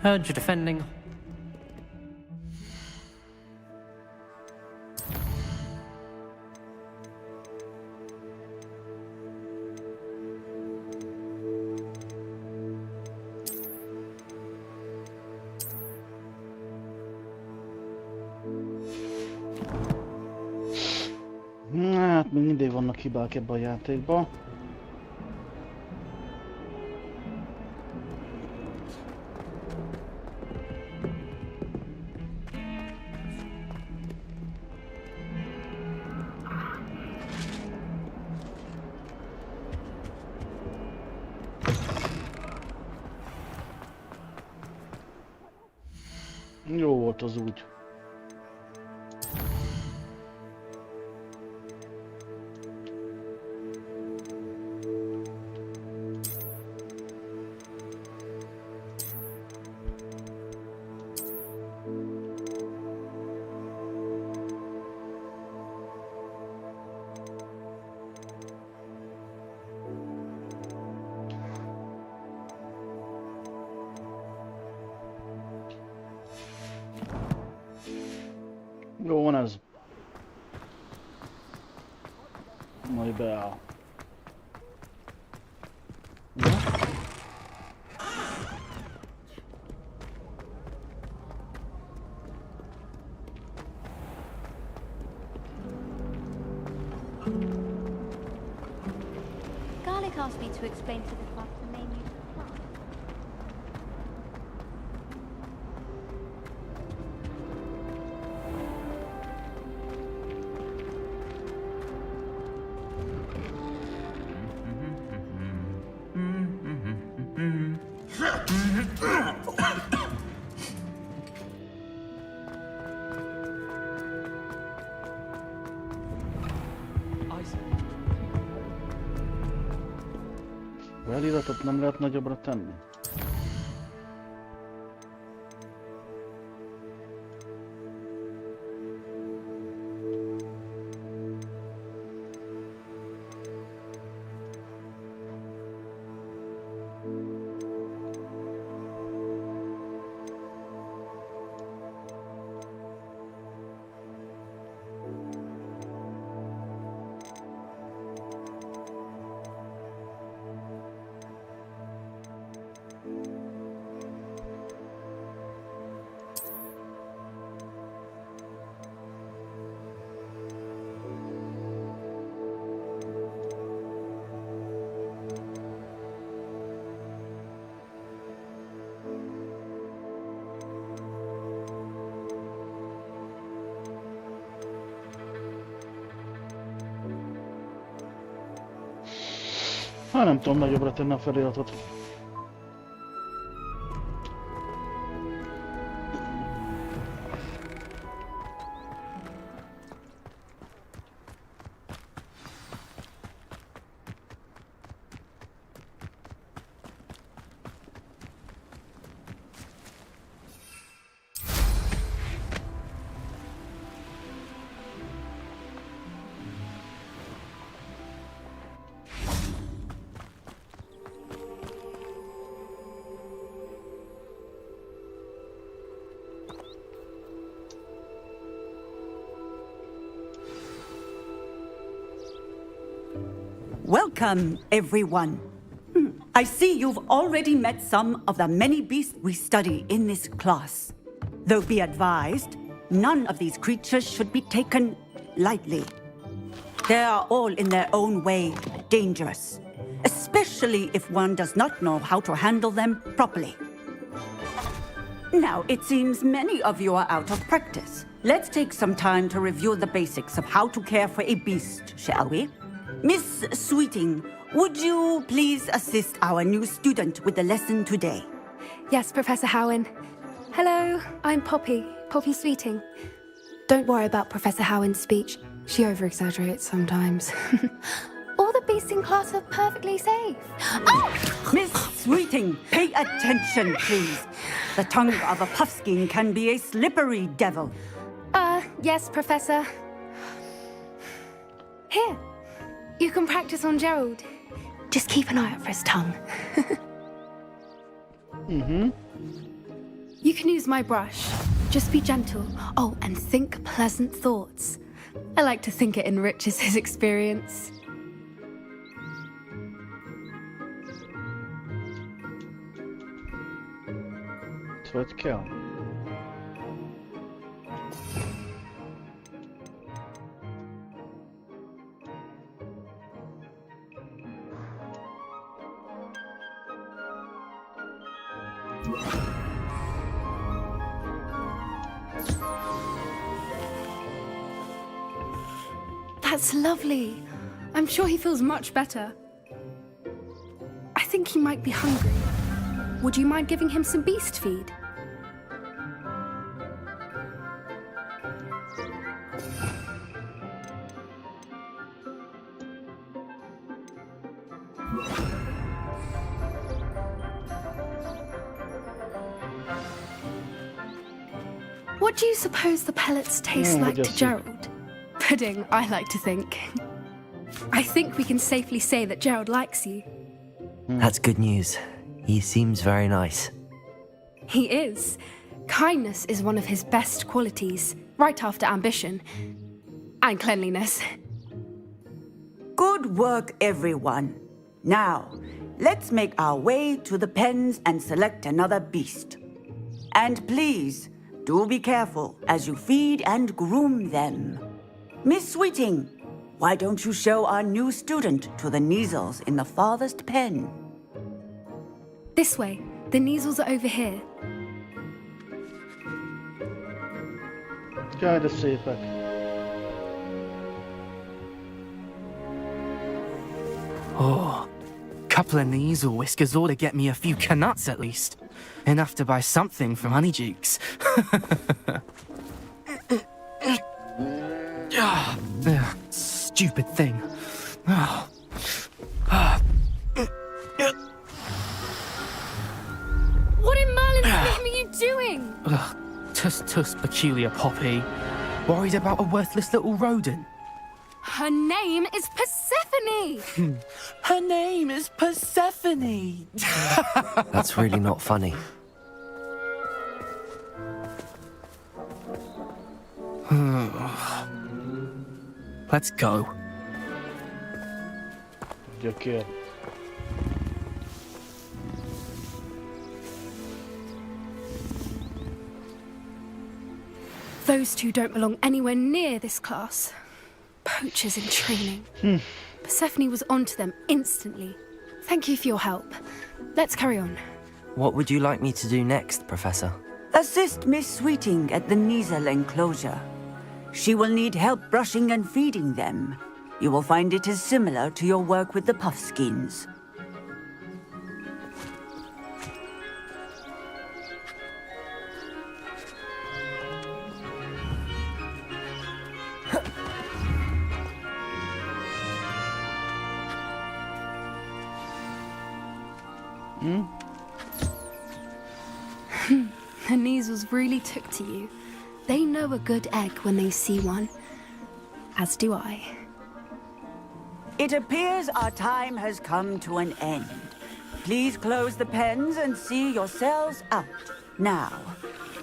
Heard you defending. Hát még mindig vannak hibák ebben a játékban. Jó volt az úgy. Jó van ez. Majd beáll. Ja. Garlic asked me to explain to the class the main use of plants. A feliratot nem lehet nagyobbra tenni? Hát nem tudom nagyobbra tenni a feliratot. Welcome, everyone. I see you've already met some of the many beasts we study in this class. Though be advised, none of these creatures should be taken lightly. They are all in their own way dangerous, especially if one does not know how to handle them properly. Now, it seems many of you are out of practice. Let's take some time to review the basics of how to care for a beast, shall we? Miss Sweeting, would you please assist our new student with the lesson today? Yes, Professor Howen. Hello, I'm Poppy Sweeting. Don't worry about Professor Howen's speech. She over-exaggerates sometimes. All the beasts in class are perfectly safe. Oh! Miss Sweeting, pay attention, please. The tongue of a puffskein can be a slippery devil. Yes, Professor. Here, you can practice on Gerald. Just keep an eye out for his tongue. You can use my brush. Just be gentle. Oh, and think pleasant thoughts. I like to think it enriches his experience. Vagy kell. That's lovely. I'm sure he feels much better. I think he might be hungry. Would you mind giving him some beast feed? What do you suppose the pellets taste like to Gerald? Pudding, I like to think. I think we can safely say that Gerald likes you. That's good news. He seems very nice. He is. Kindness is one of his best qualities, right after ambition. And cleanliness. Good work, everyone. Now, let's make our way to the pens and select another beast. And please, do be careful as you feed and groom them. Miss Sweeting, why don't you show our new student to the Kneazles in the farthest pen? This way. The Kneazles are over here. Jaj, de szépek. Oh, couple of Kneazle whiskers ought to get me a few canuts at least. Enough to buy something from Honeydukes. Stupid thing. What in Merlin's name are you doing? Tuss, peculiar Poppy. Worried about a worthless little rodent. Her name is Persephone! Her name is Persephone! That's really not funny. Let's go. Gyökér. Those two don't belong anywhere near this class. Poachers in training. Persephone was onto them instantly. Thank you for your help. Let's carry on. What would you like me to do next, Professor? Assist Miss Sweeting at the Kneazle enclosure. She will need help brushing and feeding them. You will find it is similar to your work with the puffskins. The Kneazles really took to you. They know a good egg when they see one. As do I. It appears our time has come to an end. Please close the pens and see yourselves out. Now,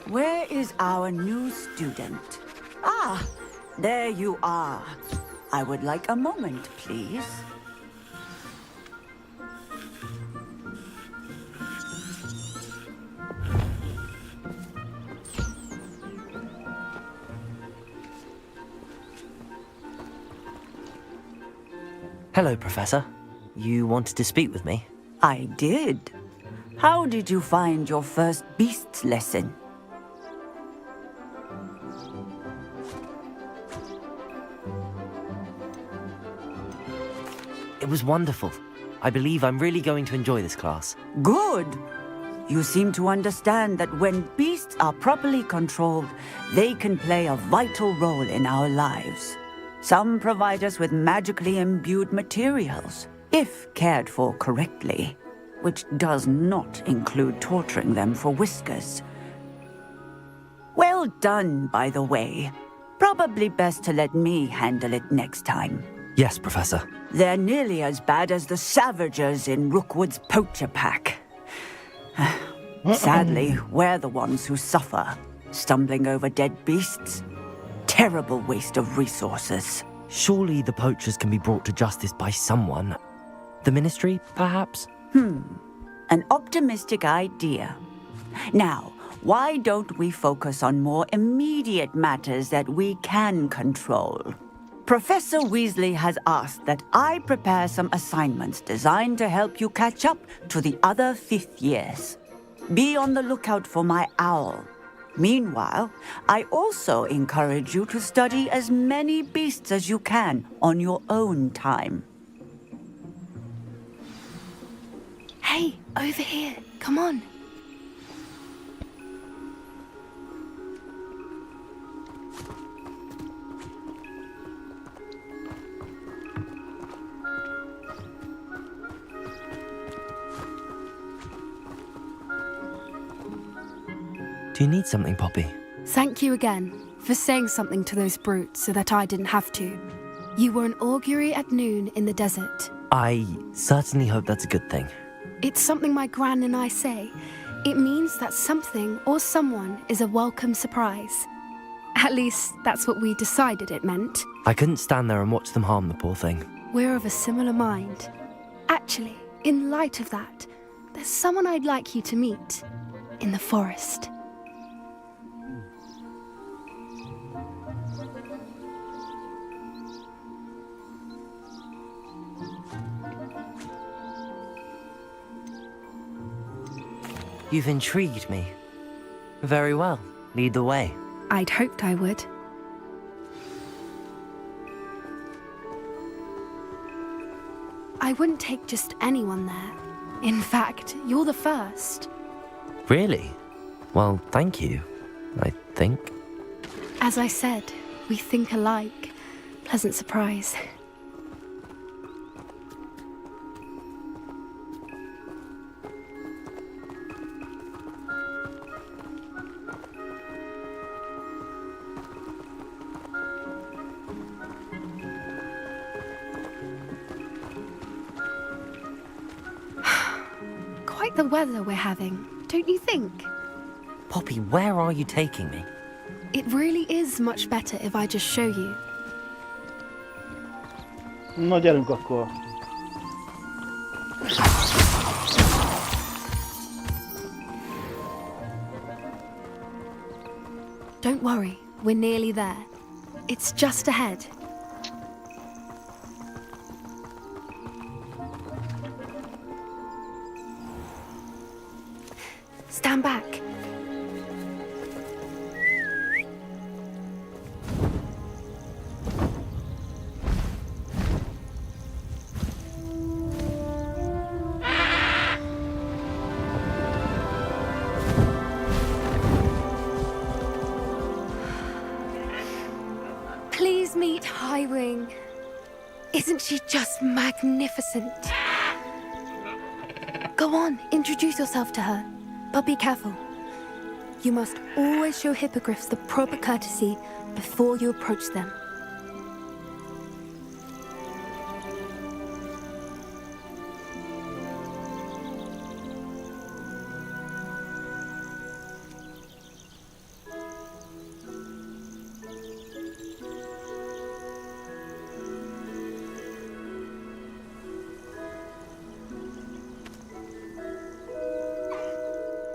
where is our new student? Ah, there you are. I would like a moment, please. Hello, Professor. You wanted to speak with me? I did. How did you find your first beasts lesson? It was wonderful. I believe I'm really going to enjoy this class. Good. You seem to understand that when beasts are properly controlled, they can play a vital role in our lives. Some provide us with magically imbued materials, if cared for correctly, which does not include torturing them for whiskers. Well done, by the way. Probably best to let me handle it next time. Yes, Professor. They're nearly as bad as the Savagers in Rookwood's poacher pack. Sadly, we're the ones who suffer, stumbling over dead beasts. Terrible waste of resources. Surely the poachers can be brought to justice by someone. The ministry, perhaps? An optimistic idea. Now, why don't we focus on more immediate matters that we can control? Professor Weasley has asked that I prepare some assignments designed to help you catch up to the other fifth years. Be on the lookout for my owl. Meanwhile, I also encourage you to study as many beasts as you can on your own time. Hey, over here. Come on. Do you need something, Poppy? Thank you again for saying something to those brutes so that I didn't have to. You were an augury at noon in the desert. I certainly hope that's a good thing. It's something my gran and I say. It means that something or someone is a welcome surprise. At least, that's what we decided it meant. I couldn't stand there and watch them harm the poor thing. We're of a similar mind. Actually, in light of that, there's someone I'd like you to meet. In the forest. You've intrigued me. Very well. Lead the way. I'd hoped I would. I wouldn't take just anyone there. In fact, you're the first. Really? Well, thank you, I think. As I said, we think alike. Pleasant surprise. Quite the weather we're having, don't you think? Poppy, where are you taking me? It really is much better if I just show you. Na, gyerünk akkor. Don't worry, we're nearly there. It's just ahead. Stand back. Please meet Highwing. Isn't she just magnificent? Go on, introduce yourself to her. But be careful. You must always show hippogriffs the proper courtesy before you approach them.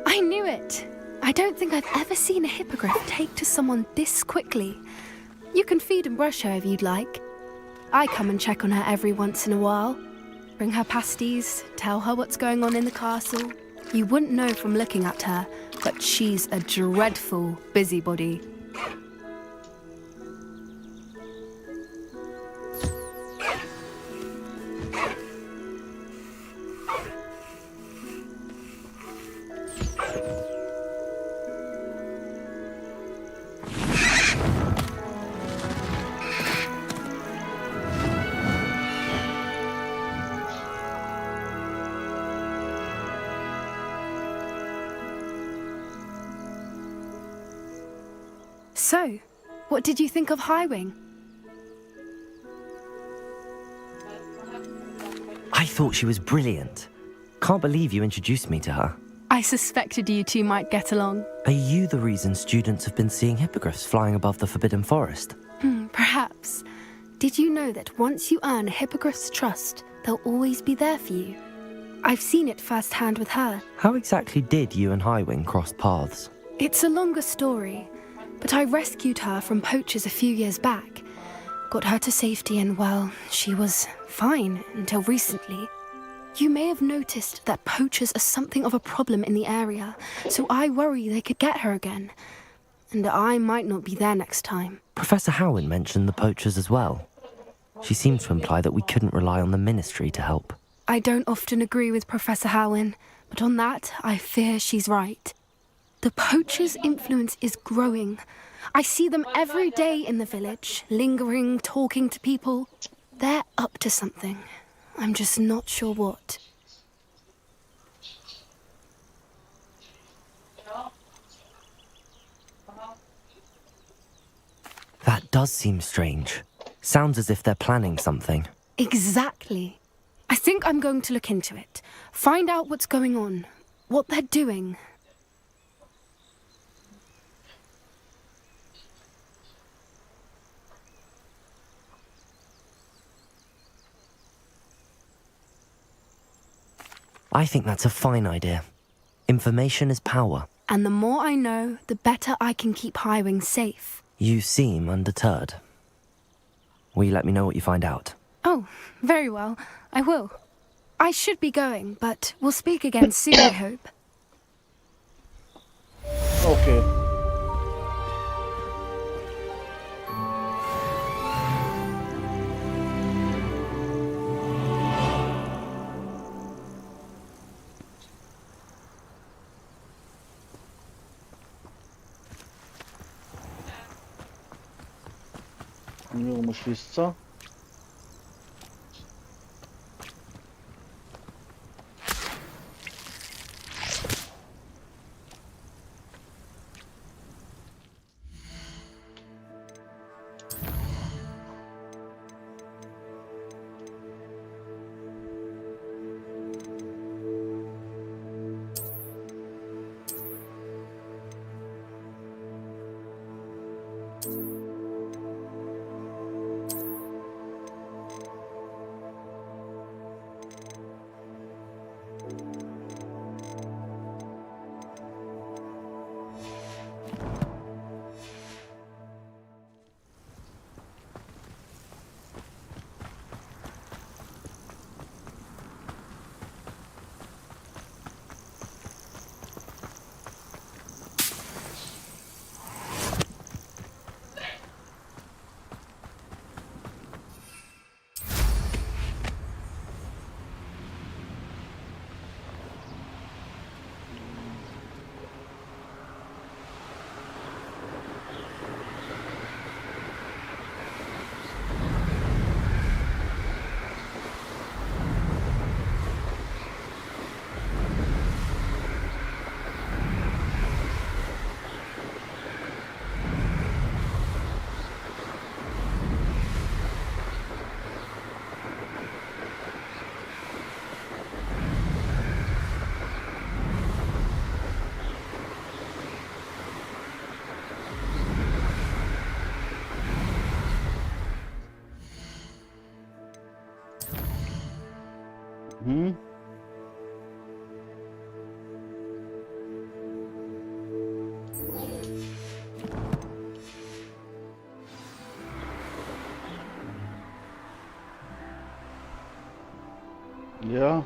I knew it! I don't think I've ever seen a hippogriff take to someone this quickly. You can feed and brush her if you'd like. I come and check on her every once in a while. Bring her pasties, tell her what's going on in the castle. You wouldn't know from looking at her, but she's a dreadful busybody. So, what did you think of Highwing? I thought she was brilliant. Can't believe you introduced me to her. I suspected you two might get along. Are you the reason students have been seeing hippogriffs flying above the Forbidden Forest? Perhaps. Did you know that once you earn a hippogriff's trust, they'll always be there for you? I've seen it firsthand with her. How exactly did you and Highwing cross paths? It's a longer story, but I rescued her from poachers a few years back. Got her to safety and, well, she was fine until recently. You may have noticed that poachers are something of a problem in the area, so I worry they could get her again. And I might not be there next time. Professor Howin mentioned the poachers as well. She seemed to imply that we couldn't rely on the Ministry to help. I don't often agree with Professor Howin, but on that, I fear she's right. The poachers' influence is growing. I see them every day in the village, lingering, talking to people. They're up to something. I'm just not sure what. That does seem strange. Sounds as if they're planning something. Exactly. I think I'm going to look into it. Find out what's going on. What they're doing. I think that's a fine idea. Information is power. And the more I know, the better I can keep Highwing safe. You seem undeterred. Will you let me know what you find out? Oh, very well. I will. I should be going, but we'll speak again soon, I hope. Oké. Jó, most vissza. Ja.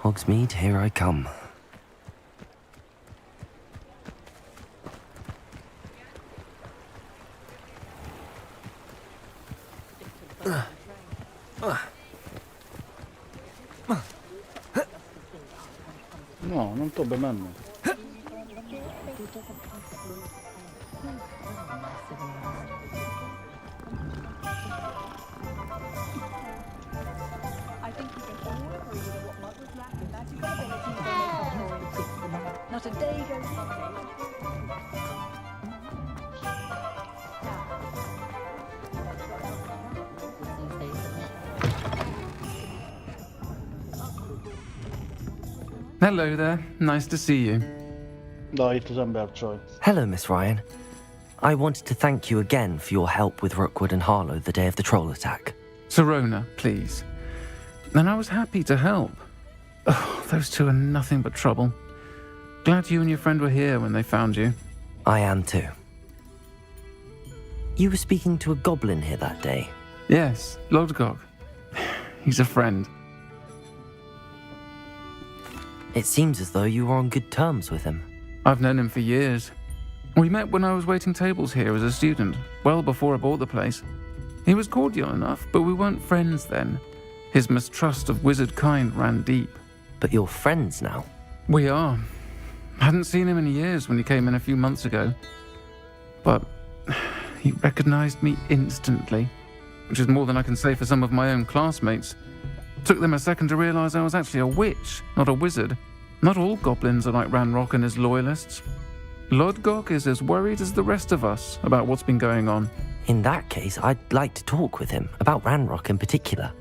Hogsmeade, here I come. No, non sto bemenni. Not a day goes by. Hello there. Nice to see you. De itt az embercsaj. Hello, Miss Ryan. I wanted to thank you again for your help with Rookwood and Harlow the day of the troll attack. Sirona, please. And I was happy to help. Oh, those two are nothing but trouble. Glad you and your friend were here when they found you. I am too. You were speaking to a goblin here that day. Yes, Lodgok. He's a friend. It seems as though you were on good terms with him. I've known him for years. We met when I was waiting tables here as a student, well before I bought the place. He was cordial enough, but we weren't friends then. His mistrust of wizard kind ran deep. But you're friends now. We are. Hadn't seen him in years when he came in a few months ago. But he recognized me instantly, which is more than I can say for some of my own classmates. Took them a second to realize I was actually a witch, not a wizard. Not all goblins are like Ranrock and his loyalists. Lodgok is as worried as the rest of us about what's been going on. In that case, I'd like to talk with him, about Ranrock in particular.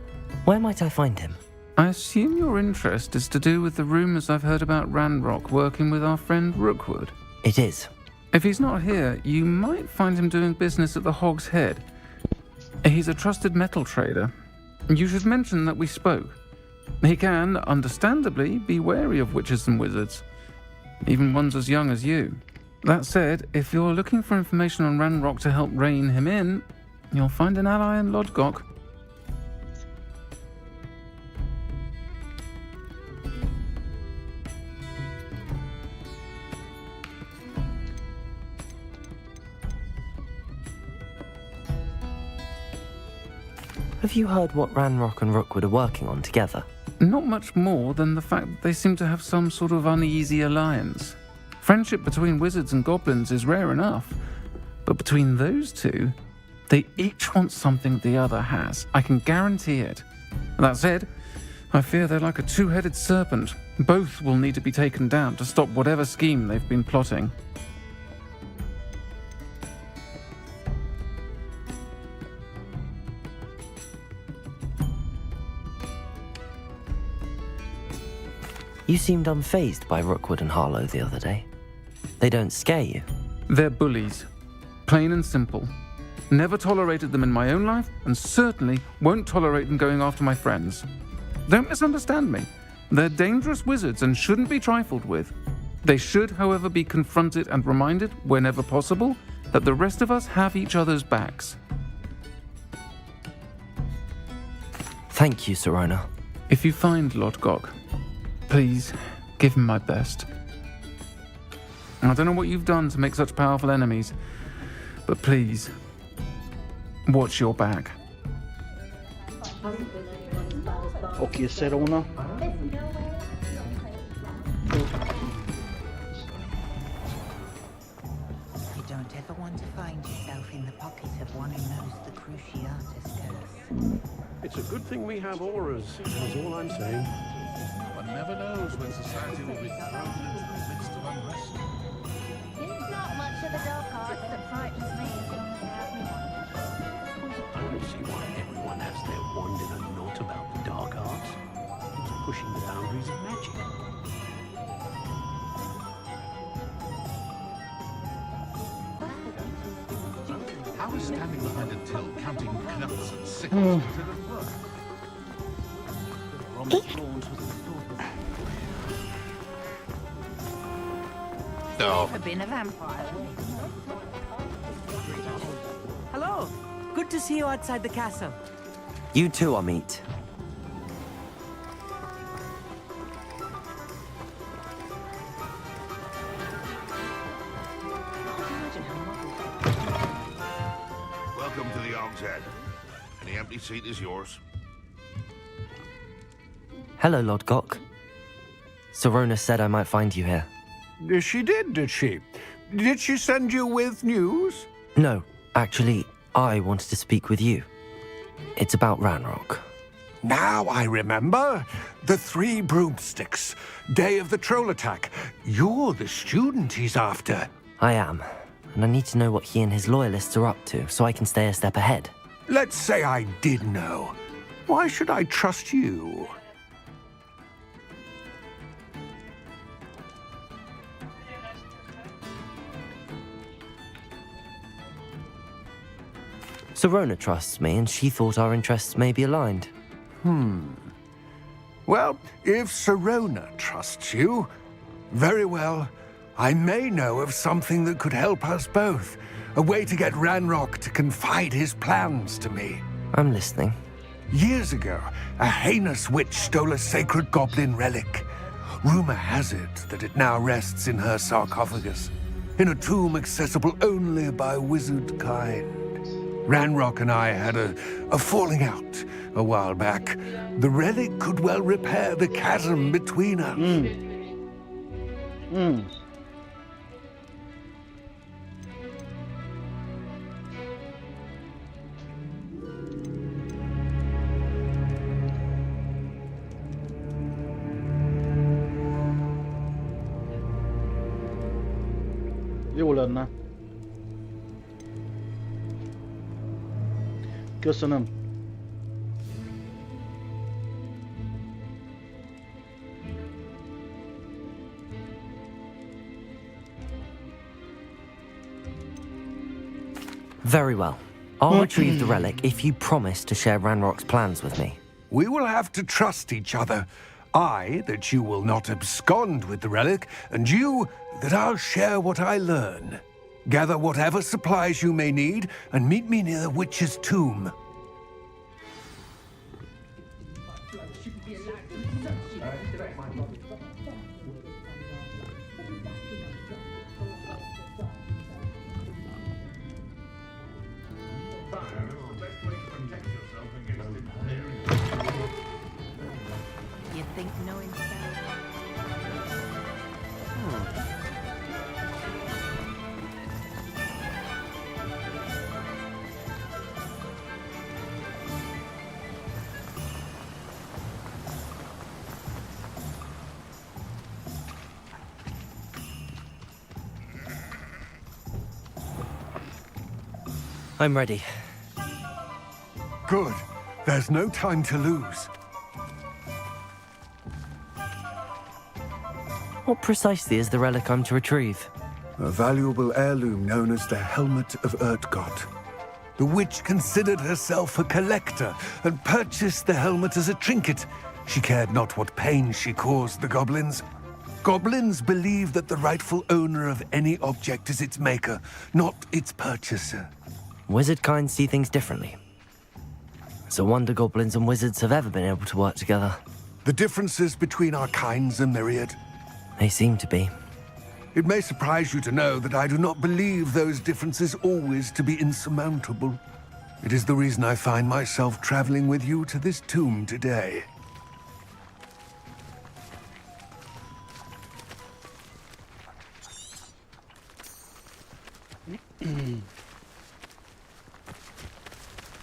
Where might I find him? I assume your interest is to do with the rumors I've heard about Ranrock working with our friend Rookwood. It is. If he's not here, you might find him doing business at the Hog's Head. He's a trusted metal trader. You should mention that we spoke. He can, understandably, be wary of witches and wizards, even ones as young as you. That said, if you're looking for information on Ranrock to help rein him in, you'll find an ally in Lodgok. Have you heard what Ranrock and Rookwood are working on together? Not much more than the fact that they seem to have some sort of uneasy alliance. Friendship between wizards and goblins is rare enough, but between those two, they each want something the other has. I can guarantee it. That said, I fear they're like a two-headed serpent. Both will need to be taken down to stop whatever scheme they've been plotting. You seemed unfazed by Rookwood and Harlow the other day. They don't scare you. They're bullies. Plain and simple. Never tolerated them in my own life, and certainly won't tolerate them going after my friends. Don't misunderstand me. They're dangerous wizards and shouldn't be trifled with. They should, however, be confronted and reminded, whenever possible, that the rest of us have each other's backs. Thank you, Sirona. If you find Lodgok, please give him my best. I don't know what you've done to make such powerful enemies, but please, watch your back. Oké, Sirona. You don't ever want to find yourself in the pocket of one who knows the Cruciatus curse. It's a good thing we have auras, is all I'm saying. One never knows when society will be thrown into the midst of unrest. It's not much of the dark arts that frightens me as long as they have me on. I don't see why everyone has their wand in a knot about the dark arts. It's pushing the boundaries of magic. How is standing behind a till, counting knuckles and sickles considered work? Never been a vampire. Hello. Good to see you outside the castle. You too, Amit. Welcome to the Hog's Head. Any empty seat is yours. Hello, Lodgok. Sirona said I might find you here. She did she? Did she send you with news? No, actually, I wanted to speak with you. It's about Ranrock. Now I remember. The 3 broomsticks. Day of the troll attack. You're the student he's after. I am, and I need to know what he and his loyalists are up to so I can stay a step ahead. Let's say I did know. Why should I trust you? Sirona trusts me, and she thought our interests may be aligned. Well, if Sirona trusts you, very well. I may know of something that could help us both. A way to get Ranrock to confide his plans to me. I'm listening. Years ago, a heinous witch stole a sacred goblin relic. Rumor has it that it now rests in her sarcophagus, in a tomb accessible only by wizard kind. Ranrock and I had a falling out a while back. The relic could well repair the chasm between us. Jó lenne. Köszönöm. Very well. I'll retrieve the relic if you promise to share Ranrock's plans with me. We will have to trust each other. I, that you will not abscond with the relic, and you, that I'll share what I learn. Gather whatever supplies you may need, and meet me near the witch's tomb. You think knowing so? I'm ready. Good. There's no time to lose. What precisely is the relic I'm to retrieve? A valuable heirloom known as the Helmet of Urtgott. The witch considered herself a collector and purchased the helmet as a trinket. She cared not what pain she caused the goblins. Goblins believe that the rightful owner of any object is its maker, not its purchaser. Wizard kind see things differently. It's a wonder goblins and wizards have ever been able to work together. The differences between our kinds are myriad. They seem to be. It may surprise you to know that I do not believe those differences always to be insurmountable. It is the reason I find myself traveling with you to this tomb today.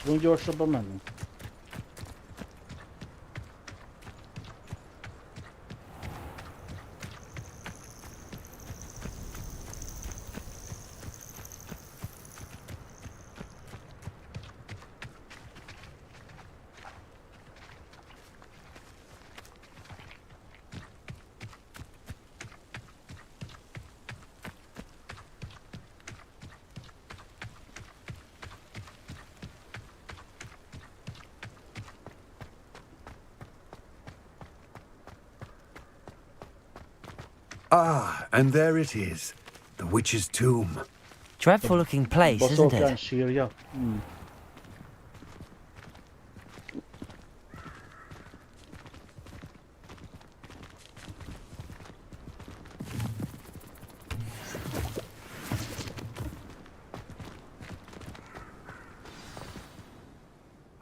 Tudunk gyorsabban menni? Ah, and there it is. The witch's tomb. Dreadful looking place, isn't Boszorkány it? sírja.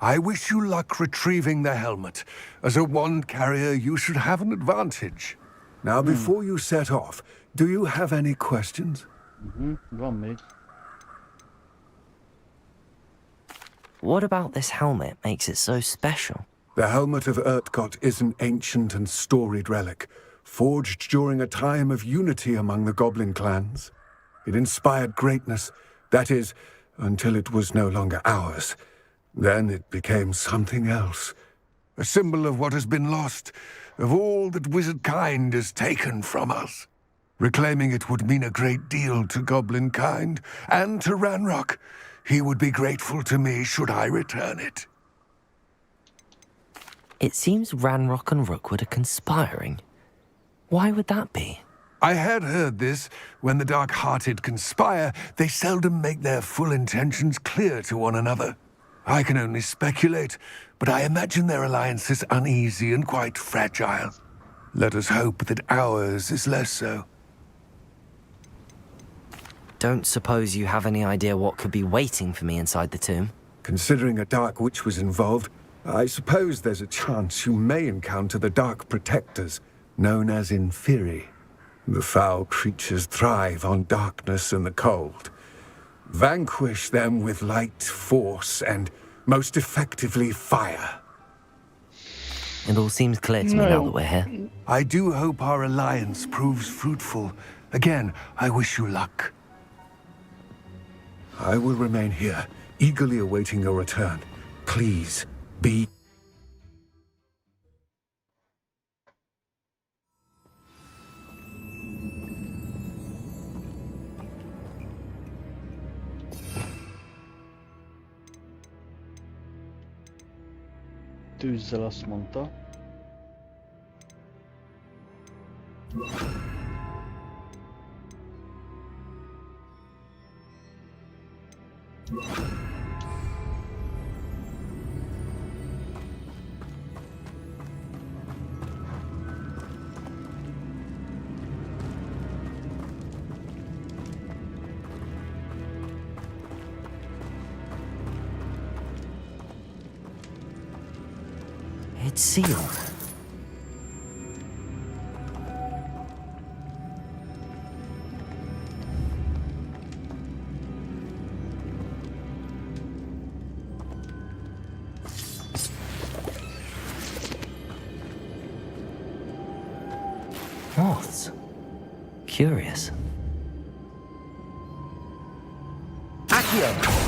I wish you luck retrieving the helmet. As a wand carrier, you should have an advantage. Now, before you set off, do you have any questions? Van még. What about this helmet makes it so special? The helmet of Urtkot is an ancient and storied relic, forged during a time of unity among the goblin clans. It inspired greatness, that is, until it was no longer ours. Then it became something else. A symbol of what has been lost, of all that wizard kind has taken from us. Reclaiming it would mean a great deal to goblin kind, and to Ranrock. He would be grateful to me should I return it. It seems Ranrock and Rookwood are conspiring. Why would that be? I had heard this. When the dark-hearted conspire, they seldom make their full intentions clear to one another. I can only speculate, but I imagine their alliance is uneasy and quite fragile. Let us hope that ours is less so. Don't suppose you have any idea what could be waiting for me inside the tomb? Considering a dark witch was involved, I suppose there's a chance you may encounter the Dark Protectors, known as Inferi. The foul creatures thrive on darkness and the cold. Vanquish them with light, force, and most effectively fire. It all seems clear to me now that we're here. I do hope our alliance proves fruitful. Again, I wish you luck. I will remain here, eagerly awaiting your return. Please, be... Tűzzel azt mondta. It's sealed. Moths. Curious. Accio!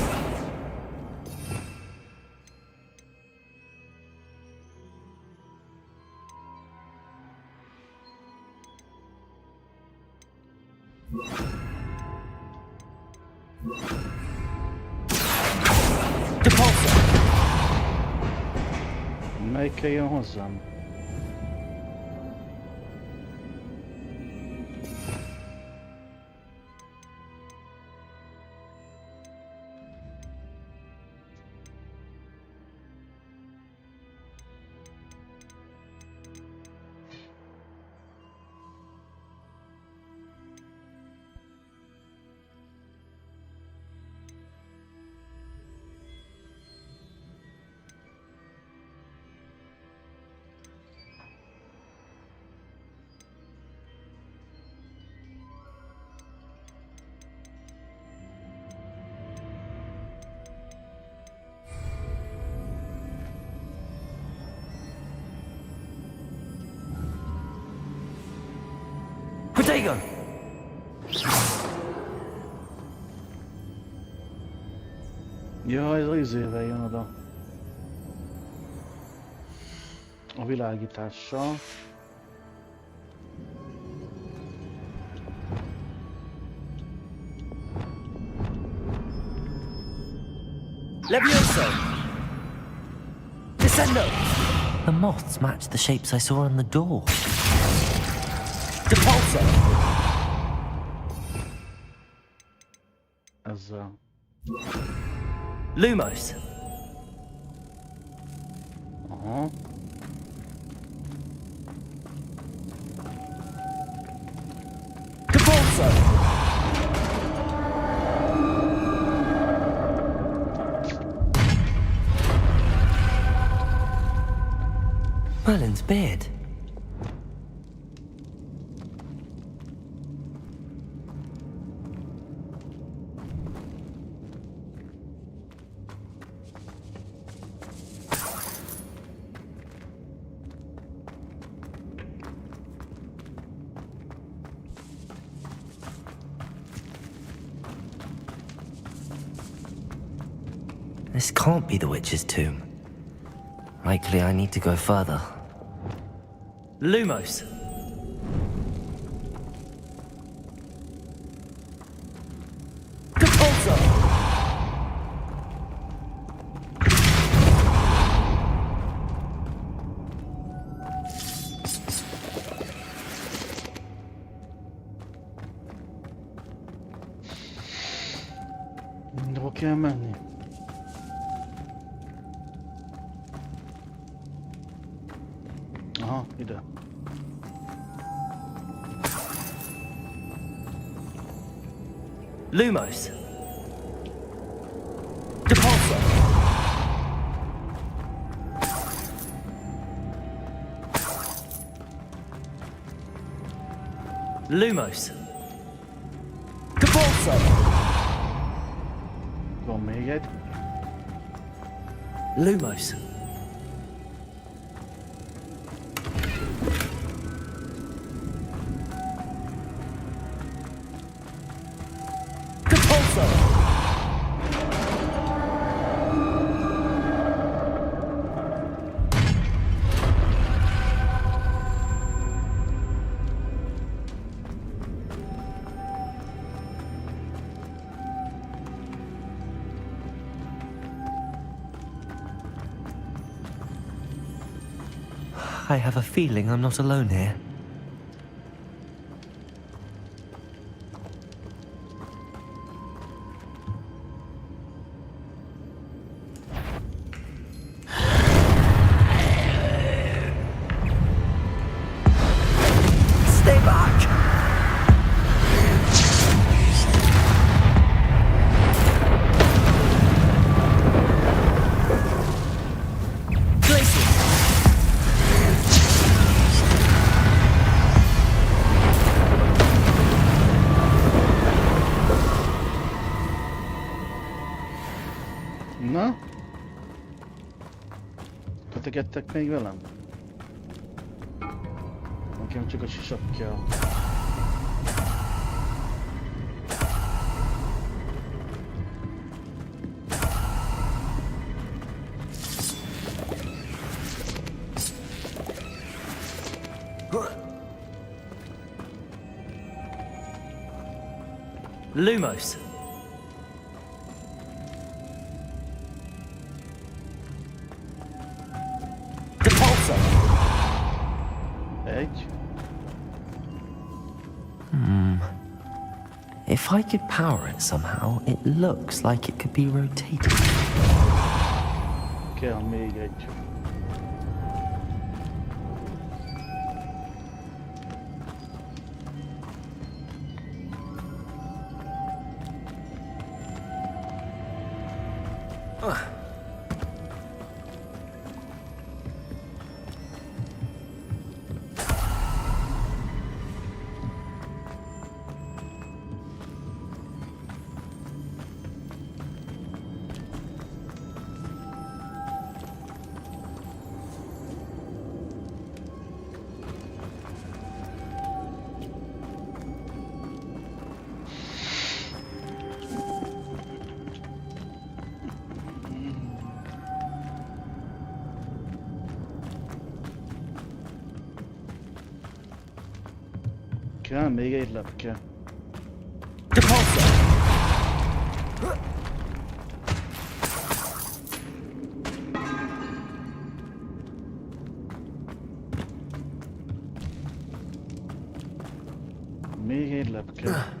Melyikkel jön hozzám? Protego! Ja, ez az izével jön oda. A világítással. Levioso! Descendo! The moths match the shapes I saw on the door. Depulso! Ezzel. Lumos! Aha. Depulso! Merlin's beard. This can't be the witch's tomb. Likely I need to go further. Lumos! Hova kell menni? Aha, ide. Lumos! Depulso! Lumos! Depulso! Van még egy. Lumos! I have a feeling I'm not alone here. Stay back! Na? Kötegettek még velem? Nekem csak a sisak kell. Lumos! Egy. If I could power it somehow, it looks like it could be rotated. Kell még egy. Kell még egy lepke. Még egy lepke.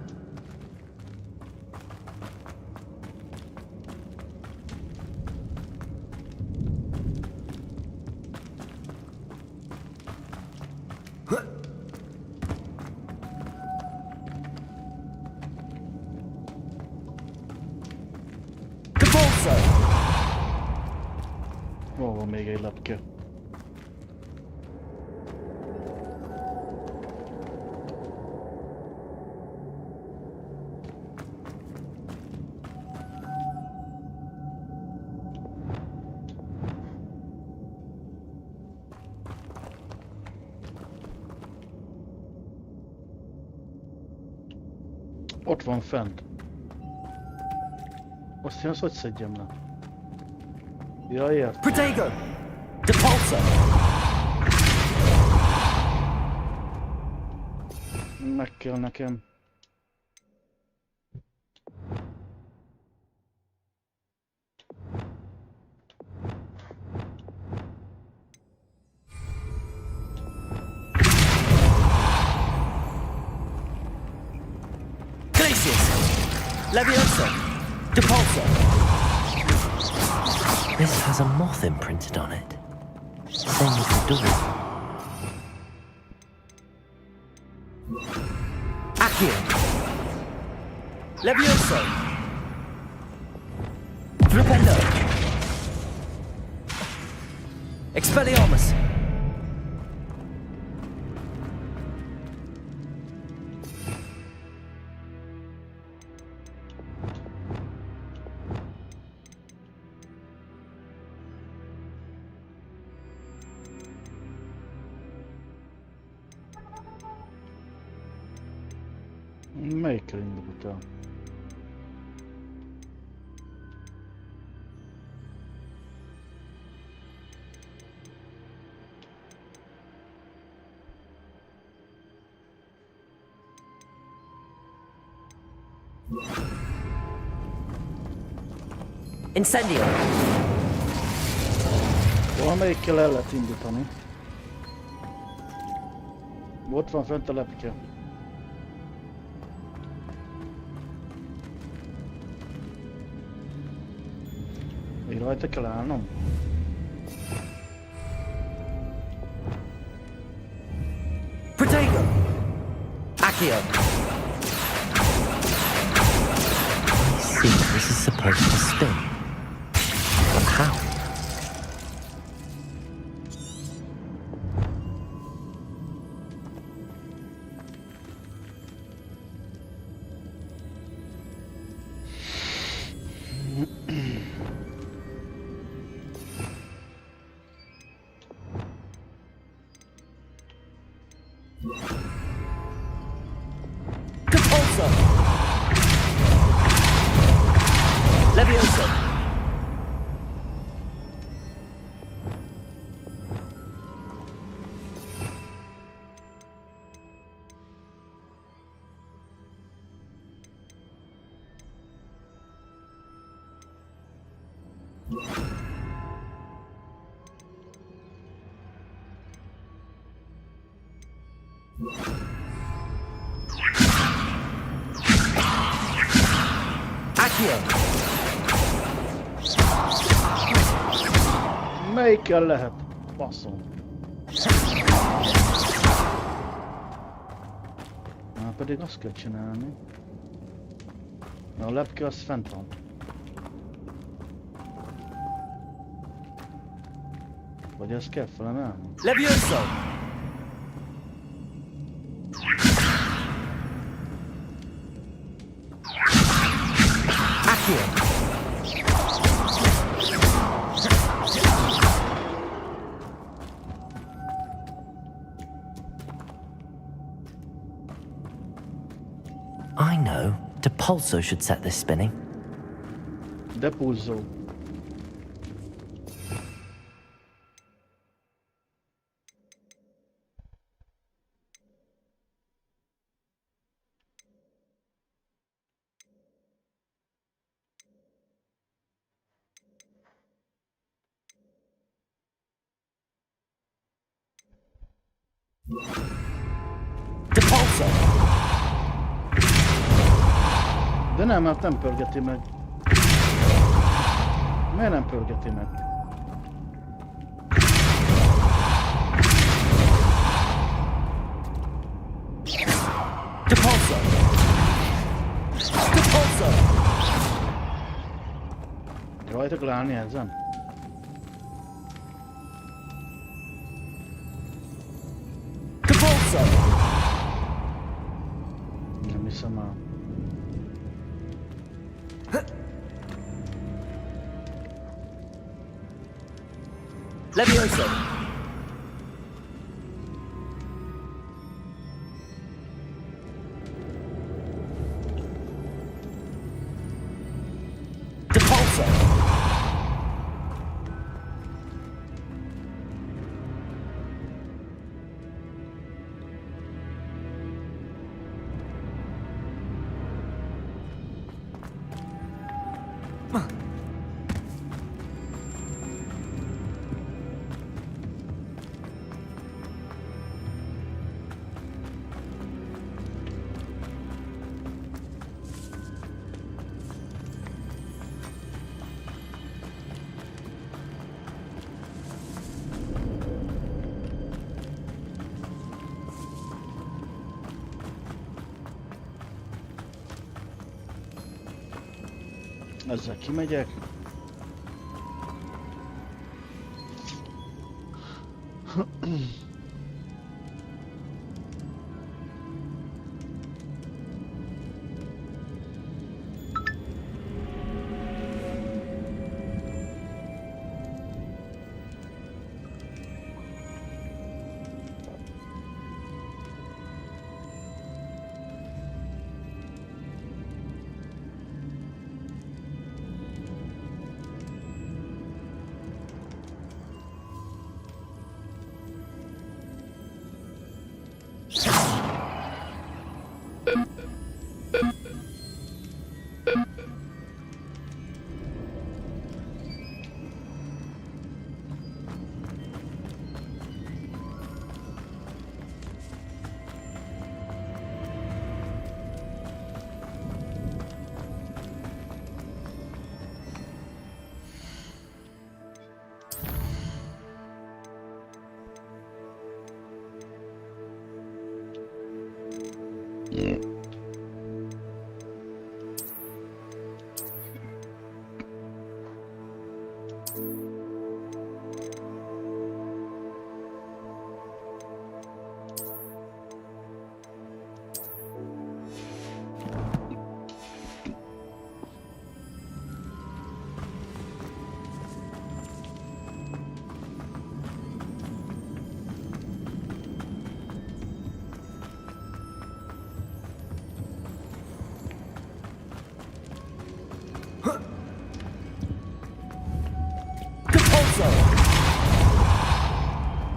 Hol van még egy lepke? Ott van fent. Azt én azt hogy szedjem le? Ja, ért. Protego! Depulso! Meg kell nekem. Leviosa! Depulso! This has a moth imprinted on it. Same as the door. Accio! Levioso! Flipendo! Expelliarmus! Melyikkel indult el? Incendio! Valamelyikkel el lehet indítani. Ott van fent a lepke. Még rajta kell állnom? Protego! Accio! I see, this is supposed to spin. But how? Leviosa! Melyikkel lehet? Passzom. Már pedig azt kell csinálni. A lepke az fent van. Vagy ezt kell felemelni? Leviosa! Accio! I know. Depulso should set this spinning. Depulso. Depulso! De nem, hát nem pörgeti meg. Miért nem pörgeti meg? Depulso! Depulso! Rajta kell állni ezen? Depulso! Nem hiszem el. Leviosa! Depulso! Ezzel kimegyek.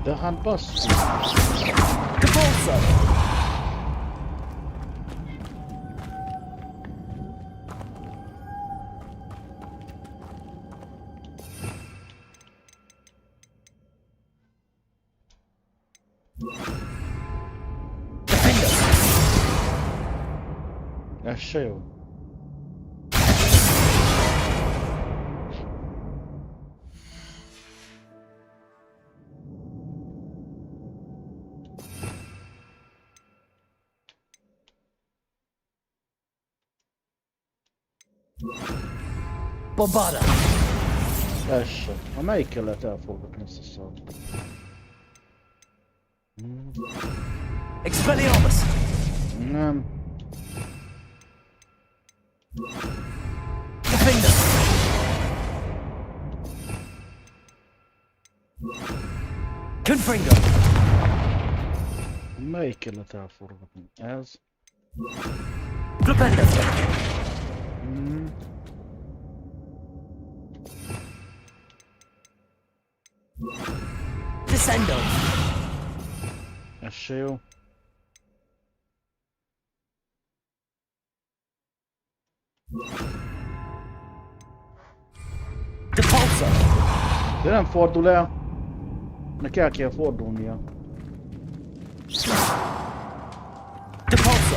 De hát basszus. Ez se jó. Bombada! Ez se. A melyikkel lehet elforgatni ezt a szart? Expelliarmus! Nem. Defender! Confringo! Melyikkel lehet elforgatni? Ez. Flipendo! Descendo! Ez se jó. Depulso! De nem fordul el. Neki el kell fordulnia. Depulso!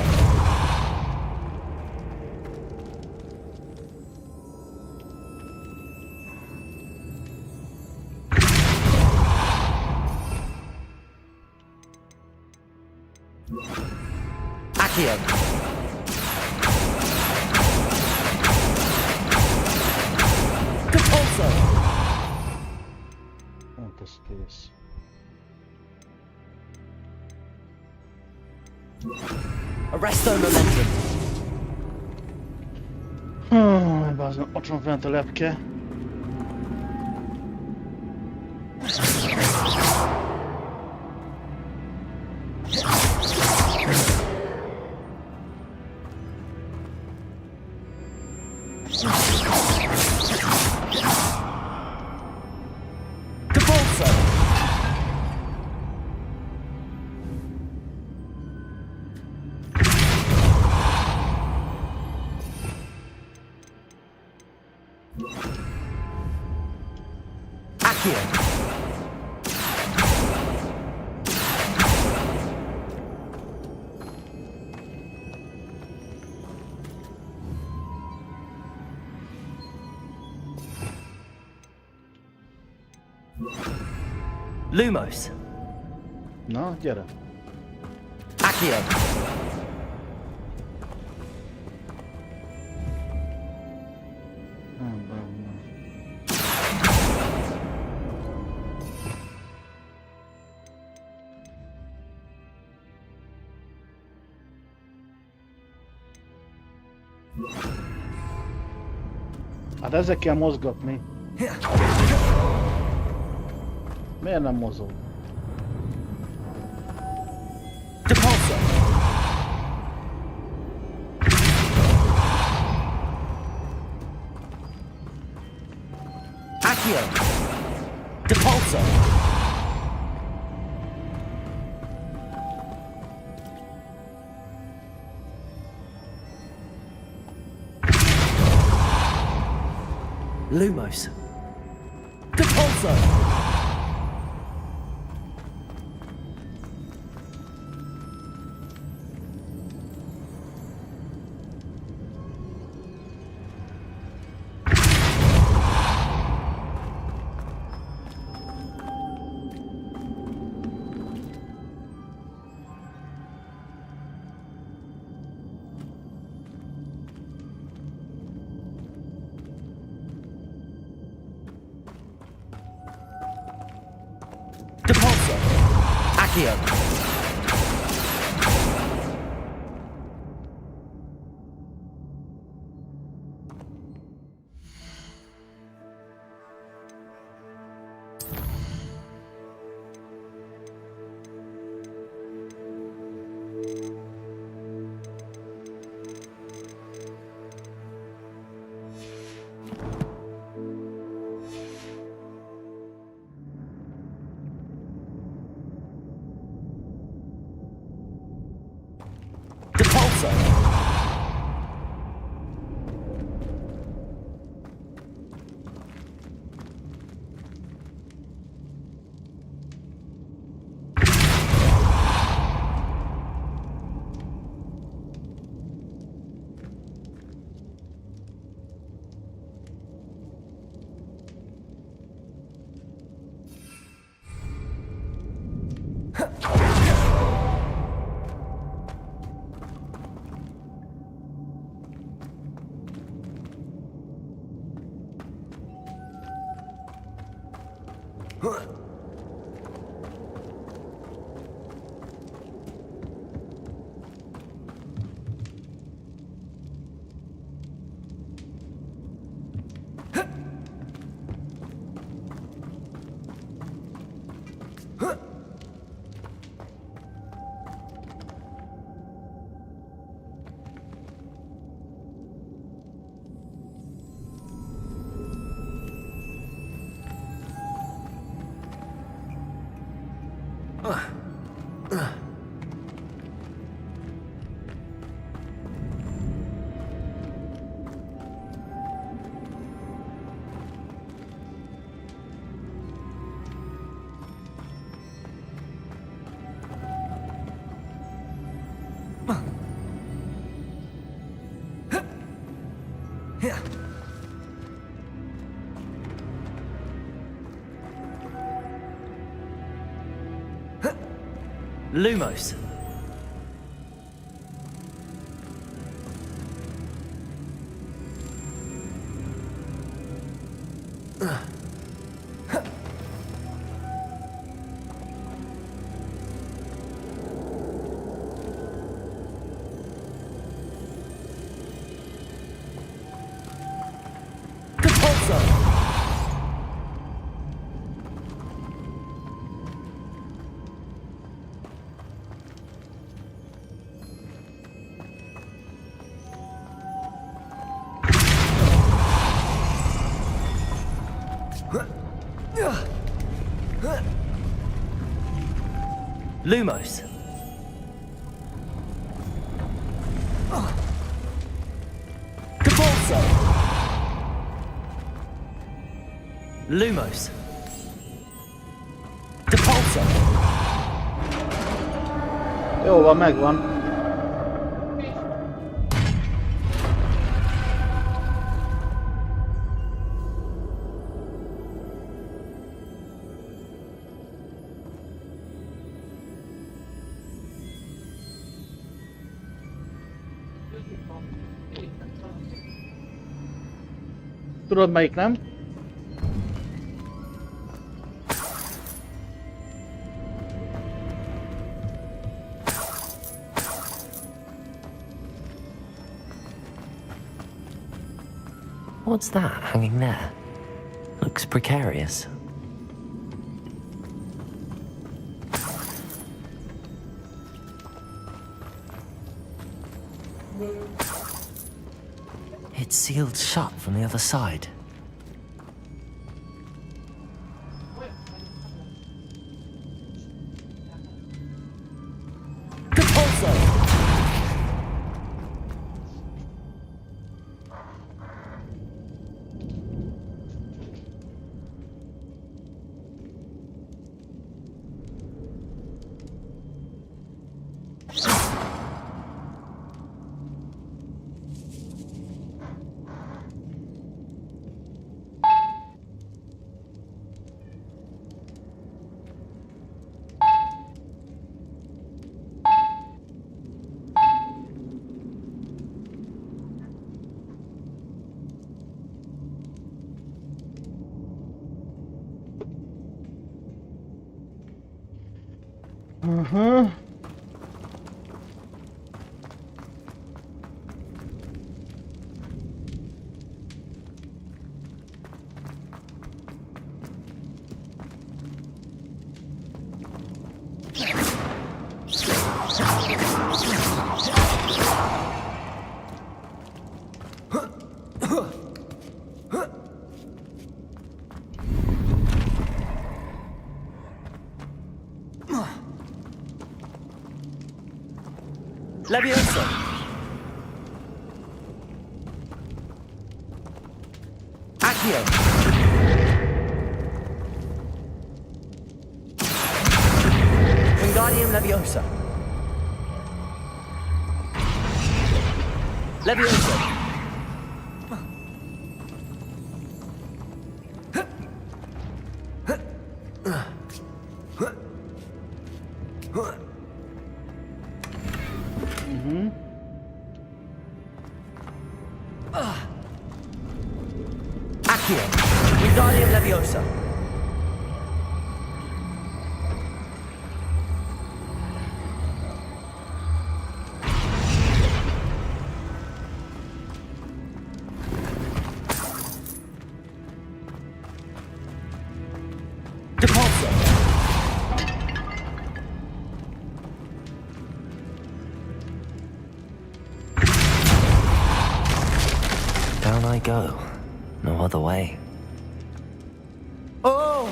Accio! Depulso! Hát ez kész. Arresto momentum! Bazdmeg, ott van fent a lepke. Depulso! Accio! Lumos! Na, gyere. Accio! Hát ezzel kell mozgatni. Miért nem mozog? Accio! Depulso! Lumos! Depulso! Depulso! Accio! Depulso! Lumos! Lumos! Depulso! Lumos! Depulso! Jó van, megvan. Tudod melyik nem? What's that hanging there? Looks precarious. It's sealed shut from the other side. Leviosa! Accio! Wingardium Leviosa! Leviosa! Accio! Wingardium Leviosa! Down I go. No other way. Oh!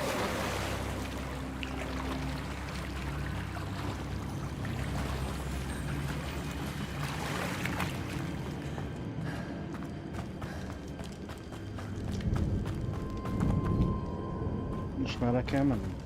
Most merre kell menni?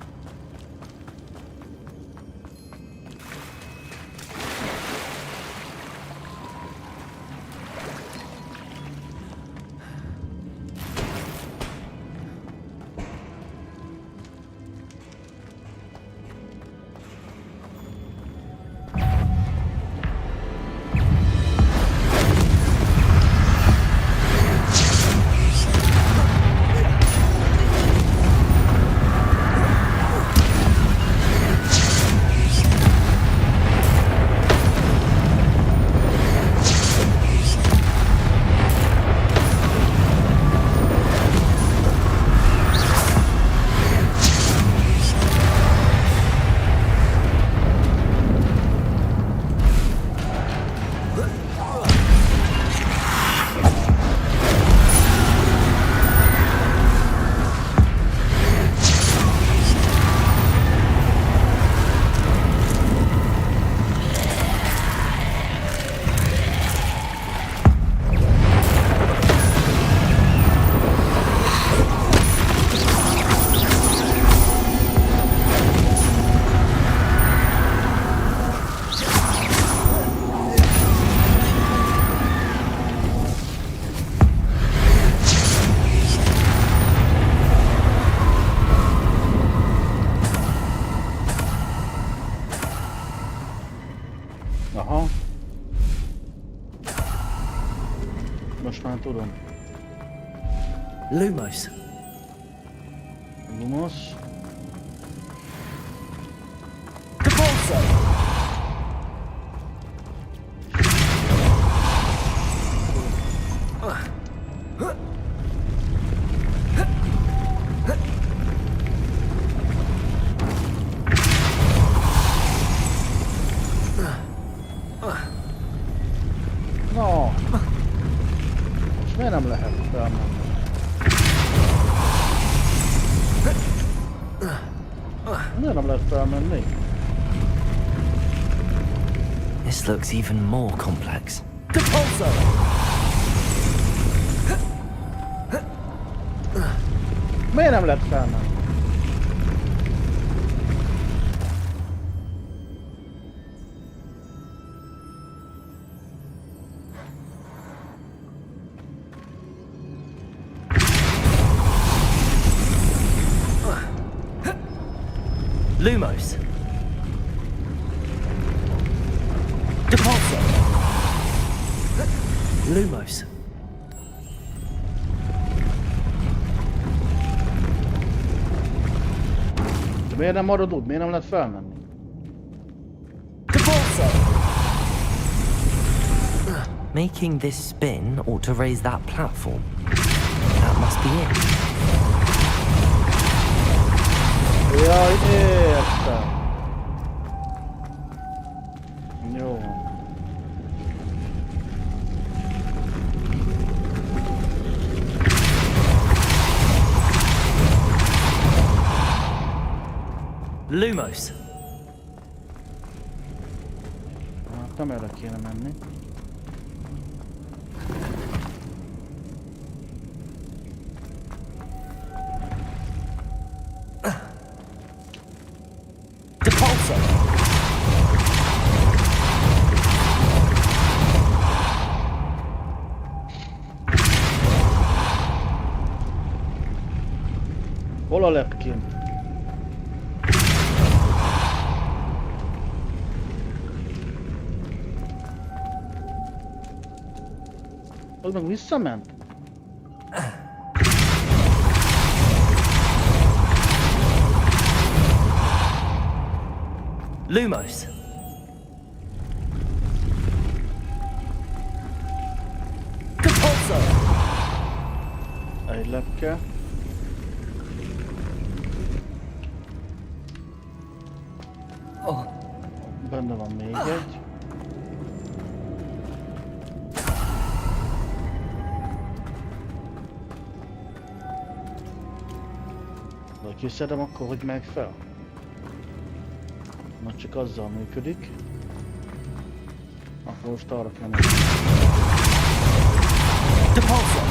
Aha. Most már tudom. Lumos. Lumos. Capulso! No. És miért nem lehet felmenni? Miért nem lehet felmenni? This looks even more complex. Miért nem lehet felmenni? Lumos. Depulso. Lumos. De miért nem marad út? Miért nem lehet felmenni? Depulso. Making this spin ought to raise that platform. That must be it. Jaj, értem. Jó. Lumos. Hát nem erre kéne menni. Depulso. Hol a lepkén? Az meg visszament? Lumos. Depulso. Egy lepke. Benne van még egy. De ha kiszedem, akkor hogy megy fel? Na csak azzal működik. Akkor most arra kell menni. Depulso.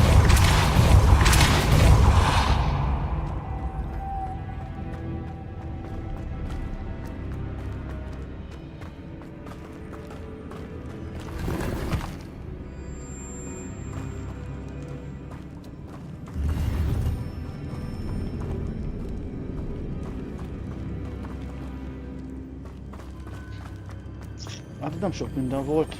Hát nem sok minden volt.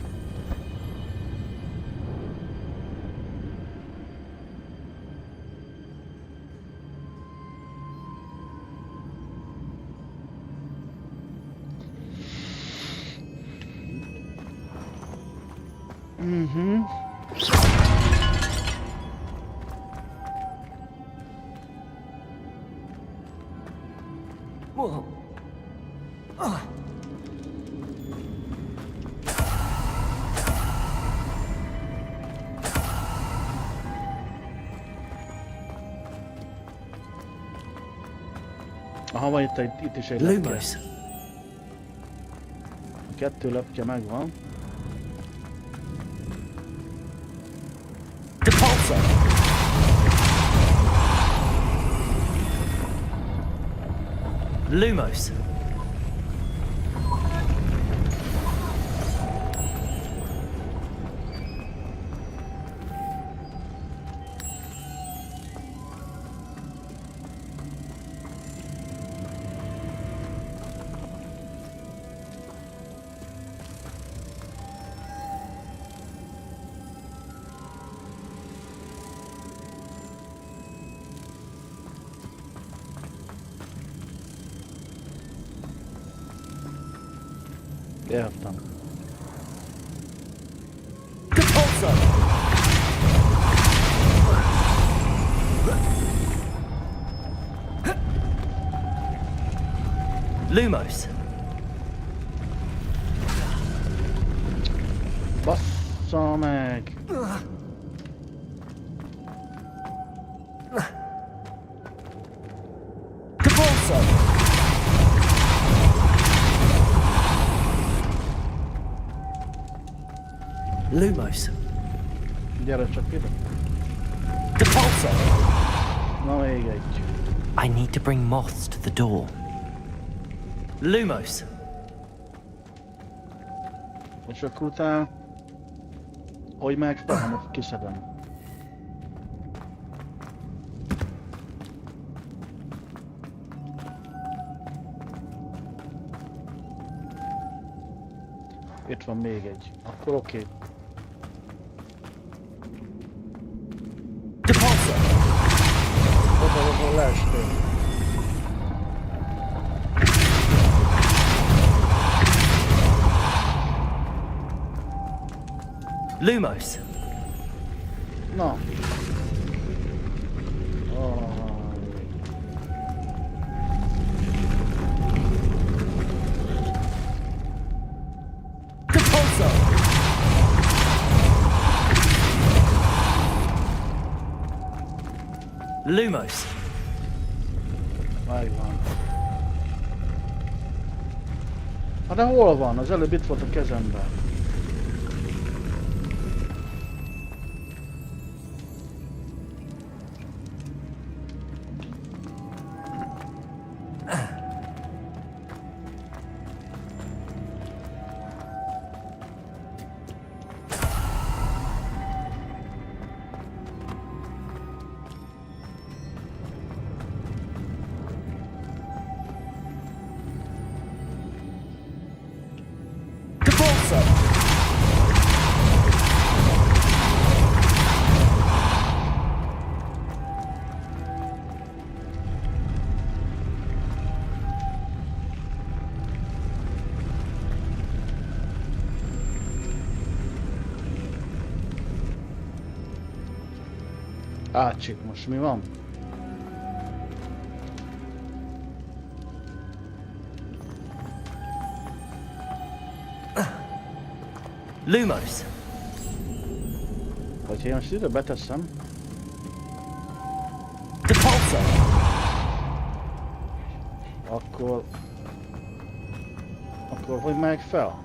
Aha, van itt is egy lepke. Lumos. Kettő lepke megvan. Depulso. Lumos. Értem. Depulso. Lumos. Bassz. Bassza meg! Lumos. Gyere csak ide. Na még egy. I need to bring moths to the door. Lumos. És akkor utána... Hogy meg fel, kiszedem. Itt van még egy. Akkor oké. Oda leestél. Lumos. Na. Lumos. Megvan. Hát de hol van? Az előbb itt volt a kezemben. Ácsik, most mi van? Lumos. Hogyha én most ide beteszem... Akkor hogy megy fel?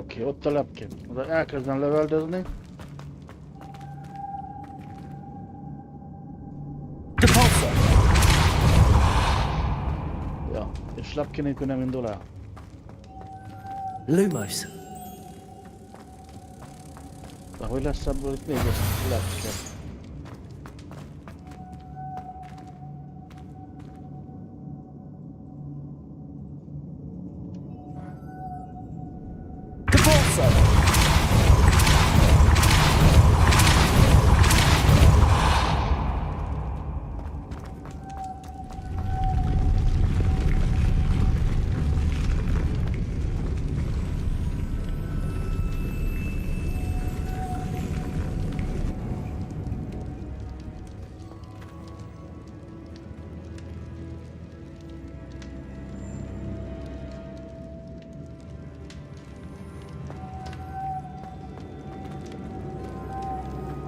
Oké, ott a lepke. Oda elkezdem lövöldözni. Ja, és lepke nélkül nem indul el. Lumos. De hogy lesz ebből itt még egy lepke?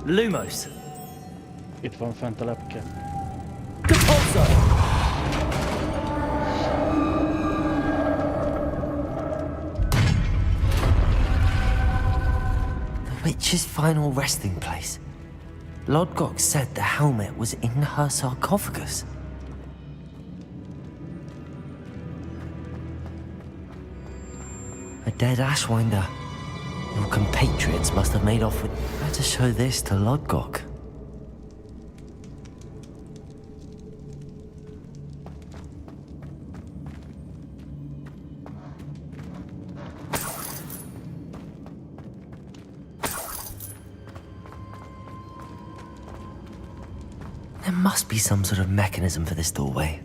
Lumos. Itt van fent a lepke. The witch's final resting place. Lodgok said the helmet was in her sarcophagus. A dead Ashwinder. Your compatriots must have made off with... Better show this to Lodgok. There must be some sort of mechanism for this doorway.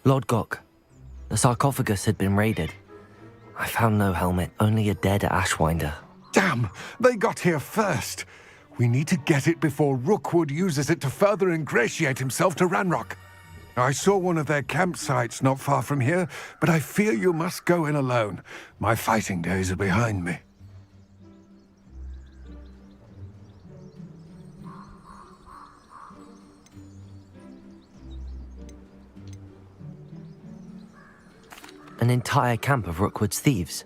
Lodgok, the sarcophagus had been raided. I found no helmet, only a dead Ashwinder. Damn! They got here first! We need to get it before Rookwood uses it to further ingratiate himself to Ranrock. I saw one of their campsites not far from here, but I fear you must go in alone. My fighting days are behind me. An entire camp of Rookwood's thieves.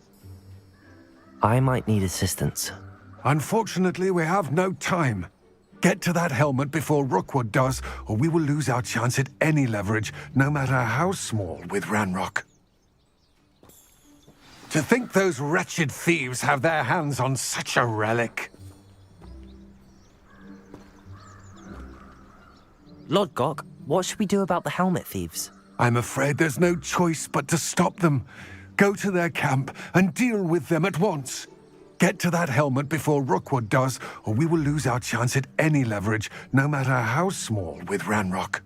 I might need assistance. Unfortunately, we have no time. Get to that helmet before Rookwood does, or we will lose our chance at any leverage, no matter how small, with Ranrock. To think those wretched thieves have their hands on such a relic. Lodgok, what should we do about the helmet thieves? I'm afraid there's no choice but to stop them. Go to their camp and deal with them at once. Get to that helmet before Rookwood does, or we will lose our chance at any leverage, no matter how small, with Ranrock.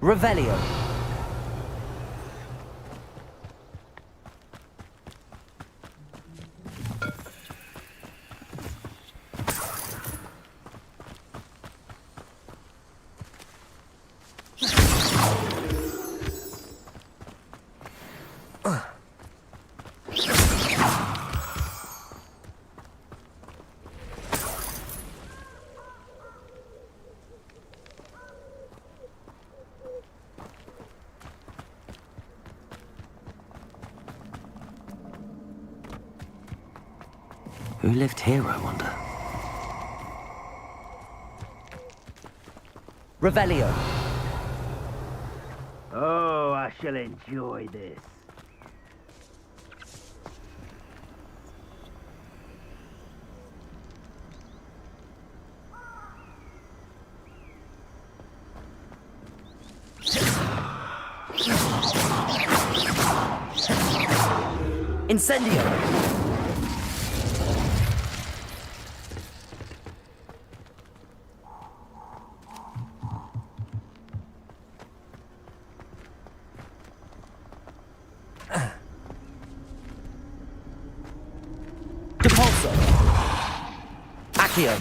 Revelio. Who lived here, I wonder? Revelio. Oh, I shall enjoy this. Incendio. Depulso. Accio.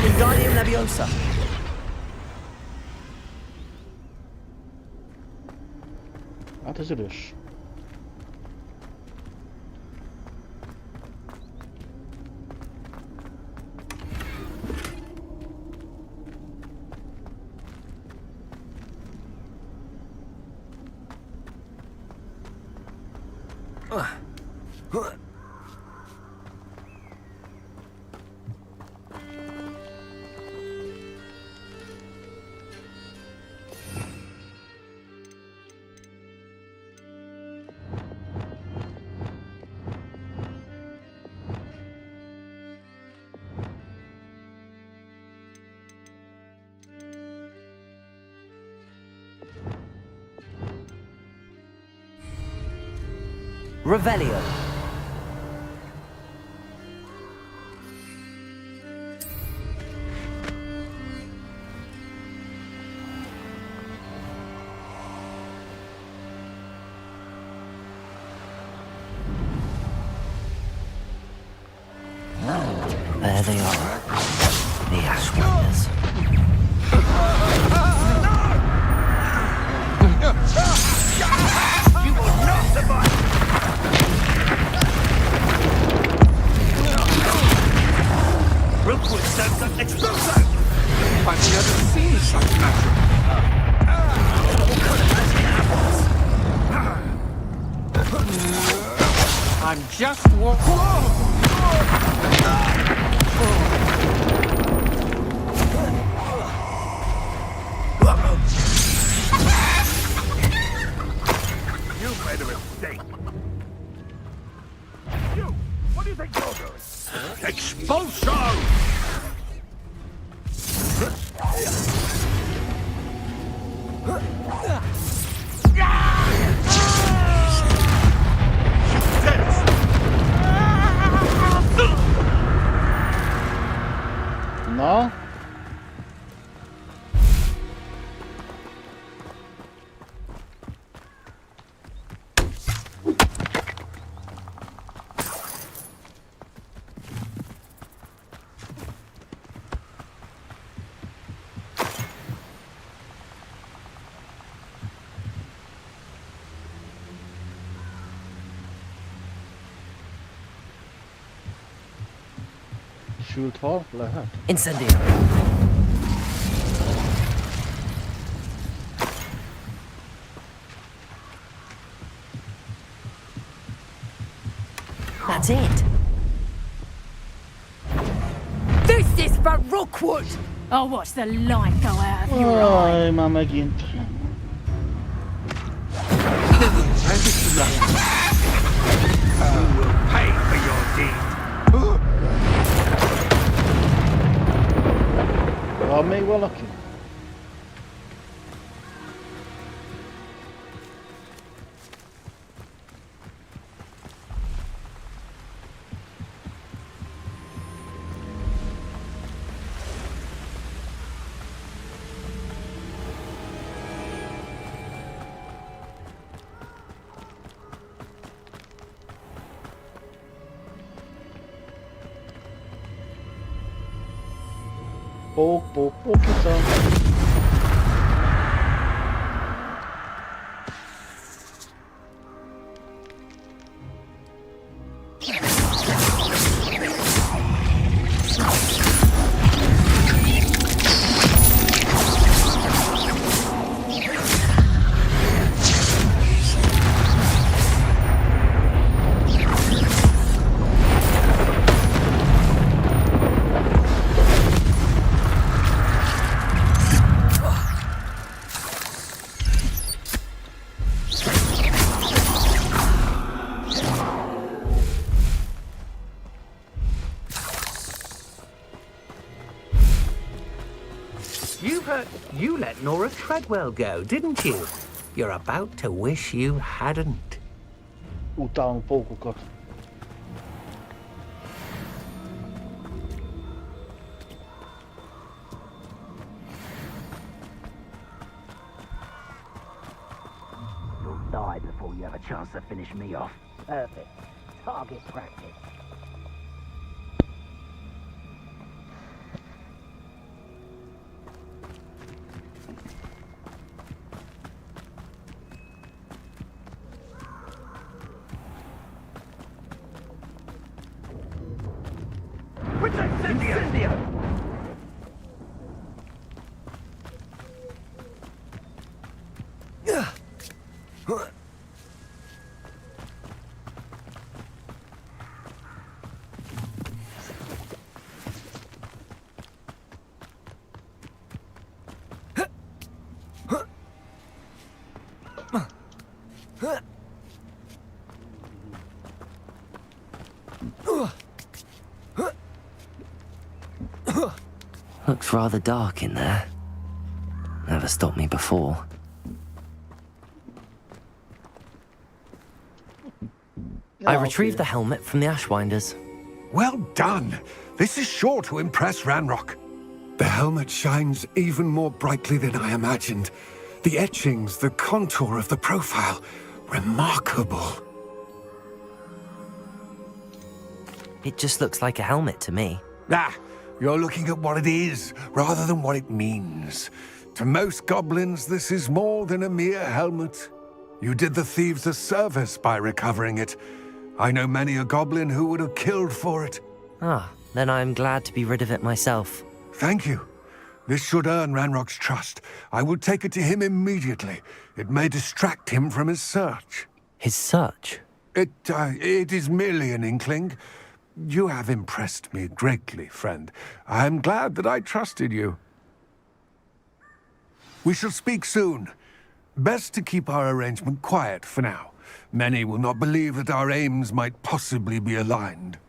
Wingardium Leviosa. Hát ez üres. Revelio. There they are. The Ashwinders. You will not survive! Rookwood stands up explosion! I've never seen such magic. I'm just You made a mistake. You! What do you think you're doing? Expulso! Na? Sült hal? Lehet. Incendio. That's it. This is for Rookwood! I'll watch the light go out of your eye. Aj, már megint. You will pay for your deed. Van még valaki? Pók, pók, pókica. You let Nora Treadwell go, didn't you? You're about to wish you hadn't. Utálom pókokat. You'll die before you have a chance to finish me off. Perfect. Target practice. Looks rather dark in there. Never stopped me before. I retrieved the helmet from the Ashwinders. Well done. This is sure to impress Ranrock. The helmet shines even more brightly than I imagined. The etchings, the contour of the profile, remarkable. It just looks like a helmet to me. Ah, you're looking at what it is, rather than what it means. To most goblins, this is more than a mere helmet. You did the thieves a service by recovering it. I know many a goblin who would have killed for it. Ah, then I'm glad to be rid of it myself. Thank you. This should earn Ranrock's trust. I will take it to him immediately. It may distract him from his search. His search? It is merely an inkling. You have impressed me greatly, friend. I am glad that I trusted you. We shall speak soon. Best to keep our arrangement quiet for now. Many will not believe that our aims might possibly be aligned.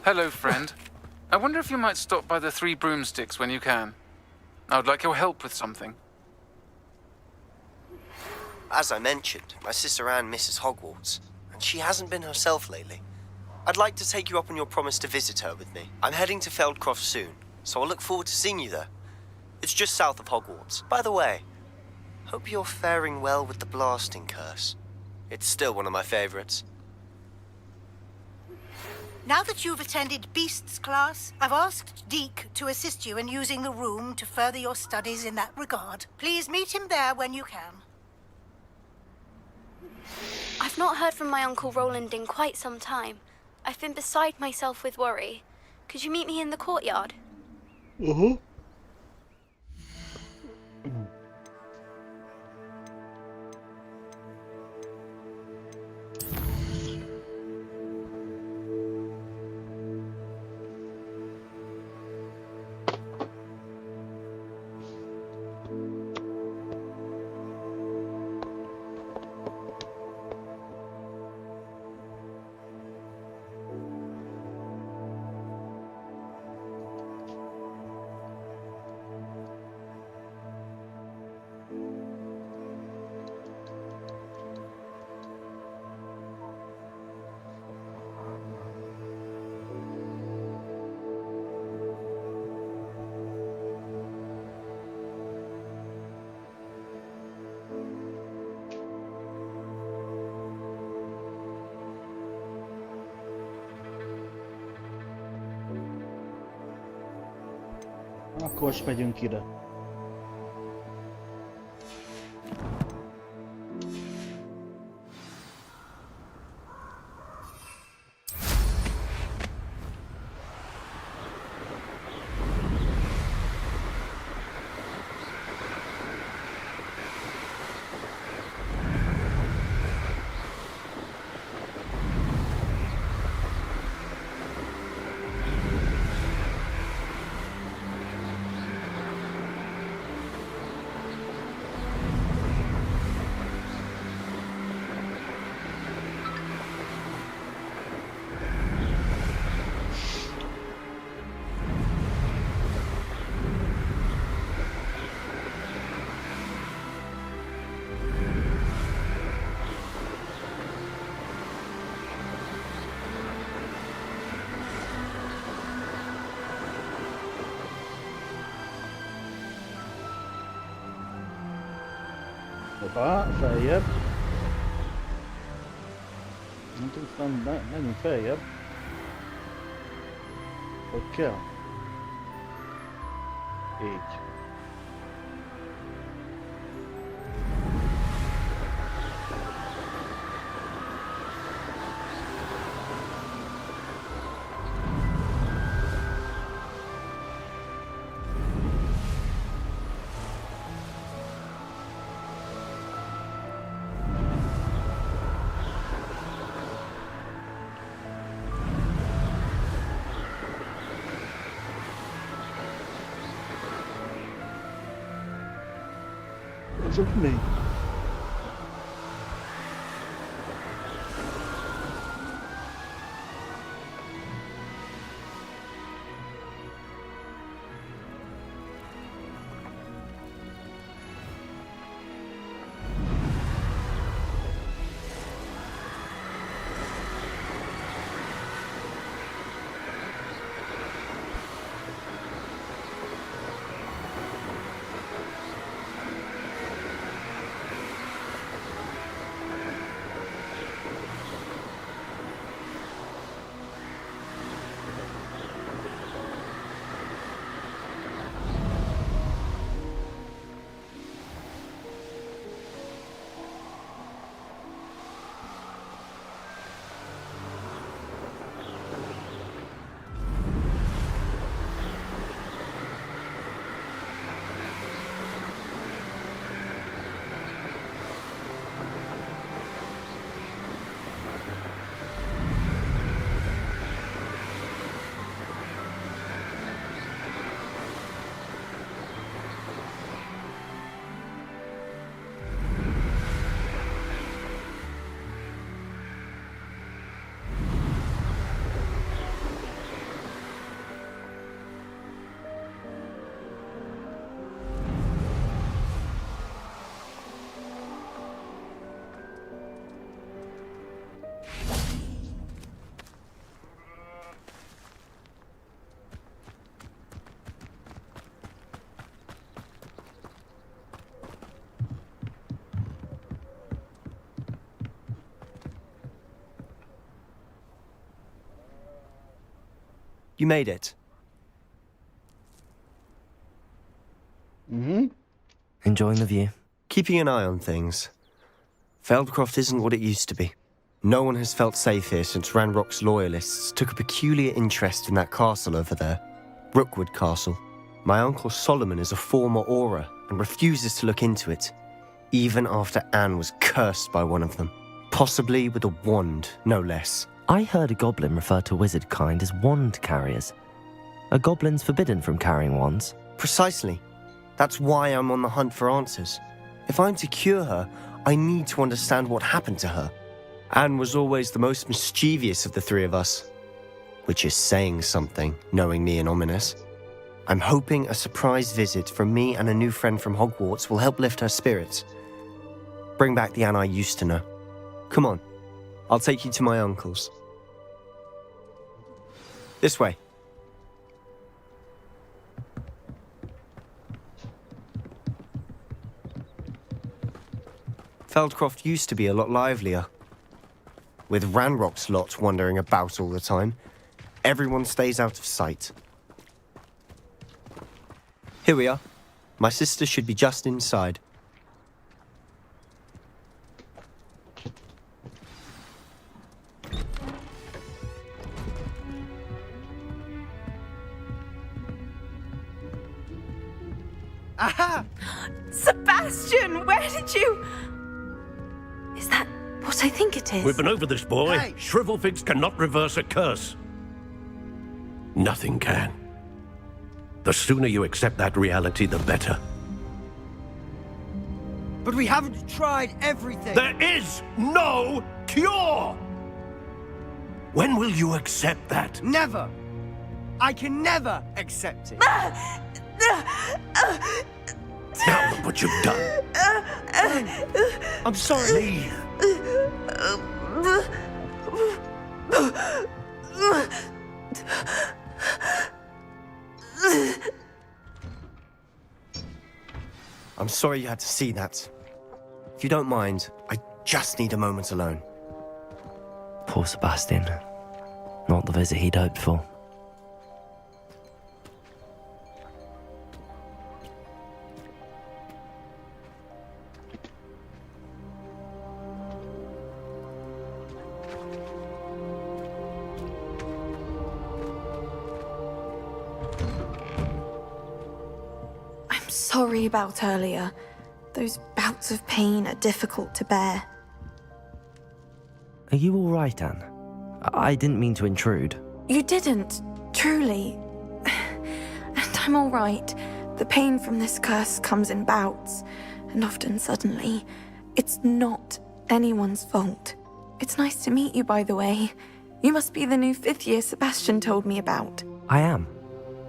Hello, friend. I wonder if you might stop by the Three Broomsticks when you can. I would like your help with something. As I mentioned, my sister Anne misses Hogwarts, and she hasn't been herself lately. I'd like to take you up on your promise to visit her with me. I'm heading to Feldcroft soon, so I'll look forward to seeing you there. It's just south of Hogwarts. By the way, hope you're faring well with the blasting curse. It's still one of my favorites. Now that you've attended Beasts class, I've asked Deke to assist you in using the room to further your studies in that regard. Please meet him there when you can. I've not heard from my Uncle Roland in quite some time. I've been beside myself with worry. Could you meet me in the courtyard? Uh-huh. Akkor most megyünk ide. Feljebb. Nem tudtam, menjünk feljebb. Hogy kell? Így. Of me. You made it. Enjoying the view? Keeping an eye on things. Feldcroft isn't what it used to be. No one has felt safe here since Ranrock's loyalists took a peculiar interest in that castle over there. Rookwood Castle. My uncle Solomon is a former Auror and refuses to look into it, even after Anne was cursed by one of them. Possibly with a wand, no less. I heard a goblin refer to wizard kind as wand carriers. Are goblins forbidden from carrying wands? Precisely. That's why I'm on the hunt for answers. If I'm to cure her, I need to understand what happened to her. Anne was always the most mischievous of the three of us. Which is saying something, knowing me and ominous. I'm hoping a surprise visit from me and a new friend from Hogwarts will help lift her spirits. Bring back the Anne I used to know. Come on, I'll take you to my uncle's. This way. Feldcroft used to be a lot livelier. With Ranrock's lot wandering about all the time, everyone stays out of sight. Here we are. My sister should be just inside. Aha! Sebastian, where did you... Is that what I think it is? We've been over this, boy. Hey. Shrivelfigs cannot reverse a curse. Nothing can. The sooner you accept that reality, the better. But we haven't tried everything. There is no cure! When will you accept that? Never. I can never accept it. Now look what you've done. I'm sorry. I'm sorry you had to see that. If you don't mind, I just need a moment alone. Poor Sebastian. Not the visit he'd hoped for. I'm sorry about earlier. Those bouts of pain are difficult to bear. Are you all right, Anne? I didn't mean to intrude. You didn't, truly. And I'm all right. The pain from this curse comes in bouts, and often suddenly. It's not anyone's fault. It's nice to meet you, by the way. You must be the new 5th year Sebastian told me about. I am.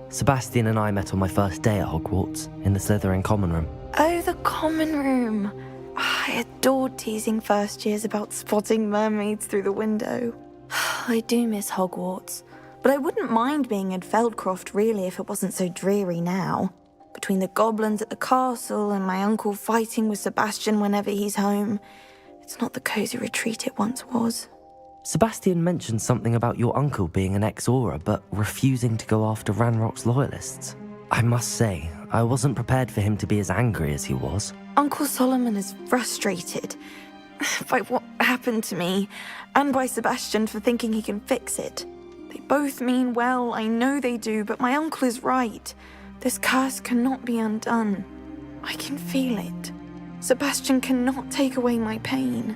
Sebastian and I met on my first day at Hogwarts, in the Slytherin common room. Oh, the common room. I adored teasing first years about spotting mermaids through the window. I do miss Hogwarts, but I wouldn't mind being in Feldcroft really if it wasn't so dreary now. Between the goblins at the castle and my uncle fighting with Sebastian whenever he's home, it's not the cosy retreat it once was. Sebastian mentioned something about your uncle being an ex-Auror, but refusing to go after Ranrock's loyalists. I must say, I wasn't prepared for him to be as angry as he was. Uncle Solomon is frustrated by what happened to me, and by Sebastian for thinking he can fix it. They both mean well, I know they do, but my uncle is right. This curse cannot be undone. I can feel it. Sebastian cannot take away my pain.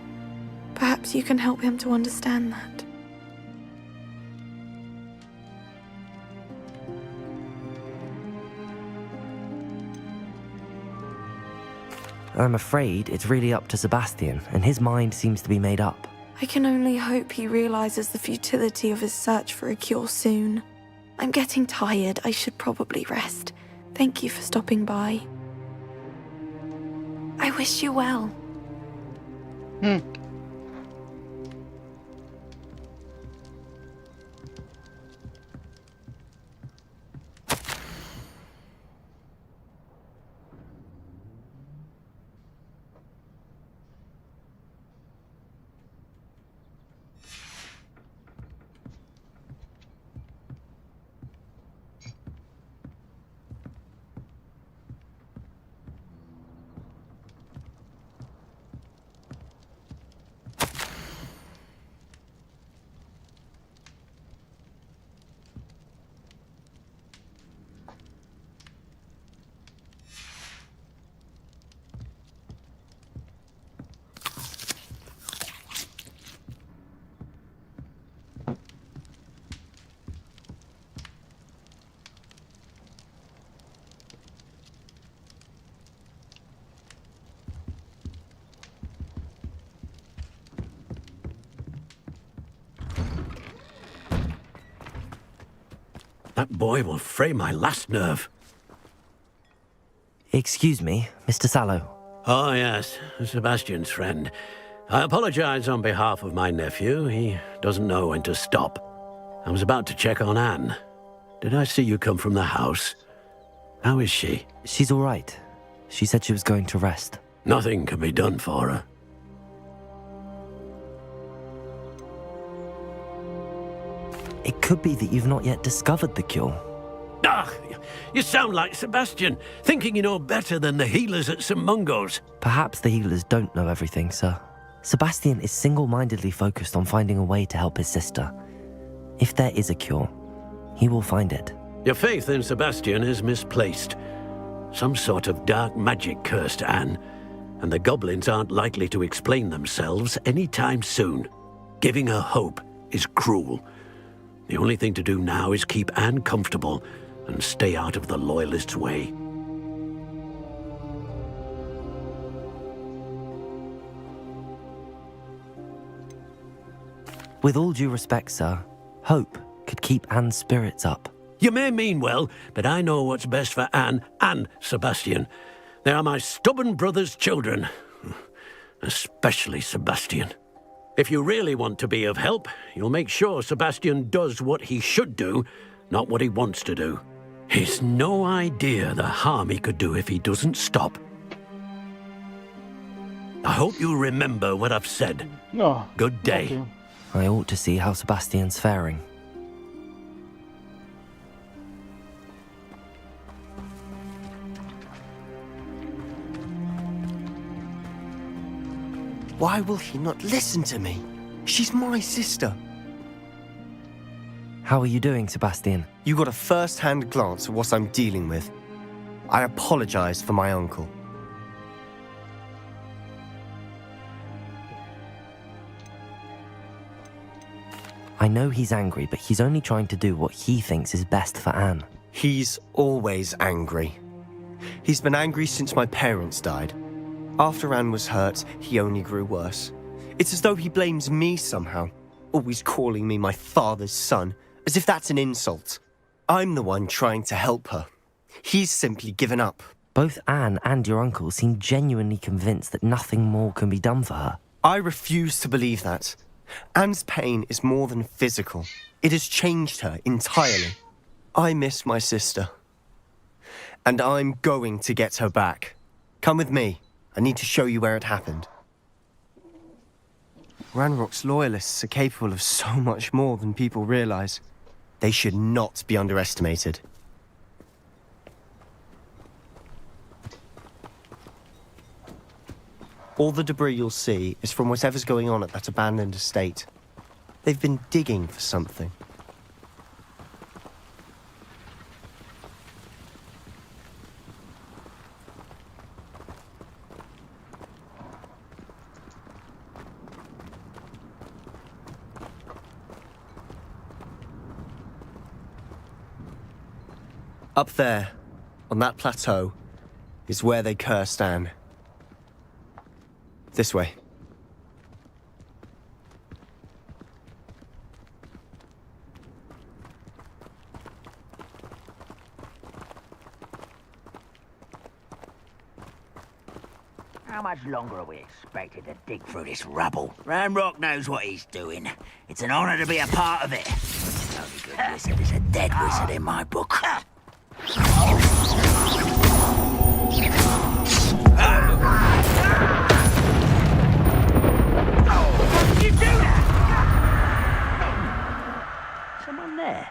Perhaps you can help him to understand that. I'm afraid it's really up to Sebastian, and his mind seems to be made up. I can only hope he realizes the futility of his search for a cure soon. I'm getting tired. I should probably rest. Thank you for stopping by. I wish you well. That boy will fray my last nerve. Excuse me, Mr. Sallow. Oh, yes, Sebastian's friend. I apologize on behalf of my nephew. He doesn't know when to stop. I was about to check on Anne. Did I see you come from the house? How is she? She's all right. She said she was going to rest. Nothing can be done for her. It could be that you've not yet discovered the cure. Ah, you sound like Sebastian, thinking you know better than the healers at St. Mungo's. Perhaps the healers don't know everything, sir. Sebastian is single-mindedly focused on finding a way to help his sister. If there is a cure, he will find it. Your faith in Sebastian is misplaced. Some sort of dark magic cursed Anne, and the goblins aren't likely to explain themselves anytime soon. Giving her hope is cruel. The only thing to do now is keep Anne comfortable and stay out of the Loyalists' way. With all due respect, sir, hope could keep Anne's spirits up. You may mean well, but I know what's best for Anne and Sebastian. They are my stubborn brother's children. Especially Sebastian. If you really want to be of help, you'll make sure Sebastian does what he should do, not what he wants to do. He's no idea the harm he could do if he doesn't stop. I hope you remember what I've said. Good day. I ought to see how Sebastian's faring. Why will he not listen to me? She's my sister. How are you doing, Sebastian? You got a first-hand glance at what I'm dealing with. I apologize for my uncle. I know he's angry, but he's only trying to do what he thinks is best for Anne. He's always angry. He's been angry since my parents died. After Anne was hurt, he only grew worse. It's as though he blames me somehow, always calling me my father's son, as if that's an insult. I'm the one trying to help her. He's simply given up. Both Anne and your uncle seem genuinely convinced that nothing more can be done for her. I refuse to believe that. Anne's pain is more than physical. It has changed her entirely. I miss my sister. And I'm going to get her back. Come with me. I need to show you where it happened. Ranrock's loyalists are capable of so much more than people realize. They should not be underestimated. All the debris you'll see is from whatever's going on at that abandoned estate. They've been digging for something. Up there, on that plateau, is where they cursed Anne. This way. How much longer are we expected to dig through this rubble? Ranrock knows what he's doing. It's an honor to be a part of it. The only good wizard is a dead wizard in my book. You do that? Someone there.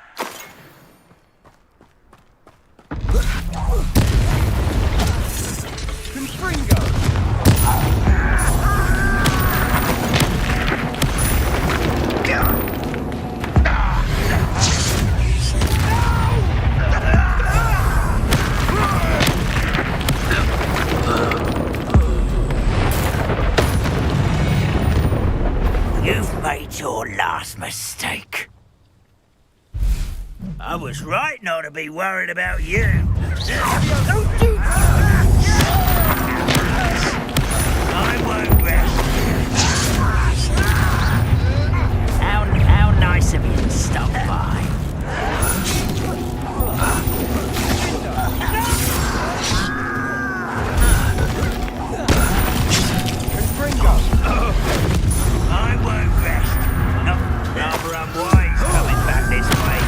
You've made your last mistake. I was right not to be worried about you. Don't do I won't rest. How nice of you to stop by. I won't rest. Not rather unwise coming back this way.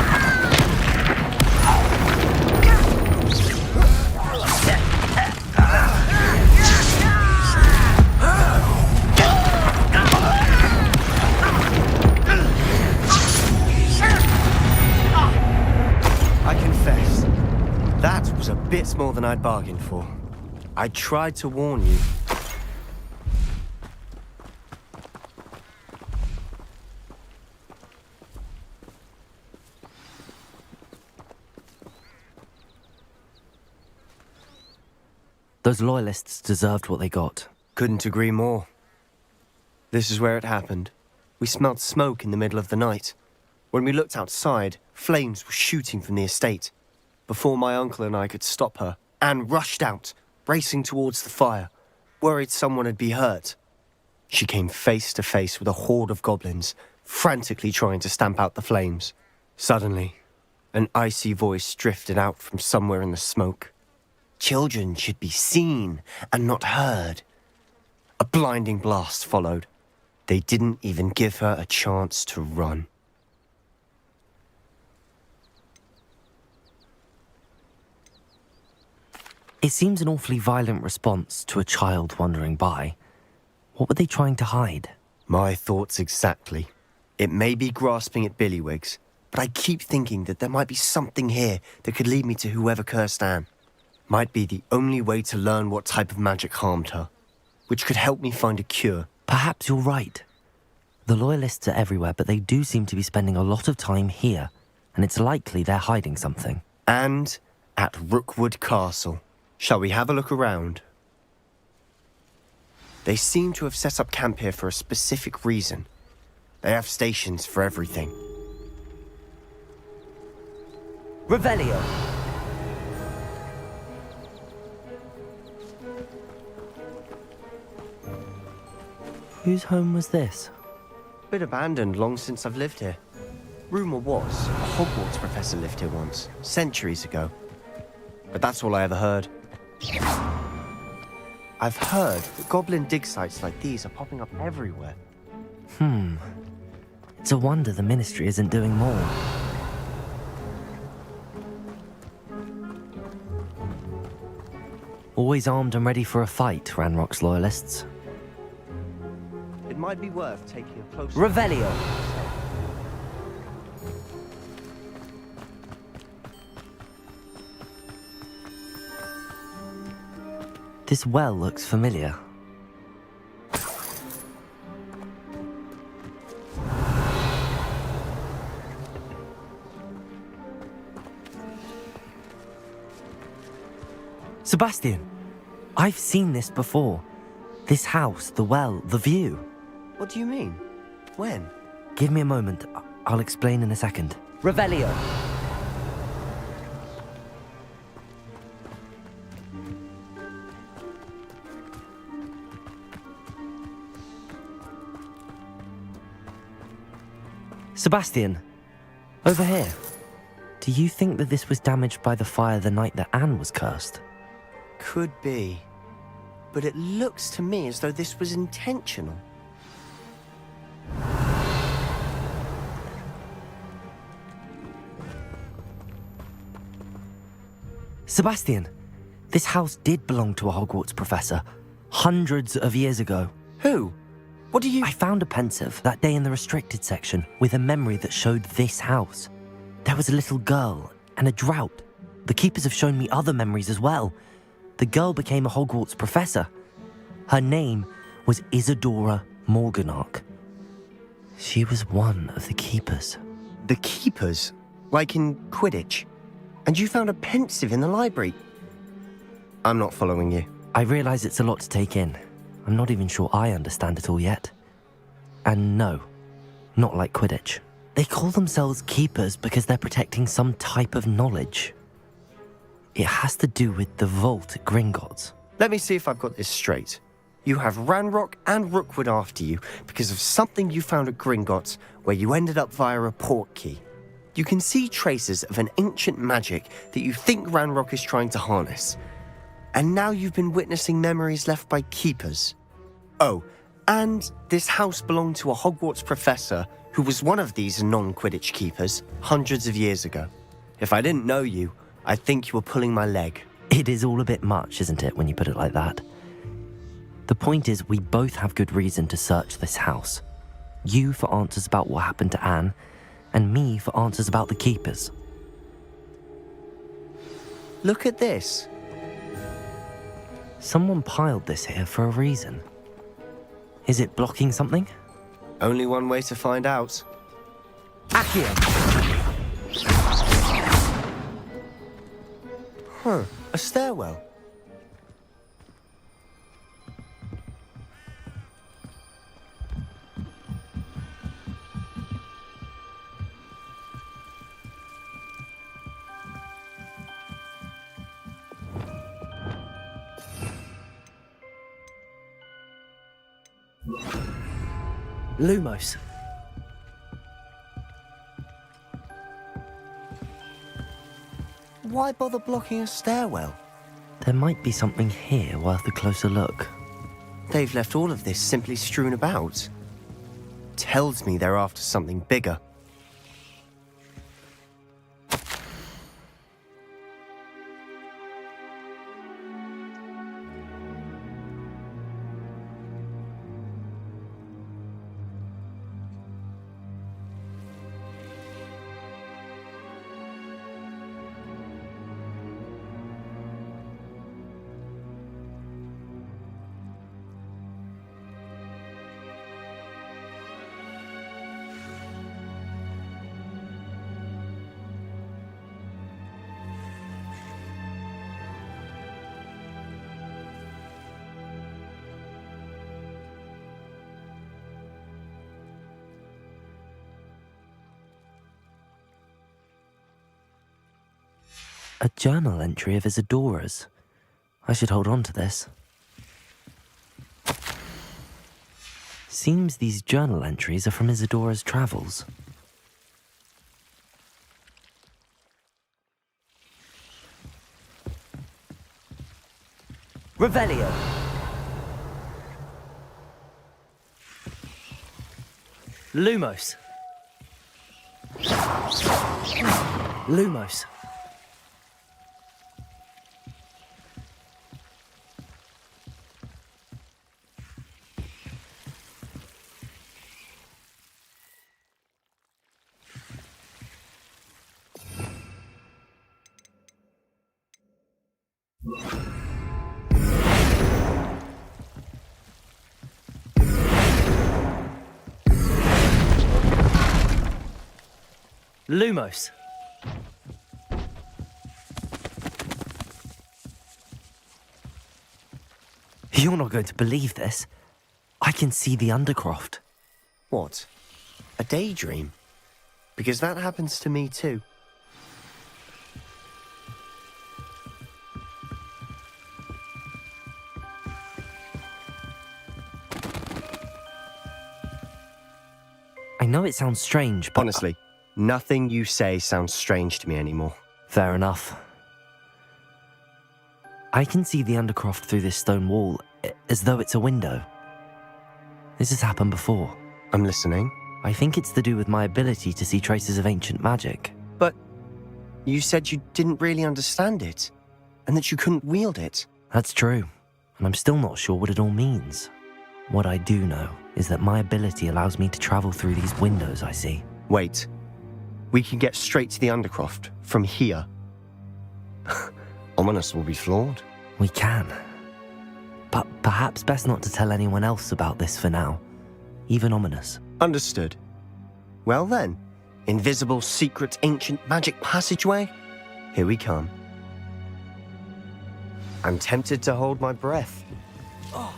I confess, that was a bit more than I'd bargained for. I tried to warn you. Those loyalists deserved what they got. Couldn't agree more. This is where it happened. We smelled smoke in the middle of the night. When we looked outside, flames were shooting from the estate. Before my uncle and I could stop her, Anne rushed out, racing towards the fire, worried someone had been hurt. She came face to face with a horde of goblins, frantically trying to stamp out the flames. Suddenly, an icy voice drifted out from somewhere in the smoke. Children should be seen and not heard. A blinding blast followed. They didn't even give her a chance to run. It seems an awfully violent response to a child wandering by. What were they trying to hide? My thoughts exactly. It may be grasping at billywhigs, but I keep thinking that there might be something here that could lead me to whoever cursed Anne. Might be the only way to learn what type of magic harmed her, which could help me find a cure. Perhaps you're right. The Loyalists are everywhere, but they do seem to be spending a lot of time here, and it's likely they're hiding something. And at Rookwood Castle. Shall we have a look around? They seem to have set up camp here for a specific reason. They have stations for everything. Revelio! Whose home was this? Been abandoned long since I've lived here. Rumour was, a Hogwarts professor lived here once, centuries ago. But that's all I ever heard. I've heard that goblin dig sites like these are popping up everywhere. It's a wonder the Ministry isn't doing more. Always armed and ready for a fight, Ranrock's Loyalists. It might be worth taking a closer... Revelio! This well looks familiar. Sebastian, I've seen this before. This house, the well, the view. What do you mean? When? Give me a moment. I'll explain in a second. Revelio! Sebastian, over here. Do you think that this was damaged by the fire the night that Anne was cursed? Could be. But it looks to me as though this was intentional. Sebastian, this house did belong to a Hogwarts professor, hundreds of years ago. Who? What do you... I found a pensive that day in the restricted section with a memory that showed this house. There was a little girl and a drought. The keepers have shown me other memories as well. The girl became a Hogwarts professor. Her name was Isadora Morganach. She was one of the keepers. The keepers? Like in Quidditch? And you found a pensive in the library? I'm not following you. I realize it's a lot to take in. I'm not even sure I understand it all yet. And no, not like Quidditch. They call themselves keepers because they're protecting some type of knowledge. It has to do with the vault at Gringotts. Let me see if I've got this straight. You have Ranrock and Rookwood after you because of something you found at Gringotts where you ended up via a portkey. You can see traces of an ancient magic that you think Ranrock is trying to harness. And now you've been witnessing memories left by keepers. Oh, and this house belonged to a Hogwarts professor who was one of these non-Quidditch keepers hundreds of years ago. If I didn't know you, I'd think you were pulling my leg. It is all a bit much, isn't it, when you put it like that? The point is, we both have good reason to search this house. You for answers about what happened to Anne, and me for answers about the keepers. Look at this. Someone piled this here for a reason. Is it blocking something? Only one way to find out. Accio! Huh, a stairwell. Lumos. Why bother blocking a stairwell? There might be something here worth a closer look. They've left all of this simply strewn about. Tells me they're after something bigger. A journal entry of Isadora's. I should hold on to this. Seems these journal entries are from Isadora's travels. Revelio. Lumos. Lumos. Lumos. You're not going to believe this. I can see the Undercroft. What? A daydream? Because that happens to me too. I know it sounds strange, but... Honestly, nothing you say sounds strange to me anymore. Fair enough. I can see the Undercroft through this stone wall, as though it's a window. This has happened before. I'm listening. I think it's to do with my ability to see traces of ancient magic. But you said you didn't really understand it, and that you couldn't wield it. That's true, and I'm still not sure what it all means. What I do know is that my ability allows me to travel through these windows I see. Wait. We can get straight to the Undercroft from here. Ominous will be flawed. We can. But perhaps best not to tell anyone else about this for now. Even Ominous. Understood. Well then, invisible, secret, ancient magic passageway? Here we come. I'm tempted to hold my breath. Oh.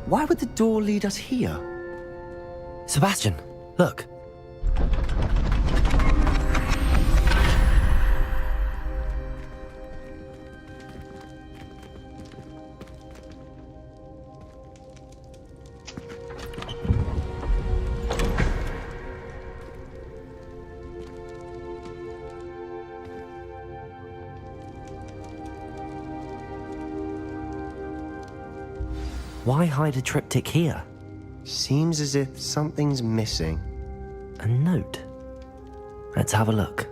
Why would the door lead us here? Sebastian, look. Why hide a triptych here? Seems as if something's missing. A note? Let's have a look.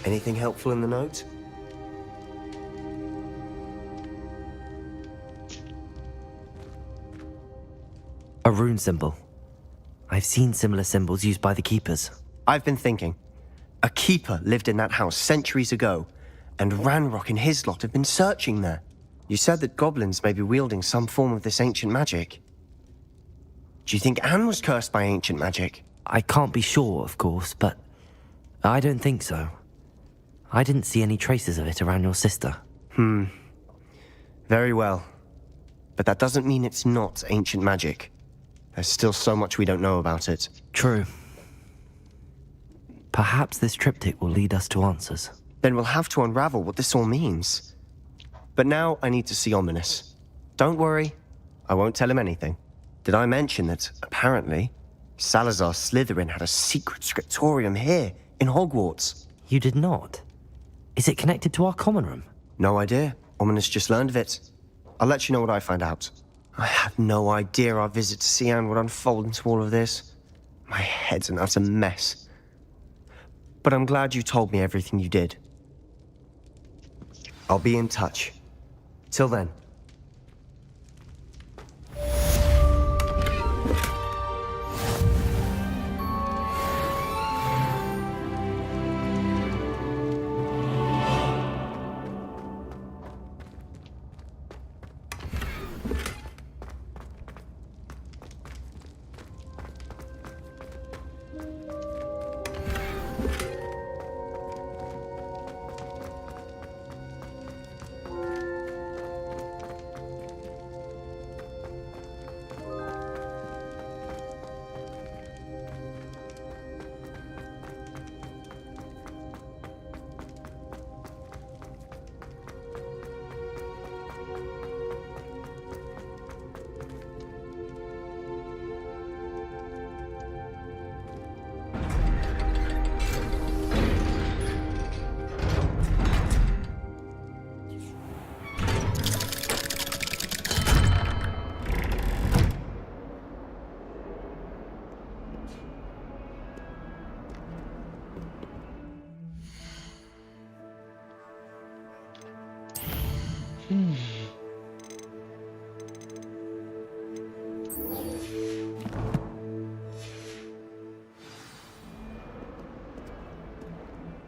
Anything helpful in the note? A rune symbol. I've seen similar symbols used by the keepers. I've been thinking. A keeper lived in that house centuries ago, and Ranrock and his lot have been searching there. You said that goblins may be wielding some form of this ancient magic. Do you think Anne was cursed by ancient magic? I can't be sure, of course, but I don't think so. I didn't see any traces of it around your sister. Very well. But that doesn't mean it's not ancient magic. There's still so much we don't know about it. True. Perhaps this triptych will lead us to answers. Then we'll have to unravel what this all means. But now I need to see Ominous. Don't worry, I won't tell him anything. Did I mention that, apparently, Salazar Slytherin had a secret scriptorium here, in Hogwarts? You did not? Is it connected to our common room? No idea. Ominous just learned of it. I'll let you know what I find out. I had no idea our visit to Cian would unfold into all of this. My head's an utter mess. But I'm glad you told me everything you did. I'll be in touch. Till then.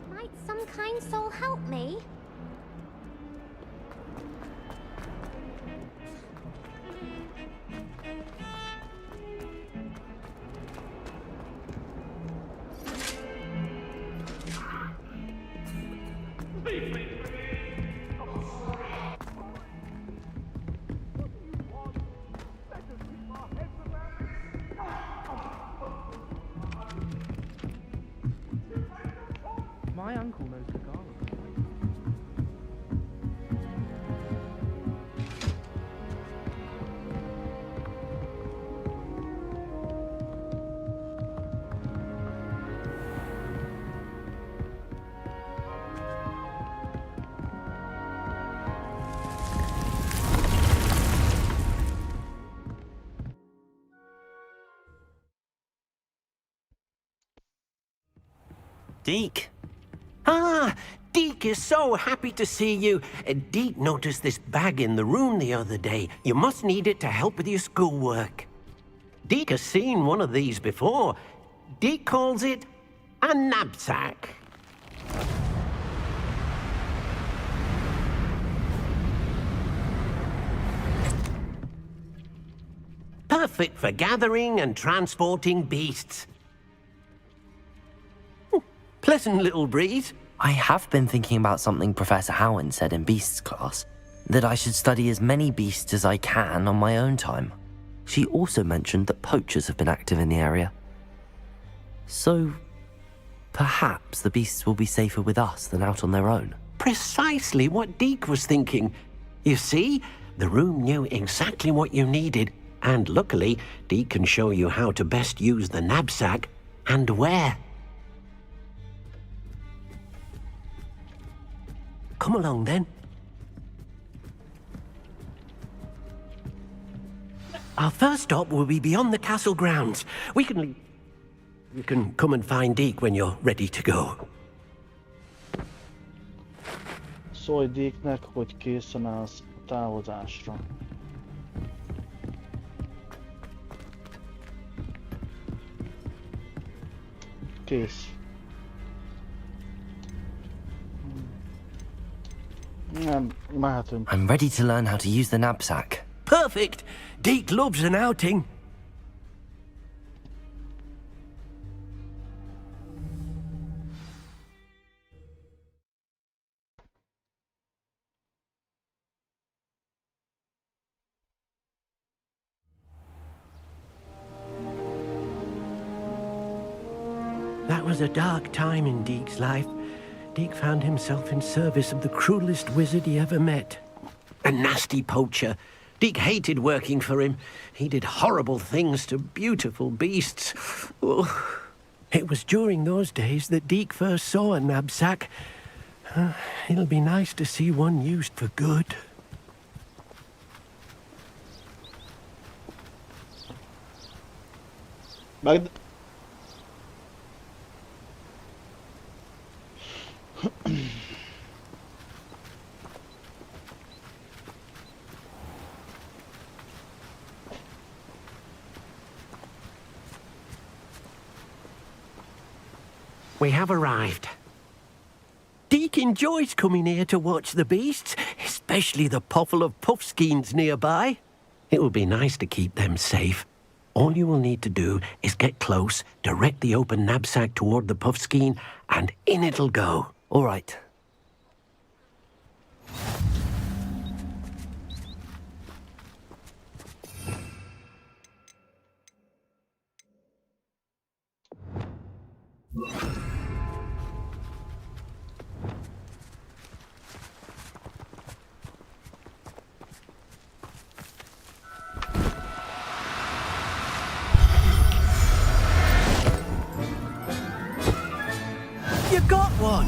Might some kind soul help me? My uncle knows the garlic. Deke. Ah, Deke is so happy to see you. Deke noticed this bag in the room the other day. You must need it to help with your schoolwork. Deke has seen one of these before. Deke calls it a knapsack. Perfect for gathering and transporting beasts. Pleasant little breeze. I have been thinking about something Professor Howin said in Beasts class, that I should study as many beasts as I can on my own time. She also mentioned that poachers have been active in the area. So, perhaps the beasts will be safer with us than out on their own. Precisely what Deke was thinking. You see, the room knew exactly what you needed, and luckily, Deke can show you how to best use the knapsack and where. Come along, then. Our first stop will be beyond the castle grounds. We can leave. You can come and find Deke when you're ready to go. Szólj Déknek, hogy készen állsz a távozásra. Kész. Nem, mehetünk. I'm ready to learn how to use the knapsack. Perfect! Deke loves an outing. That was a dark time in Deke's life. Deke found himself in service of the cruelest wizard he ever met. A nasty poacher. Deke hated working for him. He did horrible things to beautiful beasts. Oh. It was during those days that Deke first saw a knapsack. It'll be nice to see one used for good. We have arrived. Deke enjoys coming here to watch the beasts, especially the potful of puffskeins nearby. It will be nice to keep them safe. All you will need to do is get close, direct the open knapsack toward the puffskein, and in it'll go. All right. You got one!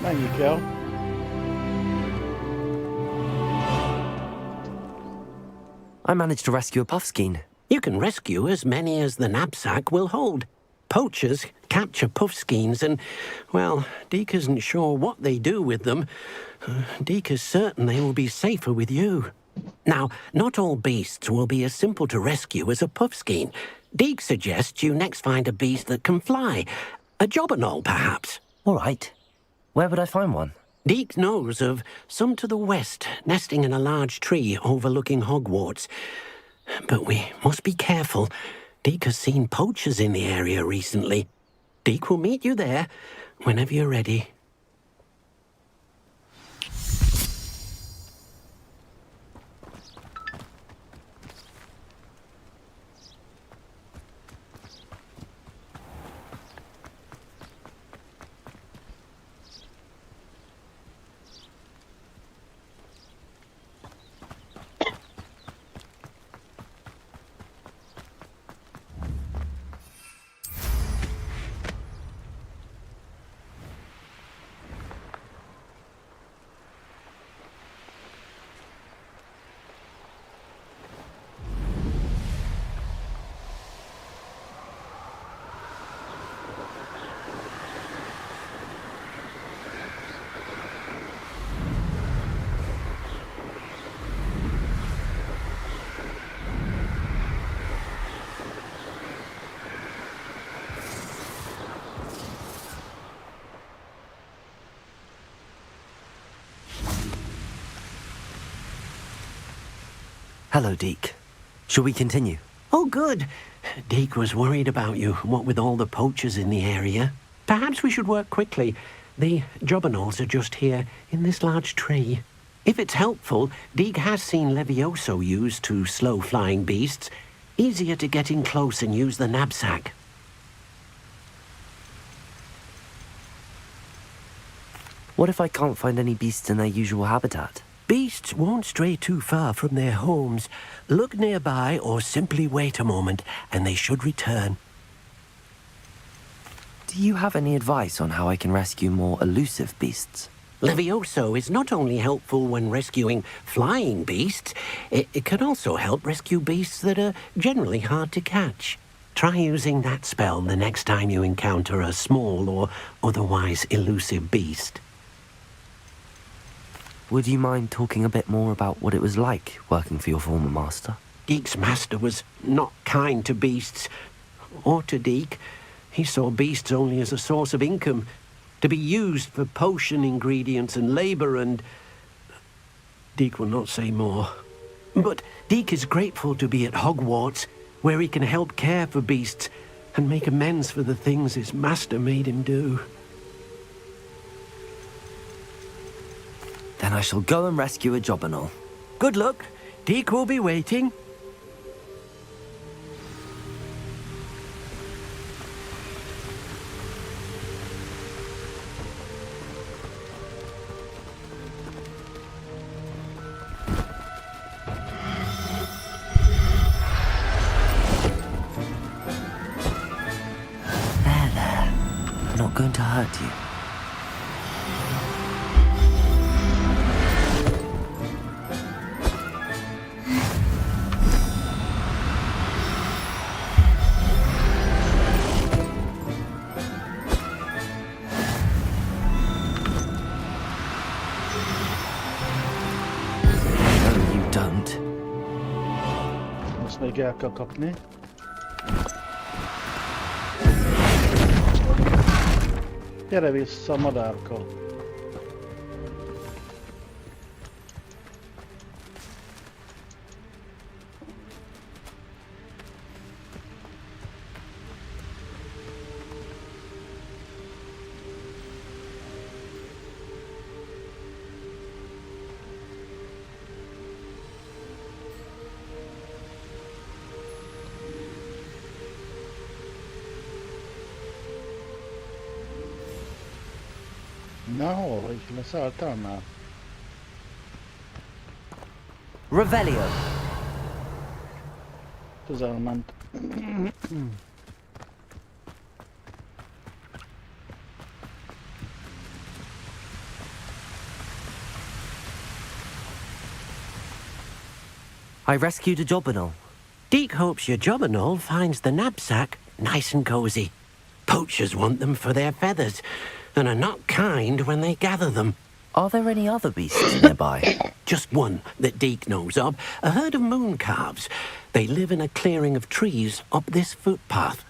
There you go. I managed to rescue a puffskein. You can rescue as many as the knapsack will hold. Poachers capture puffskeins and, well, Deke isn't sure what they do with them. Deke is certain they will be safer with you. Now, not all beasts will be as simple to rescue as a puffskein. Deke suggests you next find a beast that can fly. A jobberknoll, perhaps. All right. Where would I find one? Deke knows of some to the west, nesting in a large tree overlooking Hogwarts. But we must be careful. Deke has seen poachers in the area recently. Deke will meet you there whenever you're ready. Hello, Deke. Shall we continue? Oh, good. Deke was worried about you, what with all the poachers in the area. Perhaps we should work quickly. The jobberknolls are just here, in this large tree. If it's helpful, Deke has seen Levioso used to slow flying beasts. Easier to get in close and use the knapsack. What if I can't find any beasts in their usual habitat? Beasts won't stray too far from their homes. Look nearby or simply wait a moment, and they should return. Do you have any advice on how I can rescue more elusive beasts? Levioso is not only helpful when rescuing flying beasts, it can also help rescue beasts that are generally hard to catch. Try using that spell the next time you encounter a small or otherwise elusive beast. Would you mind talking a bit more about what it was like working for your former master? Deke's master was not kind to beasts, or to Deke. He saw beasts only as a source of income, to be used for potion ingredients and labour, and Deke will not say more. But Deke is grateful to be at Hogwarts, where he can help care for beasts and make amends for the things his master made him do. Then I shall go and rescue a jobberknoll. Good luck. Deke will be waiting. I'm not going to hurt you. No, you don't. Most még el kell kapni. Gyere vissza, madárka! Na hol? Hogy leszálltál már? Revelio. Közel ment. I rescued a jobberknoll. Deke hopes your jobberknoll finds the knapsack nice and cozy. Poachers want them for their feathers, and are not kind when they gather them. Are there any other beasts nearby? Just one that Deke knows of, a herd of moon calves. They live in a clearing of trees up this footpath.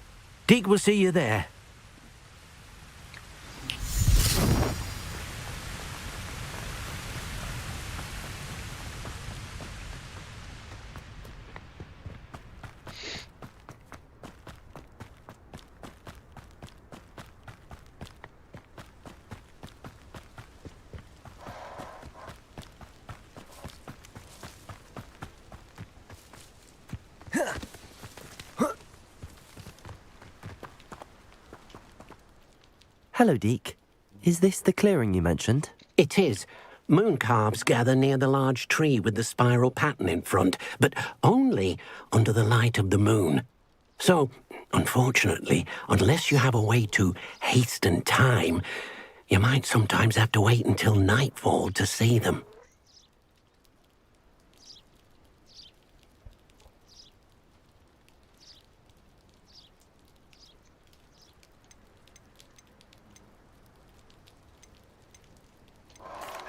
Deke will see you there. Hello, Deke. Is this the clearing you mentioned? It is. Moon calves gather near the large tree with the spiral pattern in front, but only under the light of the moon. So, unfortunately, unless you have a way to hasten time, you might sometimes have to wait until nightfall to see them.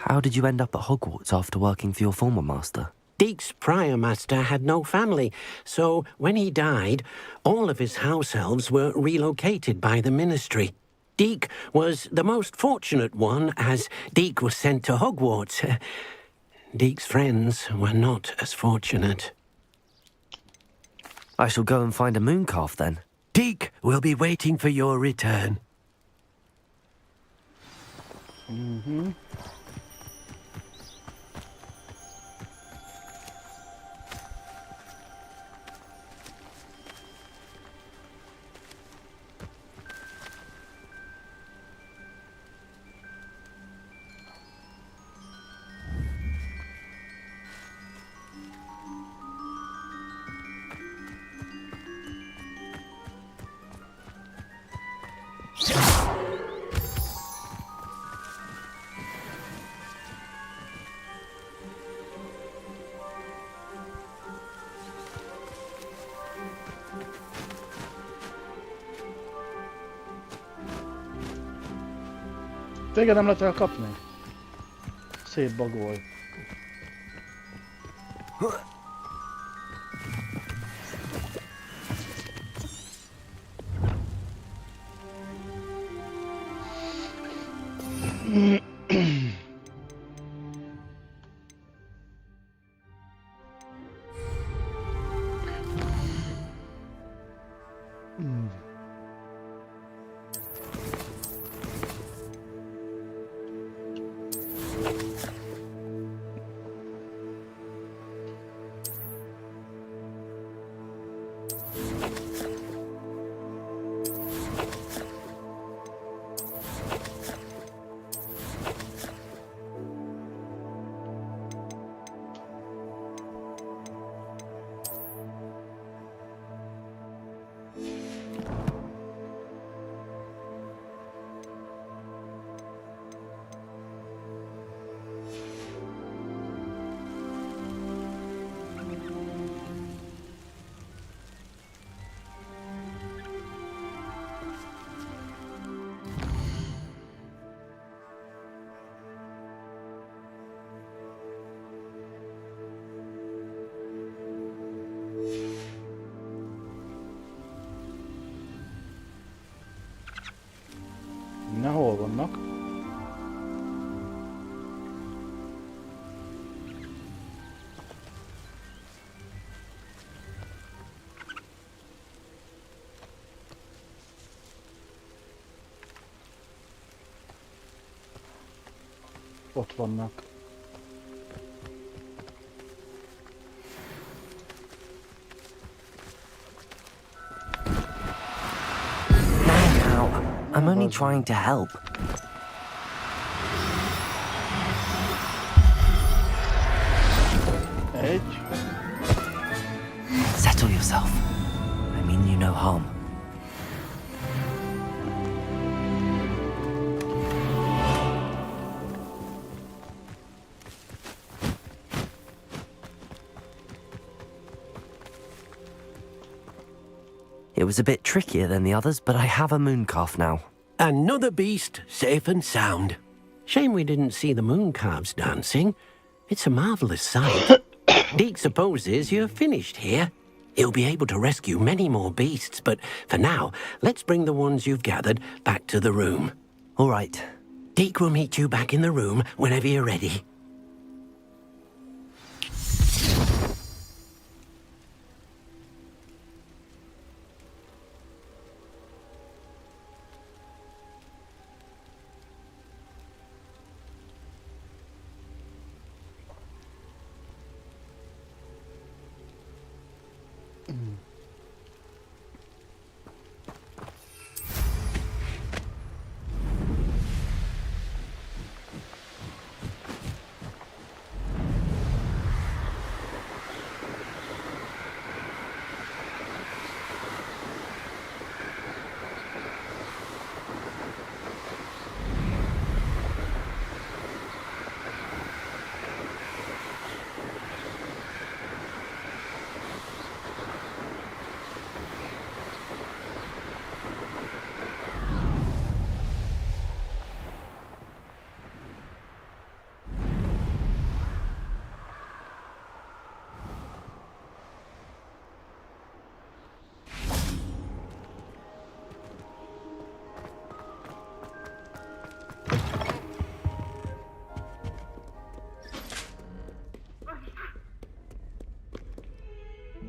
How did you end up at Hogwarts after working for your former master? Deke's prior master had no family, so when he died, all of his house elves were relocated by the ministry. Deke was the most fortunate one, as Deke was sent to Hogwarts. Deke's friends were not as fortunate. I shall go and find a moon calf then. Deke will be waiting for your return. Mm-hmm. Téged nem lehet elkapni? Szép bagoly. Ott vannak. Now, I'm only trying to help. Egy. Settle yourself. I mean you no harm. It was a bit trickier than the others, but I have a mooncalf now. Another beast, safe and sound. Shame we didn't see the mooncalves dancing. It's a marvellous sight. Deke supposes you're finished here. He'll be able to rescue many more beasts, but for now, let's bring the ones you've gathered back to the room. All right. Deke will meet you back in the room whenever you're ready.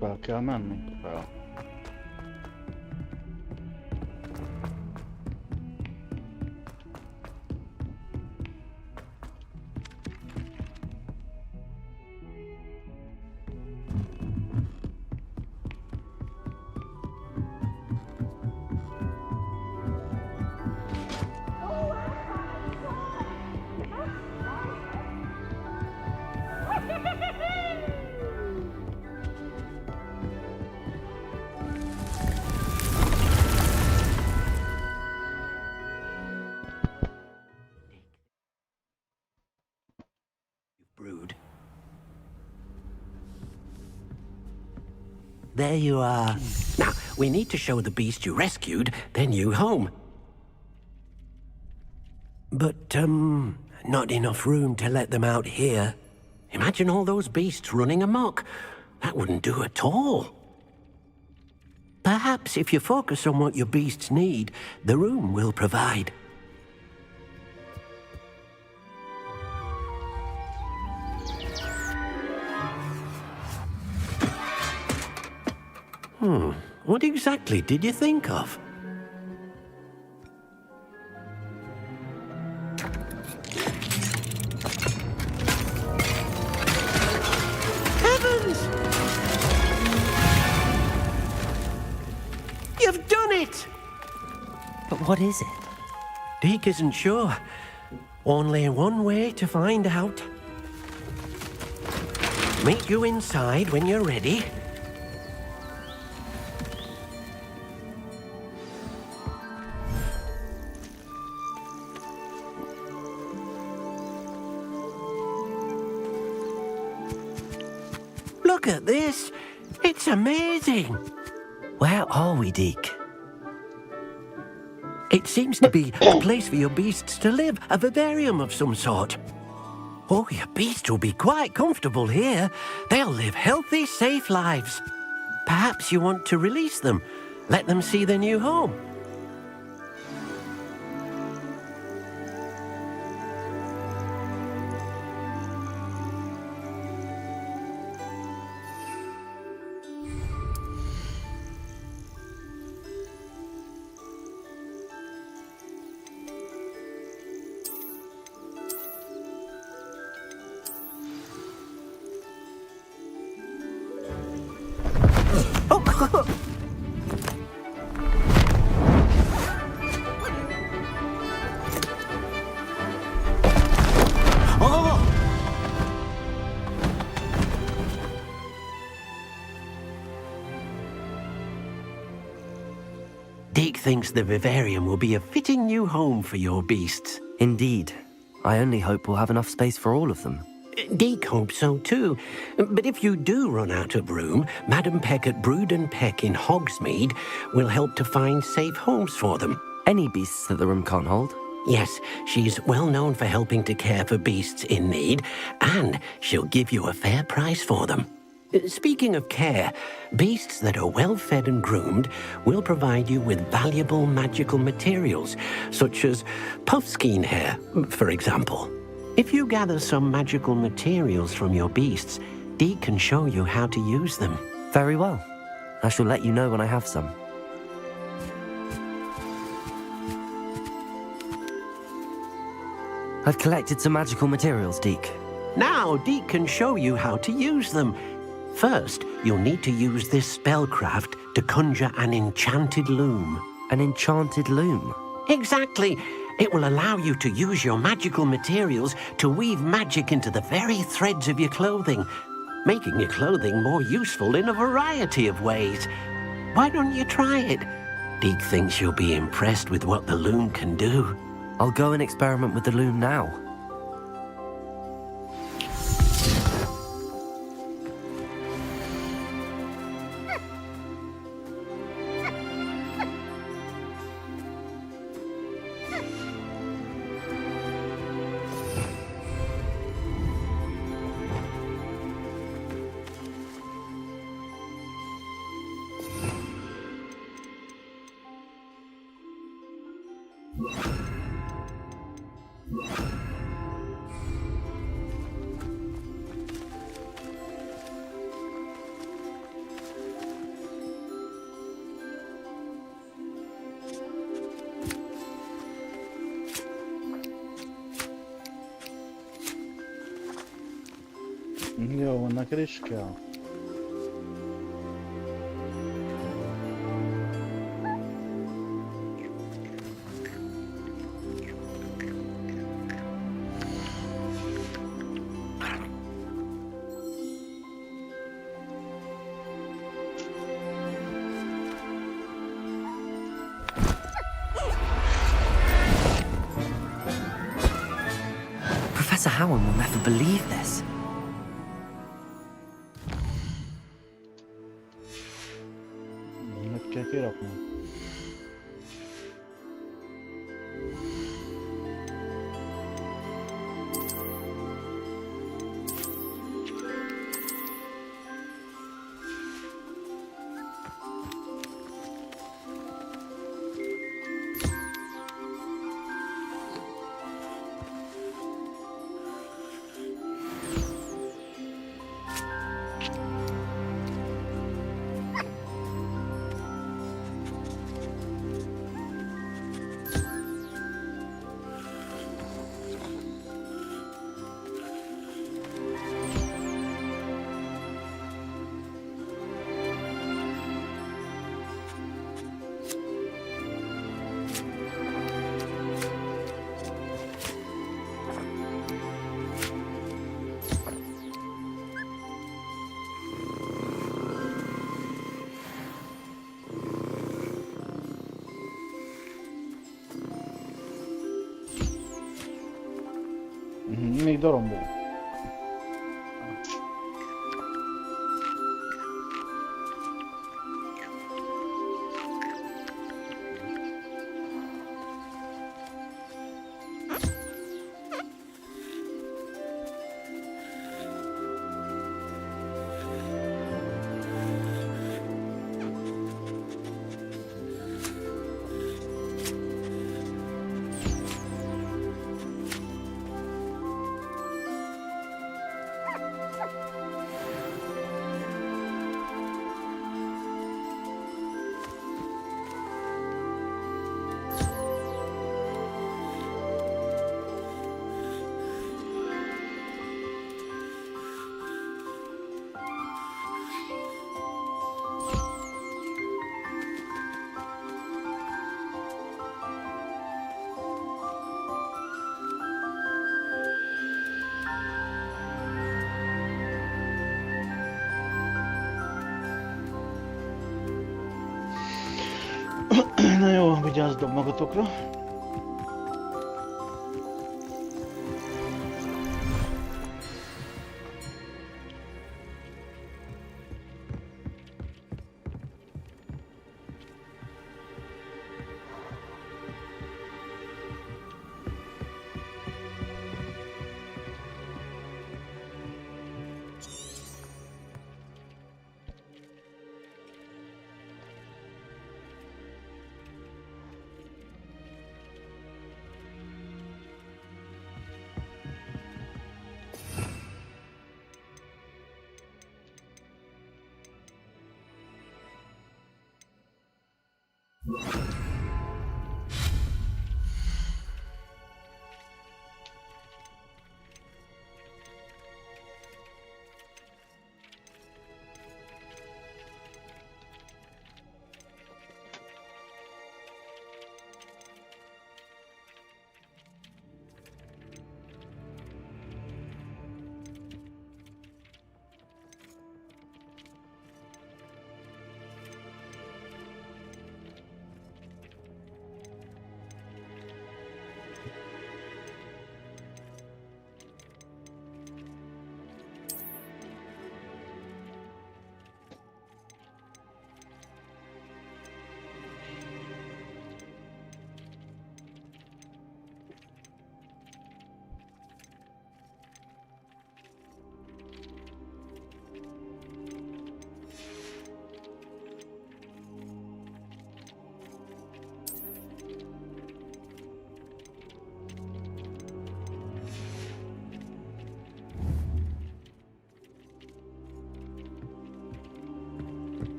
Fel kell menni? Fel. Brood. There you are. Now, we need to show the beast you rescued their new home. But, not enough room to let them out here. Imagine all those beasts running amok. That wouldn't do at all. Perhaps if you focus on what your beasts need, the room will provide. What exactly did you think of? Heavens! You've done it! But what is it? Deke isn't sure. Only one way to find out. Meet you inside when you're ready. Look at this. It's amazing. Where are we, Deke? It seems to be a place for your beasts to live, a vivarium of some sort. Oh, your beasts will be quite comfortable here. They'll live healthy, safe lives. Perhaps you want to release them, let them see their new home. thinks the vivarium will be a fitting new home for your beasts. Indeed. I only hope we'll have enough space for all of them. Deke hopes so too. But if you do run out of room, Madam Peck at Brood and Peck in Hogsmeade will help to find safe homes for them. Any beasts that the room can't hold? Yes, she's well known for helping to care for beasts in need, and she'll give you a fair price for them. Speaking of care, beasts that are well fed and groomed will provide you with valuable magical materials, such as puffskein hair, for example. If you gather some magical materials from your beasts, Dee can show you how to use them. Very well. I shall let you know when I have some. I've collected some magical materials, Deke. Now Deke can show you how to use them. First, you'll need to use this spellcraft to conjure an enchanted loom. An enchanted loom? Exactly. It will allow you to use your magical materials to weave magic into the very threads of your clothing, making your clothing more useful in a variety of ways. Why don't you try it? Deke thinks you'll be impressed with what the loom can do. I'll go and experiment with the loom now. Jó, neked is kell. Professor Howard will never believe this. Meg kell kiraknom. Még dorombó. Vigyázzatok magatokra.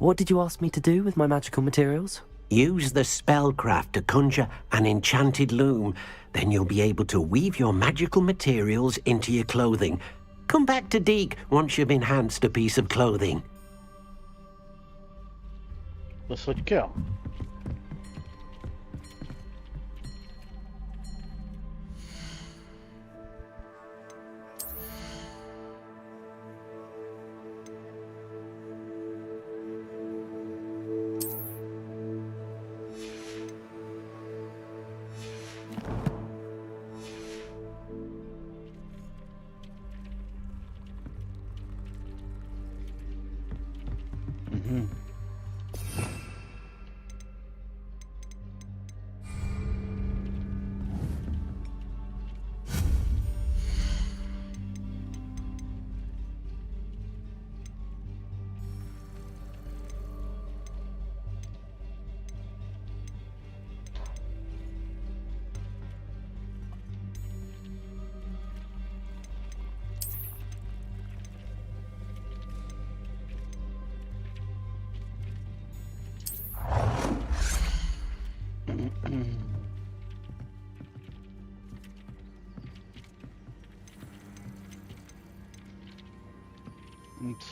What did you ask me to do with my magical materials? Use the spellcraft to conjure an enchanted loom. Then you'll be able to weave your magical materials into your clothing. Come back to Deke once you've enhanced a piece of clothing. Az hogy kell?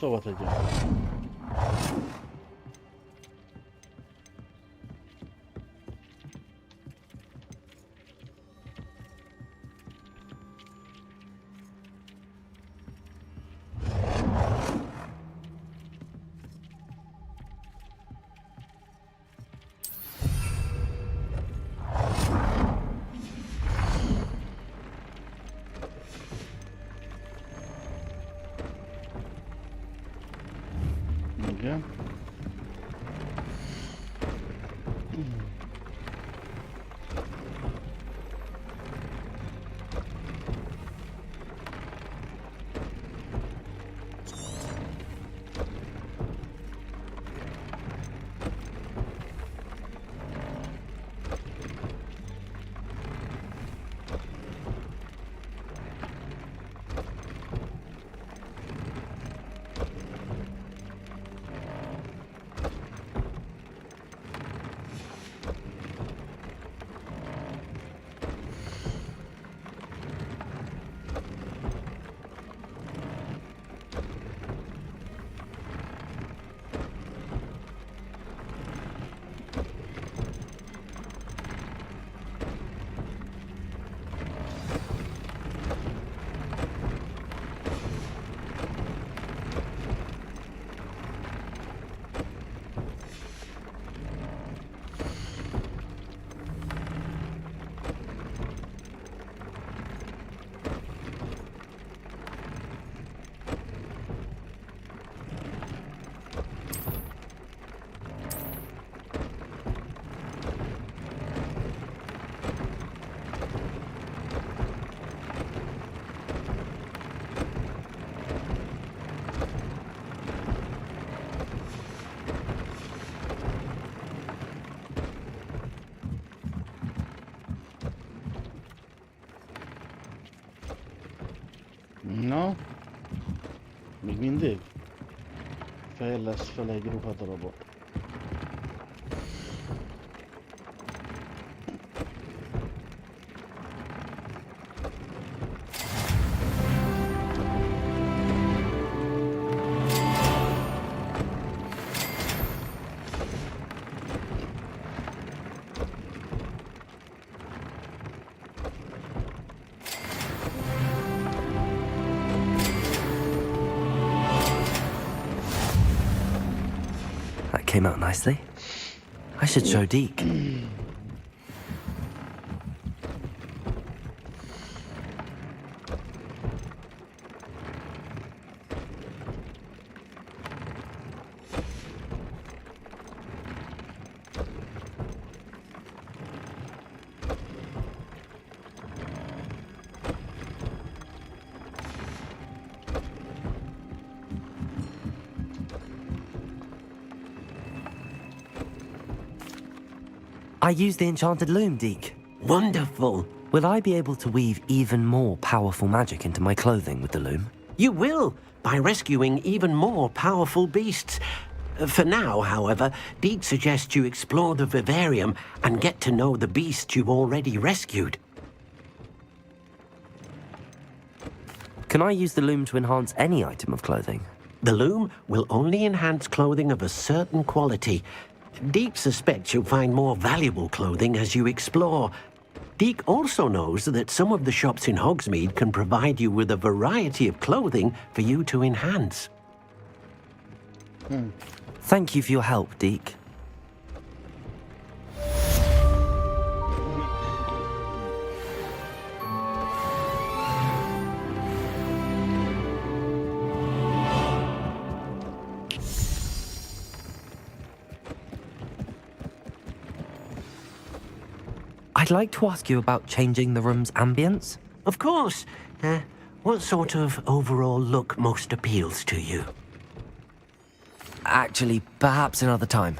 Szóval tegyem. Igen. Na, még mindig fejlesz fel egy ruhadarabot. Came out nicely. I should show Deke. I used the enchanted loom, Deke. Wonderful. Will I be able to weave even more powerful magic into my clothing with the loom? You will, by rescuing even more powerful beasts. For now, however, Deke suggests you explore the vivarium and get to know the beasts you've already rescued. Can I use the loom to enhance any item of clothing? The loom will only enhance clothing of a certain quality. Deke suspects you'll find more valuable clothing as you explore. Deke also knows that some of the shops in Hogsmeade can provide you with a variety of clothing for you to enhance. Thank you for your help, Deke. I'd like to ask you about changing the room's ambience. Of course. What sort of overall look most appeals to you? Actually, perhaps another time.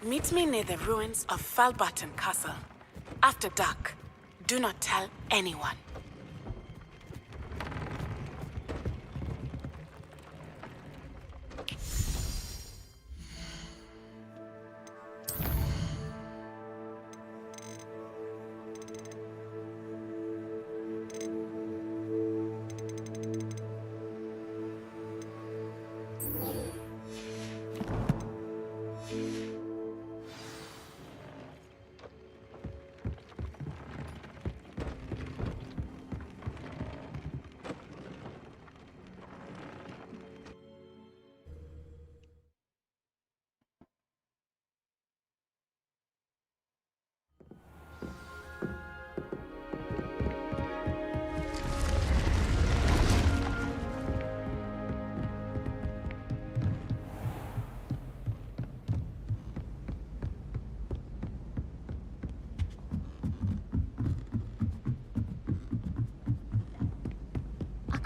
Meet me near the ruins of Falbarton Castle. After dark. Do not tell anyone.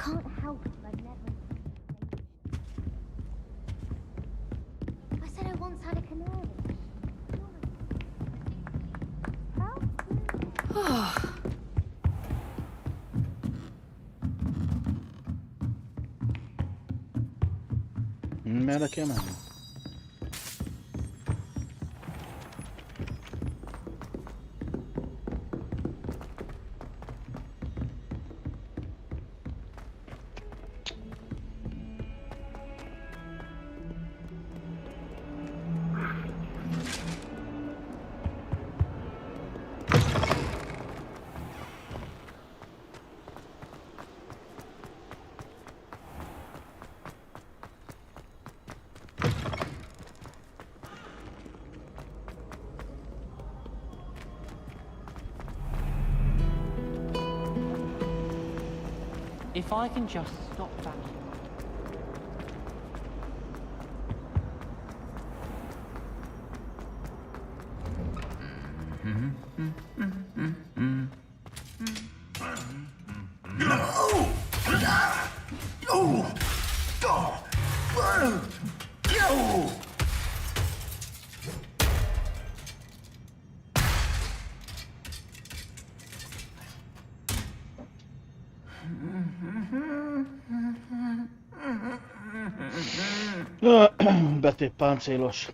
can't help it, I've never... I said I once had a canary. Merre kell menni? If I can just stop that. Betét páncélos.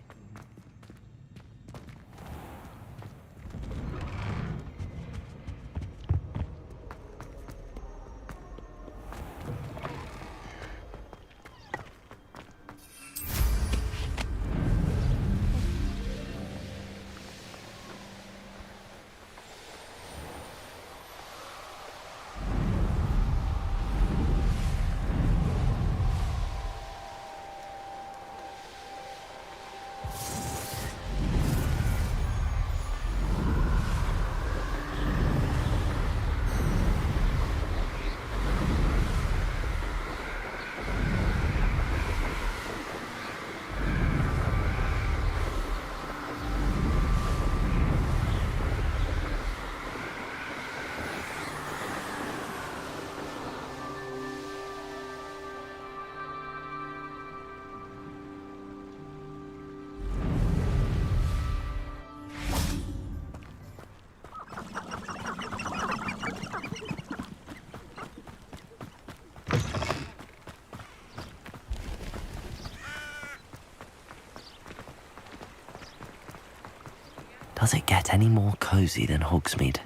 Does it get any more cozy than Hogsmeade?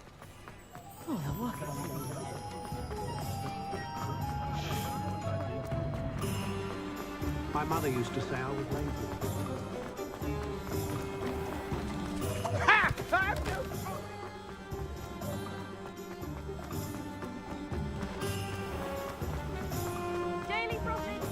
My mother used to say I was lazy. Daily profit.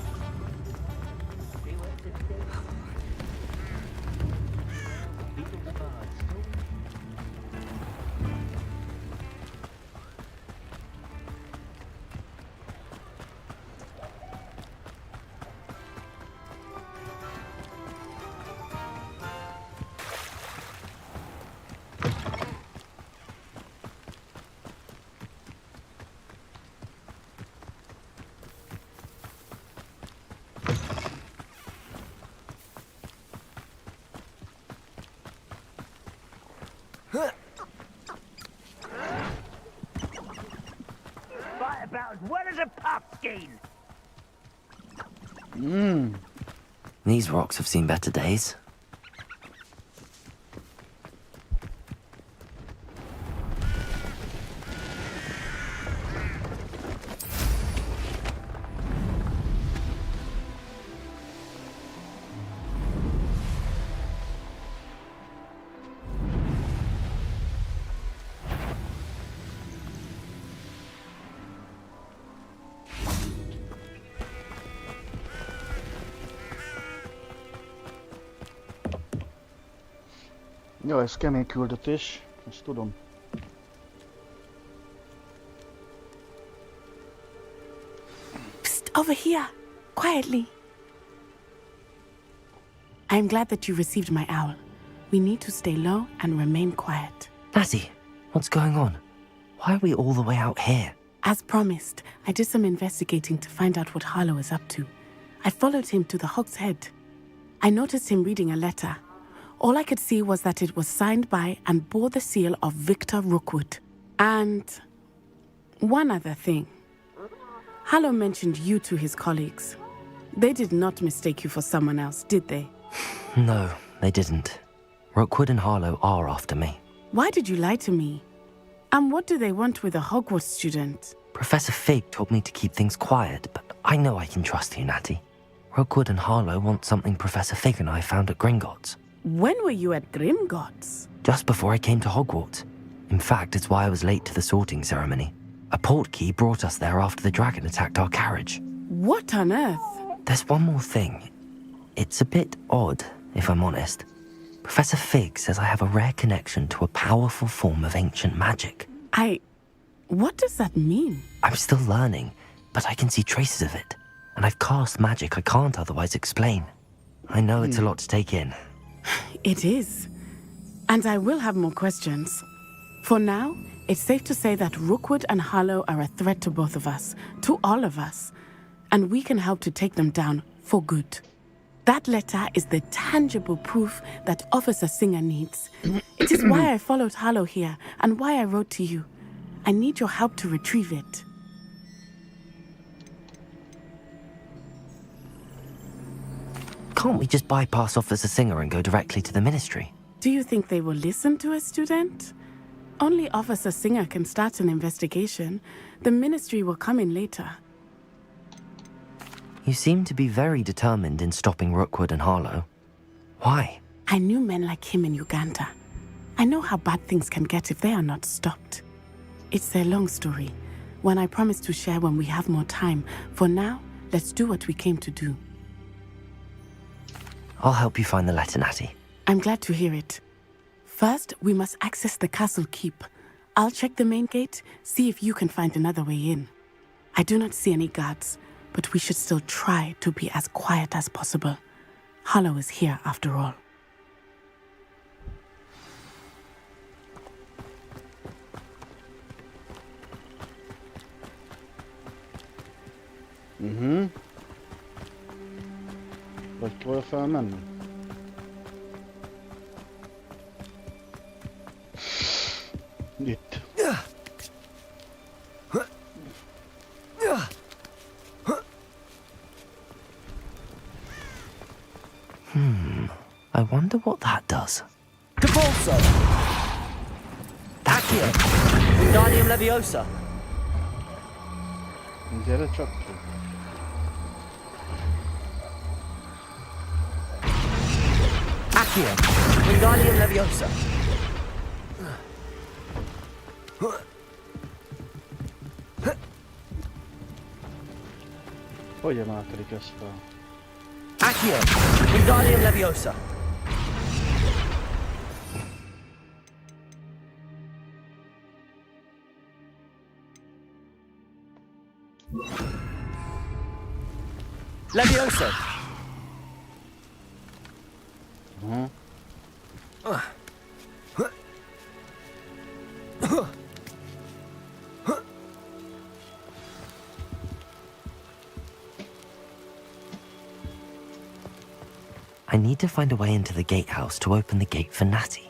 Fight about as well as a pumpkin. These rocks have seen better days. Jó, ez kemény küldetés, ezt tudom. Psst, over here, quietly. I'm glad that you received my owl. We need to stay low and remain quiet. Lassie, what's going on? Why are we all the way out here? As promised, I did some investigating to find out what Harlow is up to. I followed him to the Hog's Head. I noticed him reading a letter. All I could see was that it was signed by and bore the seal of Victor Rookwood. And one other thing. Harlow mentioned you to his colleagues. They did not mistake you for someone else, did they? No, they didn't. Rookwood and Harlow are after me. Why did you lie to me? And what do they want with a Hogwarts student? Professor Fig told me to keep things quiet, but I know I can trust you, Natty. Rookwood and Harlow want something Professor Fig and I found at Gringotts. When were you at Gringotts? Just before I came to Hogwarts. In fact, it's why I was late to the sorting ceremony. A portkey brought us there after the dragon attacked our carriage. What on earth? There's one more thing. It's a bit odd, if I'm honest. Professor Fig says I have a rare connection to a powerful form of ancient magic. What does that mean? I'm still learning, but I can see traces of it. And I've cast magic I can't otherwise explain. I know it's a lot to take in. It is. And I will have more questions. For now, it's safe to say that Rookwood and Harlow are a threat to both of us, to all of us. And we can help to take them down for good. That letter is the tangible proof that Officer Singer needs. It is why I followed Harlow here and why I wrote to you. I need your help to retrieve it. Can't we just bypass Officer Singer and go directly to the Ministry? Do you think they will listen to a student? Only Officer Singer can start an investigation. The Ministry will come in later. You seem to be very determined in stopping Rookwood and Harlow. Why? I knew men like him in Uganda. I know how bad things can get if they are not stopped. It's a long story, one I promise to share when we have more time. For now, let's do what we came to do. I'll help you find the letter, Natty. I'm glad to hear it. First, we must access the castle keep. I'll check the main gate, see if you can find another way in. I do not see any guards, but we should still try to be as quiet as possible. Harlow is here after all. Vagy kell felmenni? Itt. I wonder what that does. Capolso! Accio! Wingardium Leviosa! Gyere csak ki. Accio! Wingardium Leviosa! Hogy emelkedik ez fel? Accio! Wingardium Leviosa! Leviosa! I need to find a way into the gatehouse to open the gate for Natty.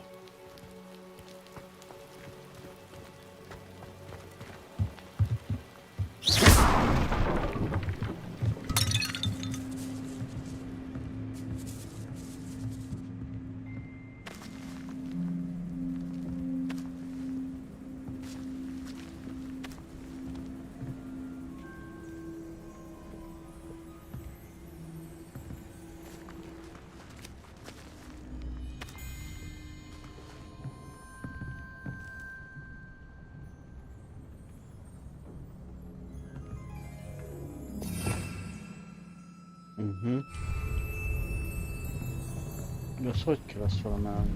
Ez hogy kell ezt felemelni?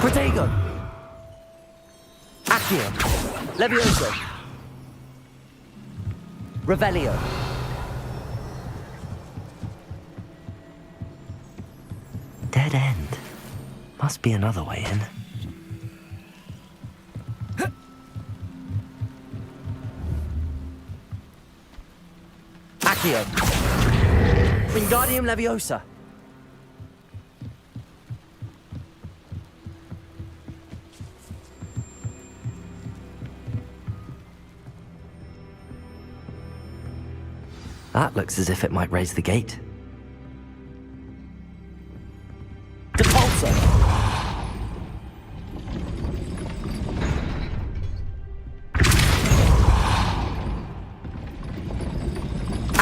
Protego! Accio! Leviosa! Revelio! Dead end. Must be another way in. Accio. Wingardium Leviosa. That looks as if it might raise the gate. Depulso.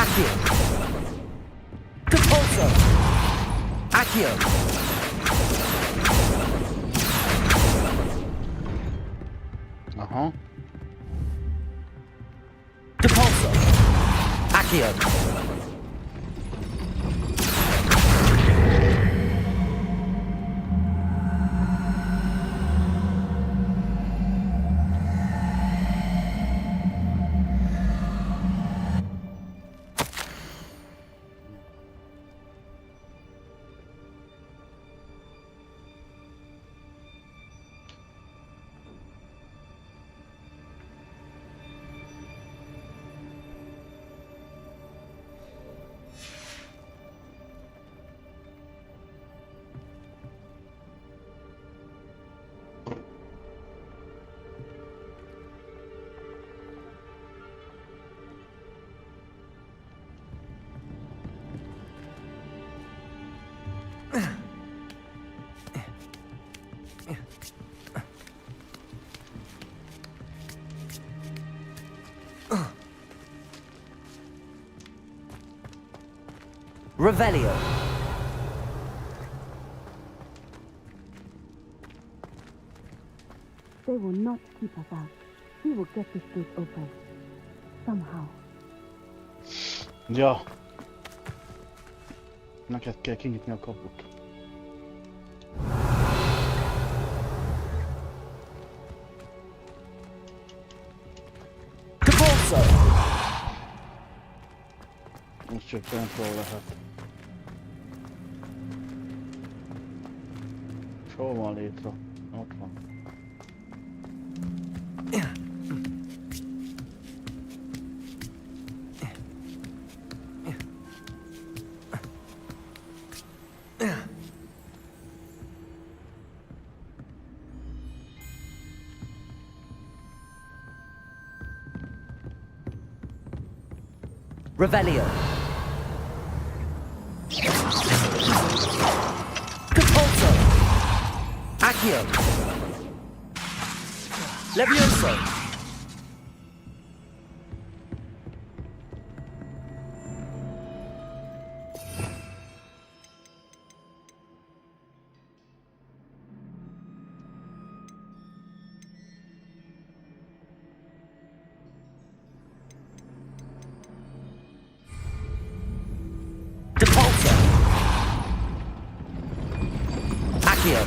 Accio. Depulso. Accio. Aha. Depulso. Accio. Revelio. They will not keep us out. We will get this gate open. Somehow. Ja. Neked kell kinyitni a kaput. Depulso. Most csak fentről lehet. És hol van létre? Ott van. Revelio. Depulso. Accio. Levioso. Depulso. Accio.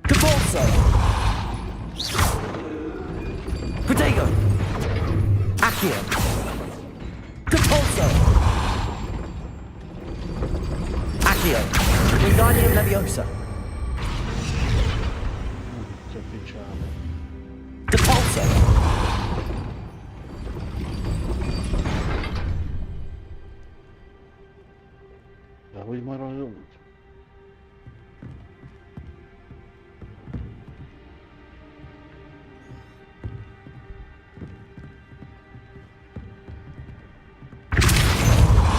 Depulso. Protego. Accio. Depulso. Accio. Wingardium Leviosa. Csak picsába. Depulso. De hogy marad úgy?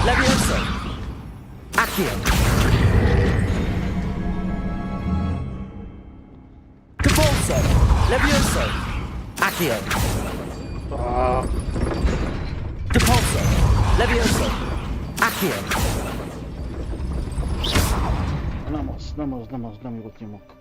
Levioso. Accio. Depulso. Levioso. Accio. Depulso. Levioso. Accio. Nem jót nyomok.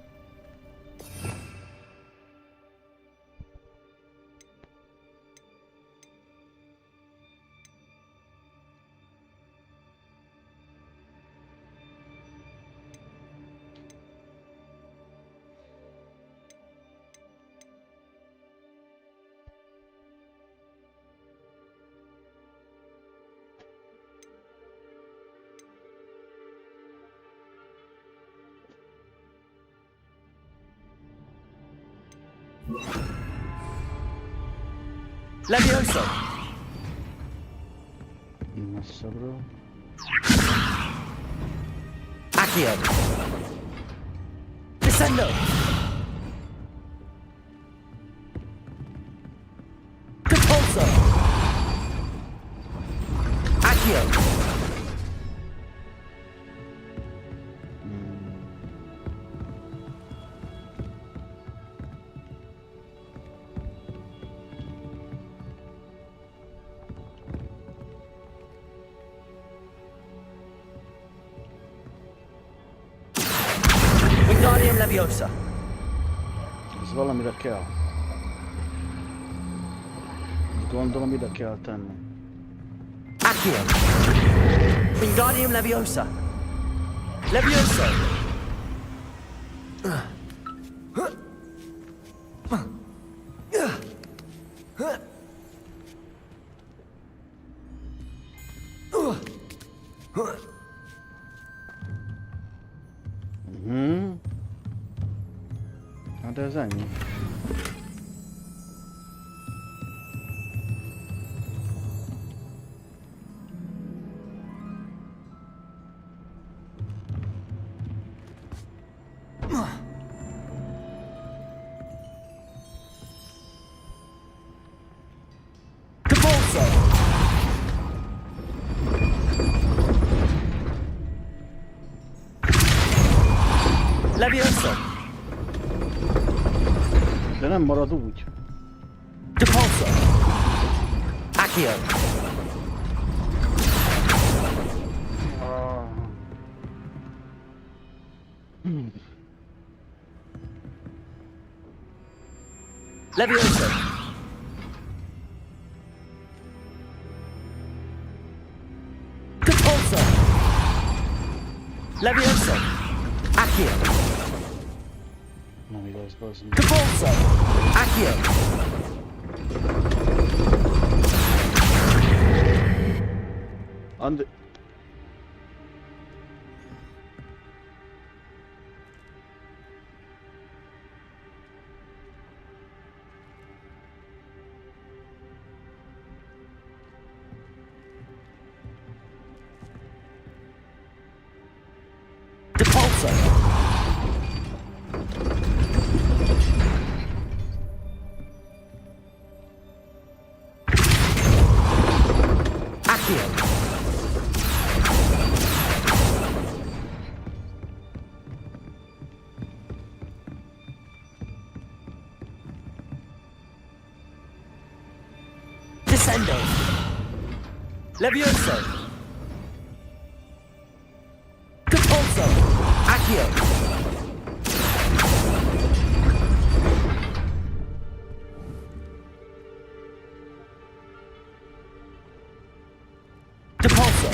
Levioso! Messzebbről. Accio! Descendo! Repulso! Accio! Wingardium Leviosa! Ez valamire kell. Gondolom ide kell tenni. Accio! Wingardium Leviosa! Levioso! Hát ez ennyi. Levioso! De nem marad úgy. Repulso! Accio! Levioso! Repulso! Levioso! Accio! Nem igaz, bazd meg. Repulso! Accio! Andi... Repulso! Accio! Descendo! Levioso! Repulso! Accio! Repulso!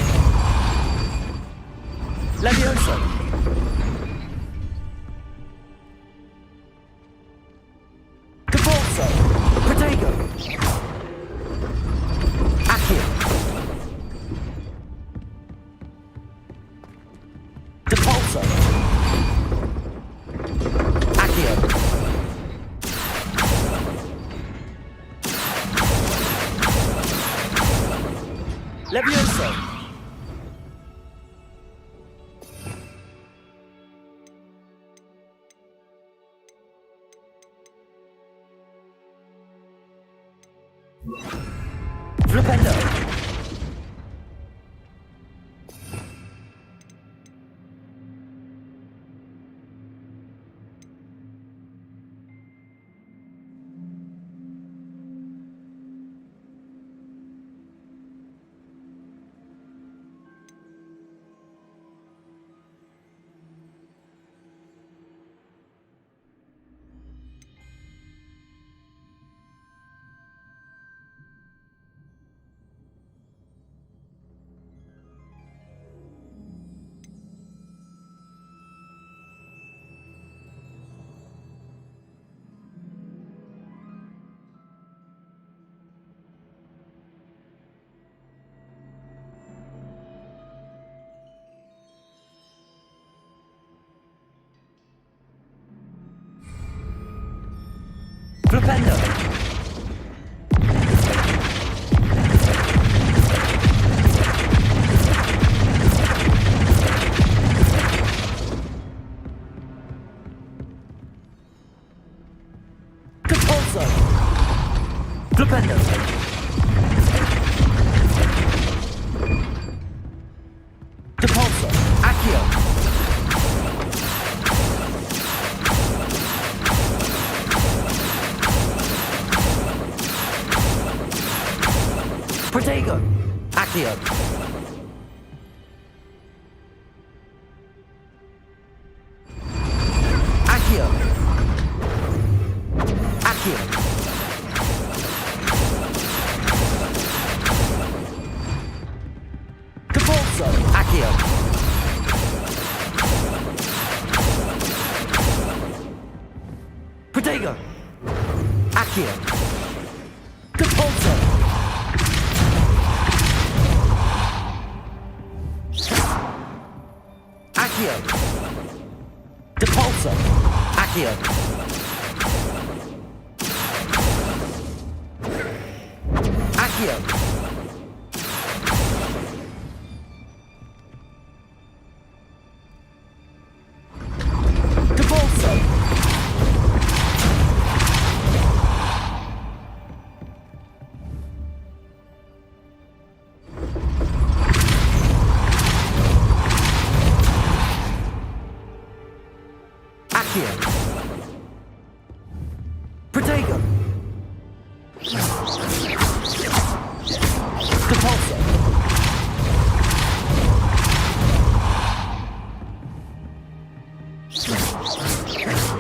Levioso! Repulso! Protego! Accio! Repulso! Accio! Levioso! Flipendo! Flipendo. Compulso. Flipendo. Depulso. Accio. Protego. Accio. Accio. Accio. Depulso. Accio. Protego. Accio. Depulso. Accio. Depulso. Accio. Accio. Depulso. Accio. Protego. Depulso.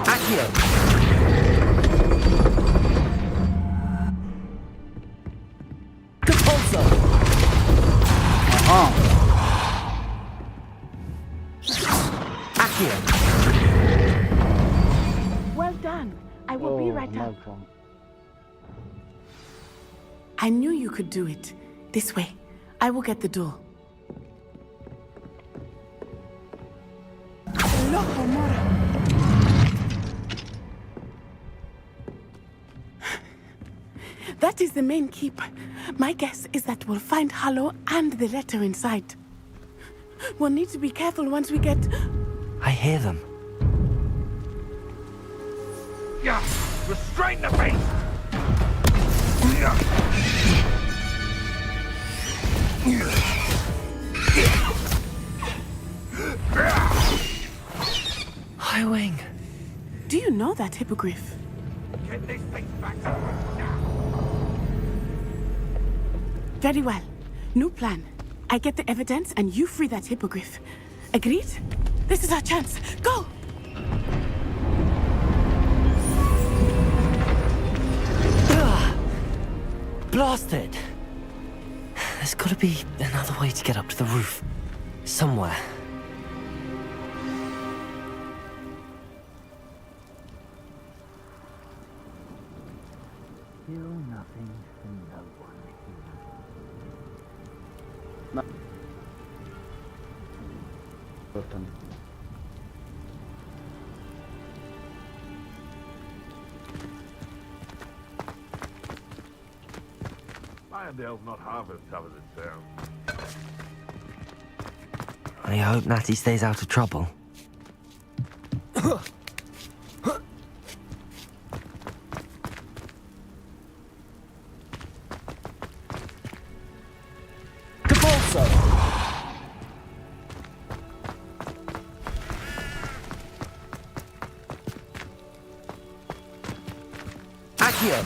Accio. Depulso. Accio. Well done. I will be right up. Malcolm. I knew you could do it. This way. I will get the door. Loco, Mora. That is the main keep. My guess is that we'll find Hallow and the letter inside. We'll need to be careful once we get... I hear them. Yeah, restrain the beast! High Wing. Do you know that hippogriff? Get this thing back now! Very well. New plan. I get the evidence and you free that hippogriff. Agreed? This is our chance. Go! Blasted! There's gotta be another way to get up to the roof. Somewhere. Still nothing and no one here. Button. Lyondale's not half as tough as it sounds. I hope Natty stays out of trouble. Compulso. Accio.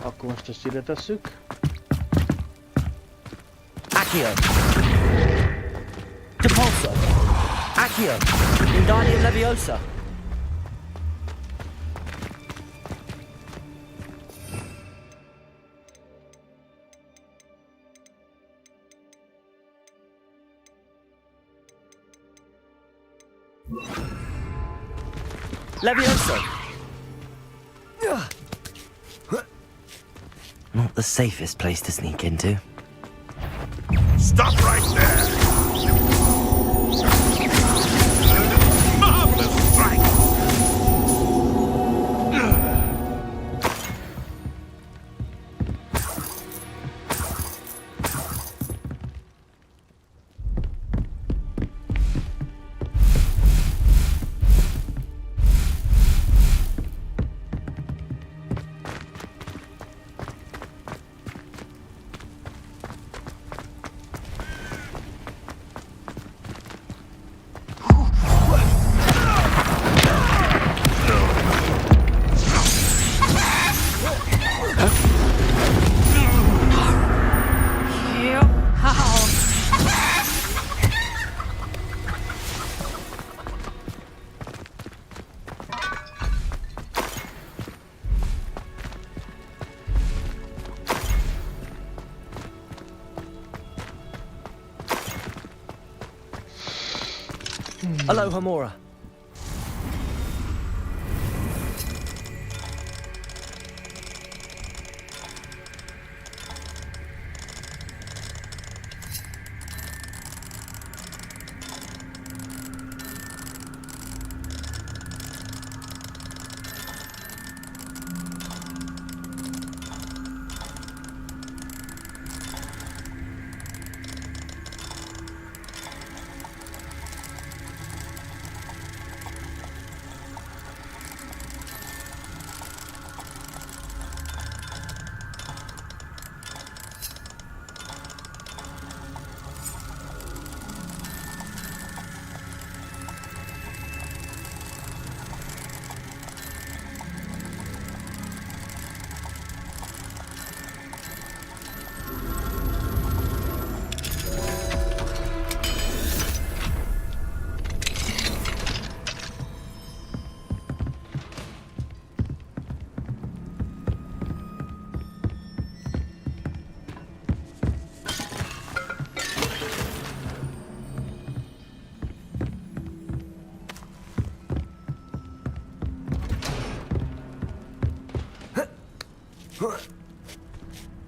Akkor most ezt ide tesszük. Accio. Depulso. Accio. Wingardium Leviosa. Leviosa. Not the safest place to sneak into. Stop right there! Marvelous strike! Aloha Mora.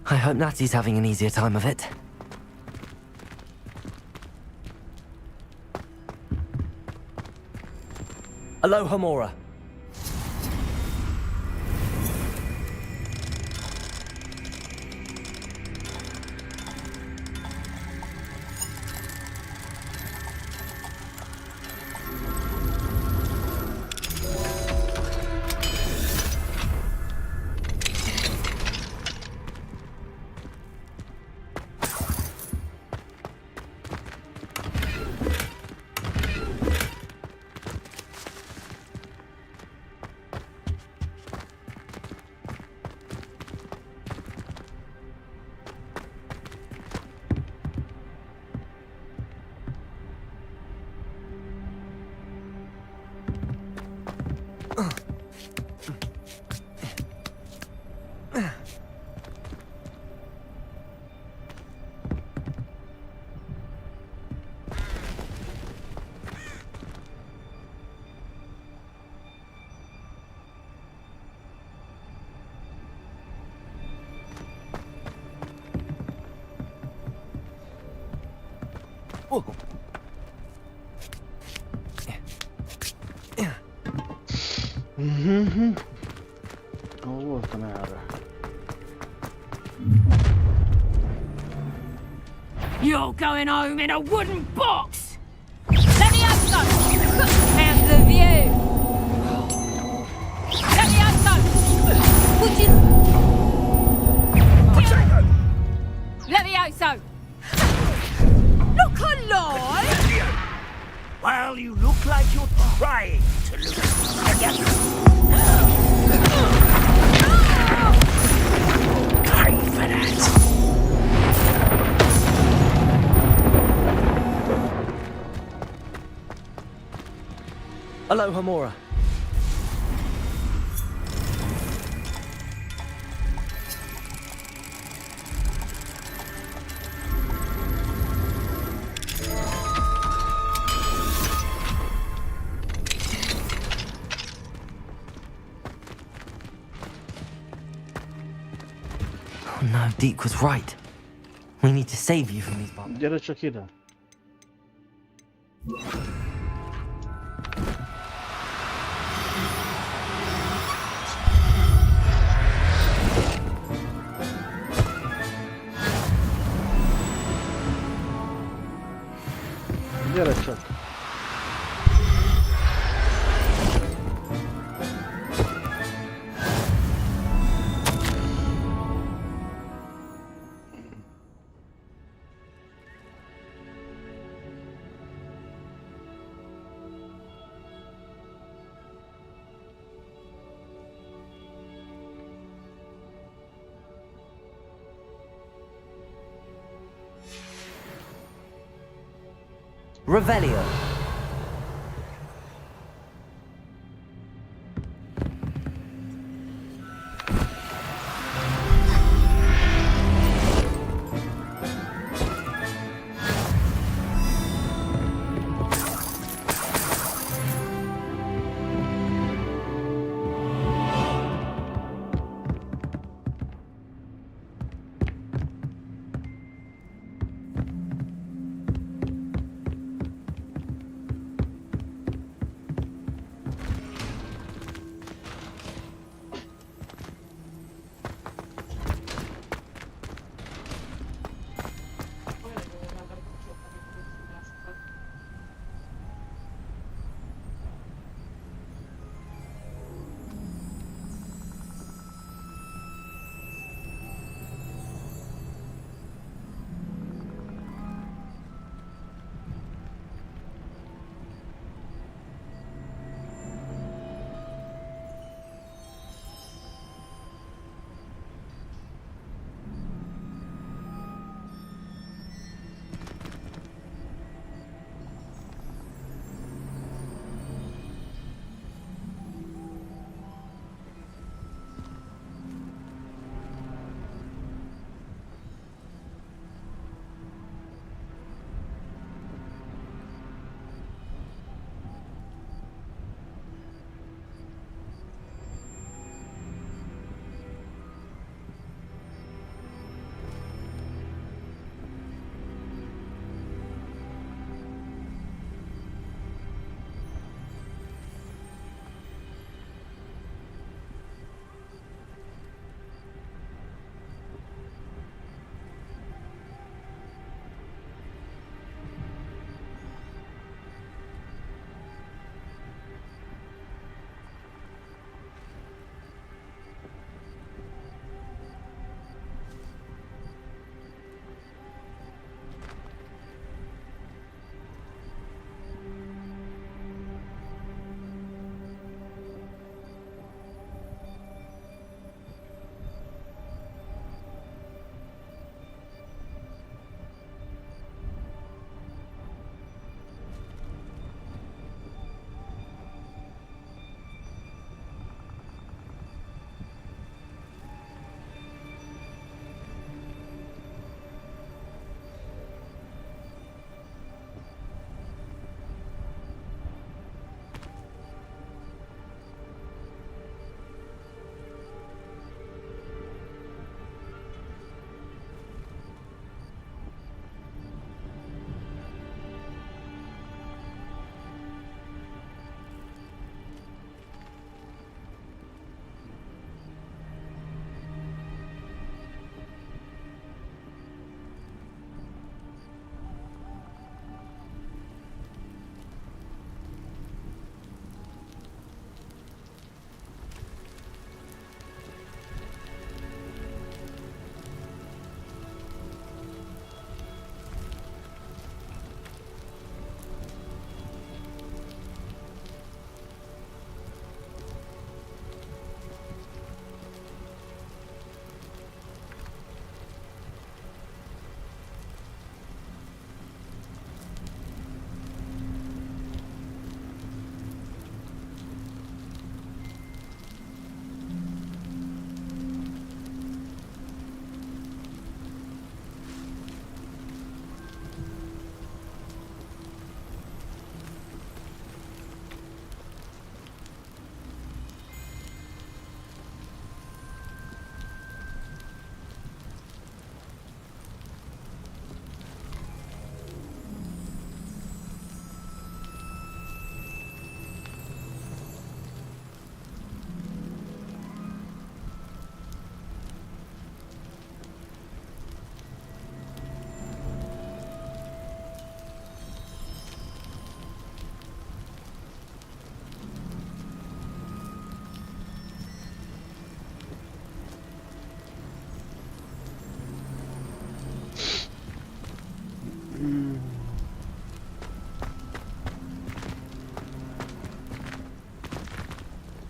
I hope Natty's having an easier time of it. Aloha Mora. Hol voltam erre? You're going home in a wooden box! Levioso! How's the view? Levioso! Would you... Levioso! Look alive! Well, you look like you're trying to look together. Hello, Homora. Oh no, Deke was right. We need to save you from these bombs. Gyere csak ide. Gyere csak. Revelio.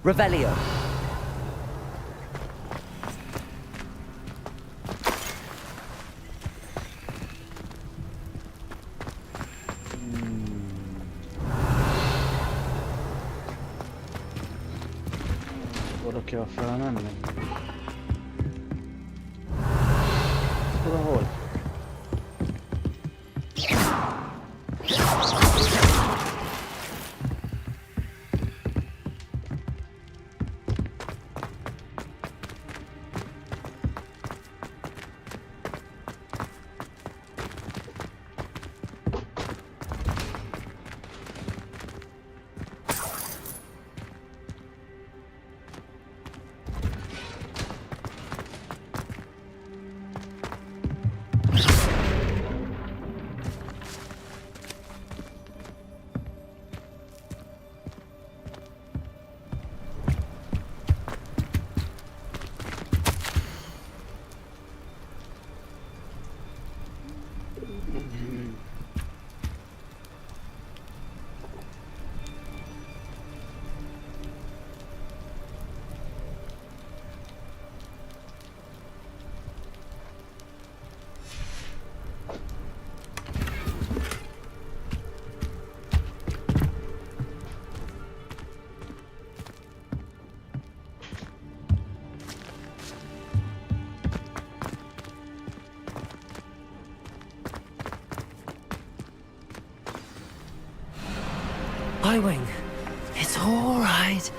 Revelio. Oda kell felmenni. Tudom, hogy? Highwing, it's all right.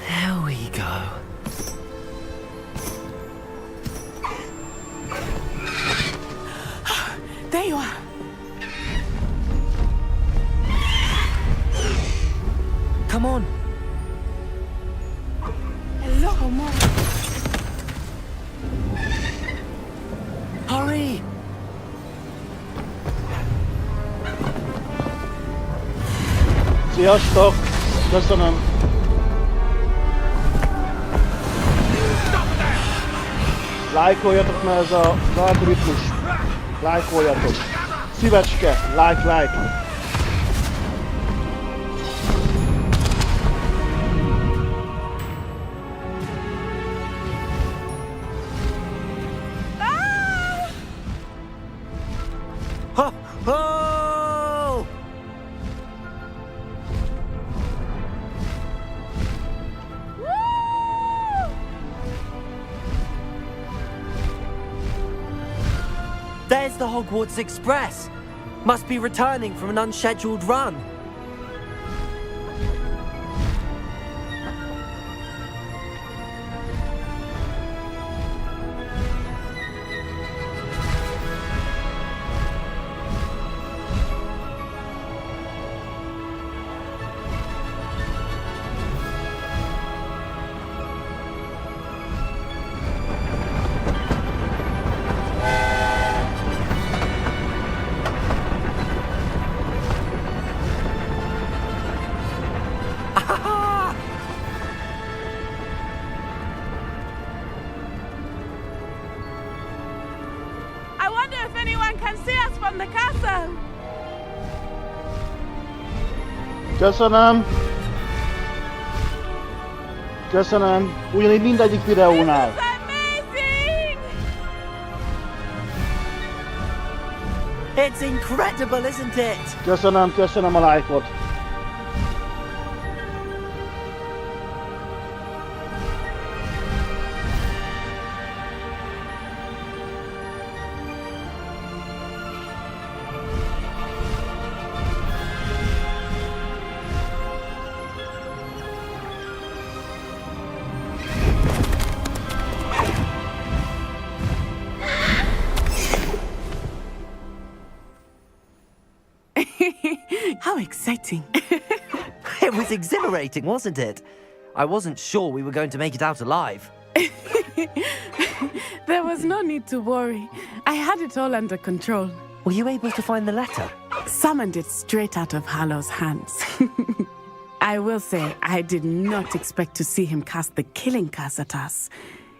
There we go. There you are. Come on. Hello, Mom. Hurry. Sziasztok! Köszönöm! Lájkoljatok, mert ez a algoritmus. Lájkoljatok! Szívecske! Like! There's the Hogwarts Express. Must be returning from an unscheduled run. Köszönöm! Köszönöm! Ugyanígy mindegyik videónál. It's incredible, isn't it? Köszönöm a lájkot. How exciting. It was exhilarating, wasn't it? I wasn't sure we were going to make it out alive. There was no need to worry. I had it all under control. Were you able to find the letter? Summoned it straight out of Hallow's hands. I will say, I did not expect to see him cast the killing curse at us.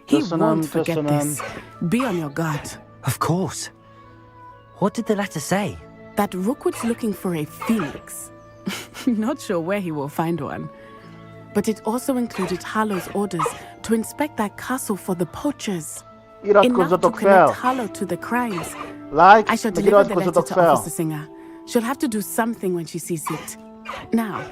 He won't forget this. Be on your guard. Of course. What did the letter say? That Rookwood's looking for a phoenix. Not sure where he will find one. but it also included Harlow's orders to inspect that castle for the poachers. Enough to Iratkozzatok fel! connect Harlow to the crimes. Like, I shall meg deliver the letter iratkozzatok to fel! Officer Singer. She'll have to do something when she sees it. Now,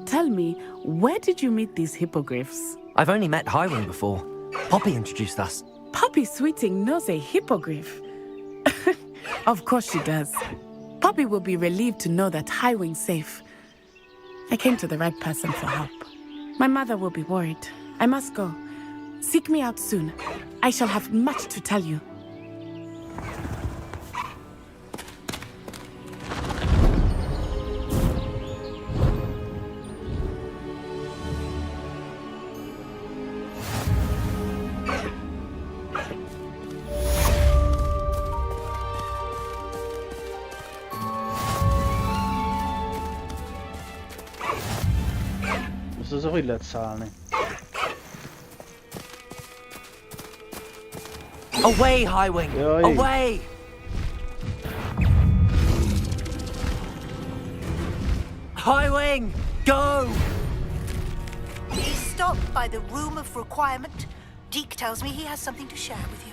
tell me, where did you meet these hippogriffs? I've only met Highwing before. Poppy introduced us. Poppy Sweeting knows a hippogriff. Of course she does. Poppy will be relieved to know that Highwing's safe. I came to the right person for help. My mother will be worried. I must go. Seek me out soon. I shall have much to tell you. Most az hogy lehet szállni? Away, Highwing! Jaj. Away! Highwing! Go! Please stop by the room of requirement. Deke tells me he has something to share with you.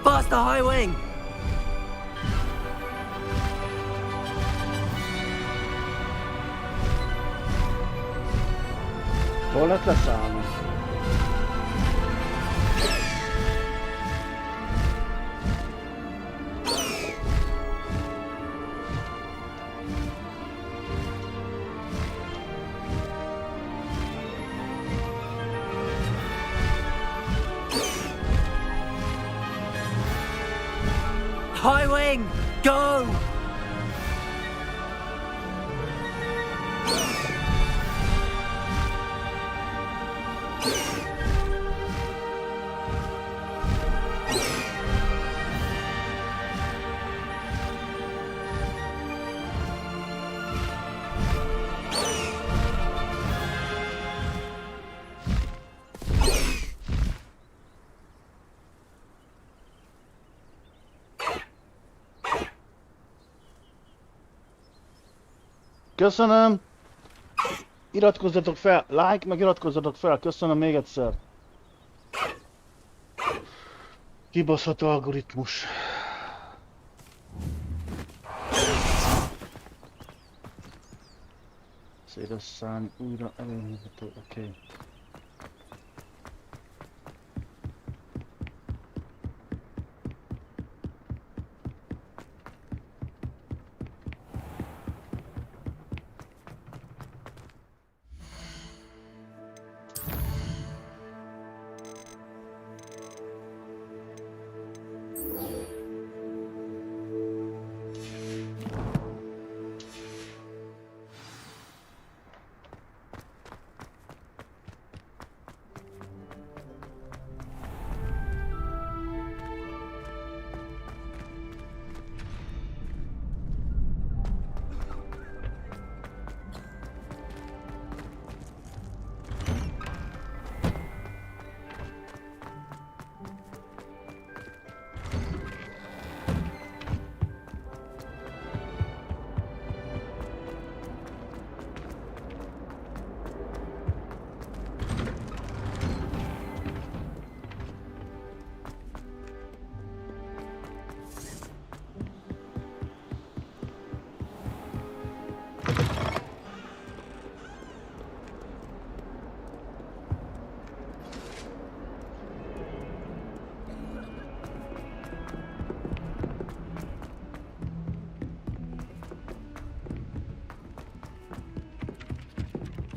Faster, Highwing! Hol lehet leszállni? Highwing! Go! Köszönöm! Iratkozzatok fel! Like, meg iratkozzatok fel! Köszönöm még egyszer! Kibaszott algoritmus! Széles szárny újra elérhető, oké.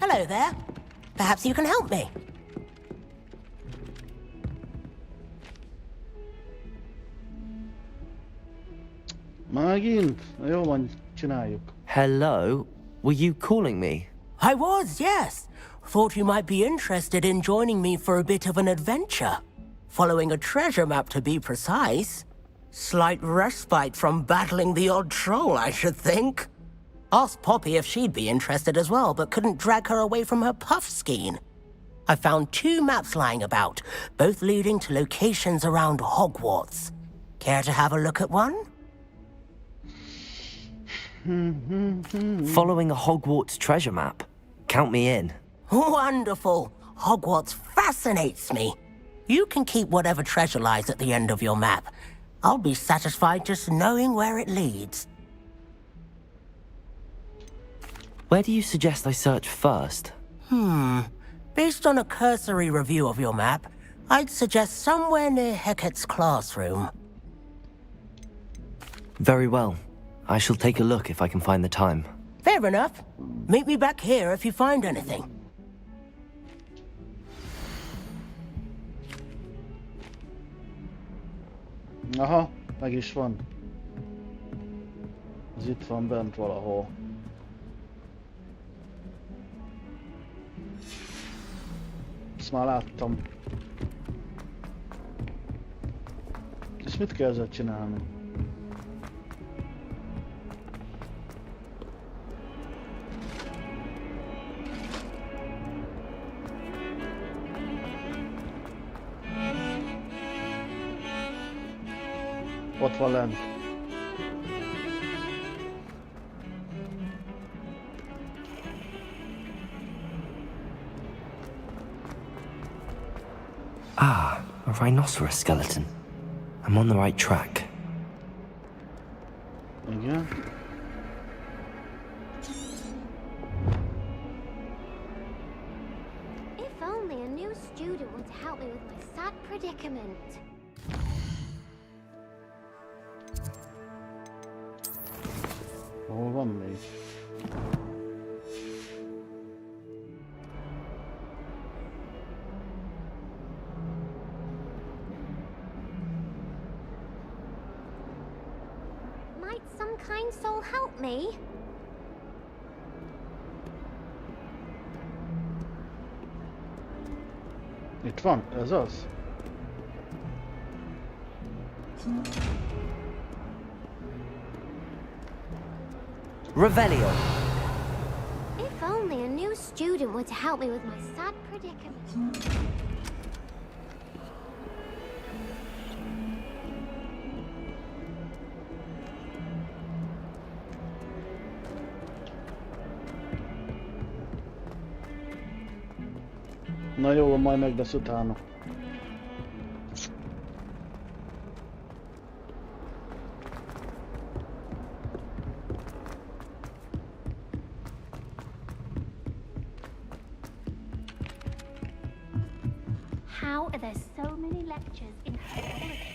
Hello there. Perhaps you can help me. Megint? Jó van, csináljuk. Hello? Were you calling me? I was, yes. Thought you might be interested in joining me for a bit of an adventure. Following a treasure map, to be precise. Slight respite from battling the odd troll, I should think. Asked Poppy if she'd be interested as well, but couldn't drag her away from her puff skein. I found 2 maps lying about, both leading to locations around Hogwarts. Care to have a look at one? Following a Hogwarts treasure map? Count me in. Wonderful. Hogwarts fascinates me. You can keep whatever treasure lies at the end of your map. I'll be satisfied just knowing where it leads. Where do you suggest I search first? Based on a cursory review of your map, I'd suggest somewhere near Hecat's classroom. Very well. I shall take a look if I can find the time. Fair enough. Meet me back here if you find anything. Aha, meg is van. Ez itt van bent valahol. Ezt már láttam. És mit kell ezzel csinálni? Ott van lent. Ah, a rhinoceros skeleton. I'm on the right track. Igen. If only a new student would help me with my sad predicament. Hol van még? Might some kind soul help me? Itt van, ez az. Revelio. If only a new student were to help me with my sad predicament. Na jó, majd meg lesz utána. How are there so many lectures in psychology?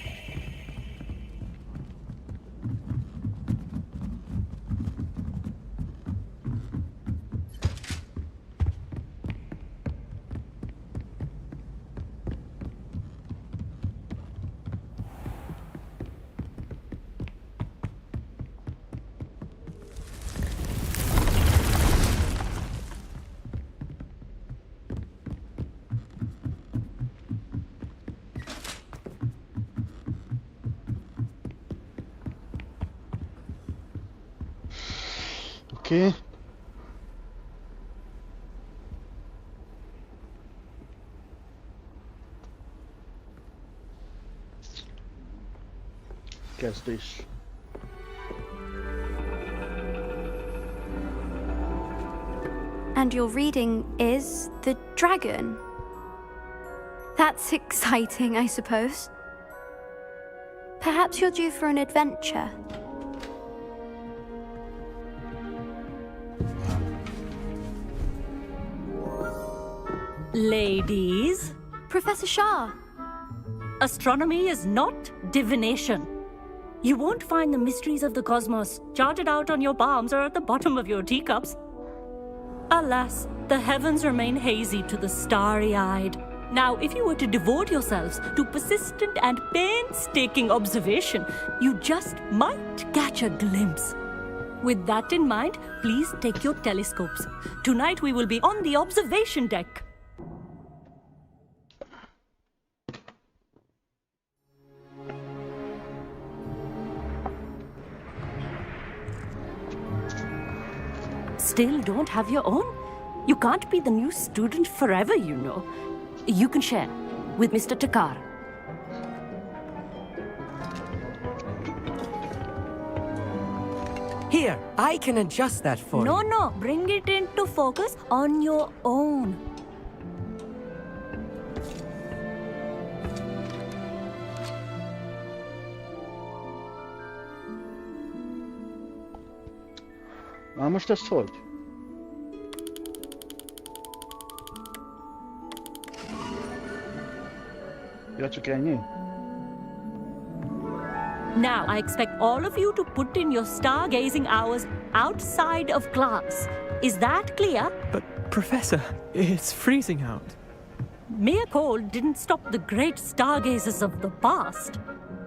Oké. Kezdés. And your reading is The Dragon. That's exciting, I suppose. Perhaps you're due for an adventure. Ladies, Professor Shah. astronomy is not divination. You won't find the mysteries of the cosmos charted out on your palms or at the bottom of your teacups. Alas, the heavens remain hazy to the starry-eyed. Now, if you were to devote yourselves to persistent and painstaking observation, you just might catch a glimpse. With that in mind, please take your telescopes. Tonight we will be on the observation deck. Still don't have your own? You can't be the new student forever, you know. You can share with Mr. Takar. Here, I can adjust that for you. No, bring it into focus on your own. Na most ez hogy? Ja, csak ennyi? Now, I expect all of you to put in your stargazing hours outside of class. Is that clear? But, Professor, it's freezing out. Mere cold didn't stop the great stargazers of the past.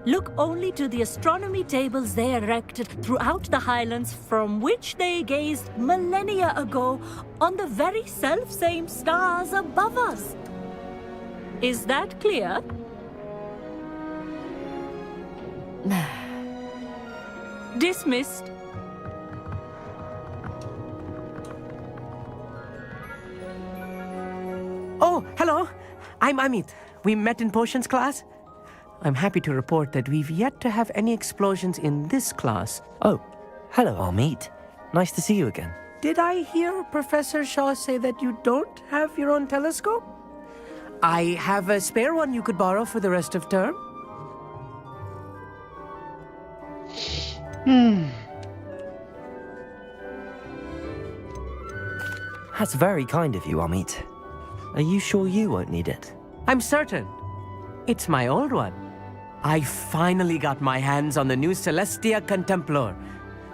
Look only to the astronomy tables they erected throughout the highlands from which they gazed millennia ago on the very self-same stars above us. Is that clear? Dismissed. Oh, hello. I'm Amit. We met in potions class. I'm happy to report that we've yet to have any explosions in this class. Oh, hello, Amit. Nice to see you again. Did I hear Professor Shaw say that you don't have your own telescope? I have a spare one you could borrow for the rest of term. That's very kind of you, Amit. Are you sure you won't need it? I'm certain. It's my old one. I finally got my hands on the new Celestia Contemplar.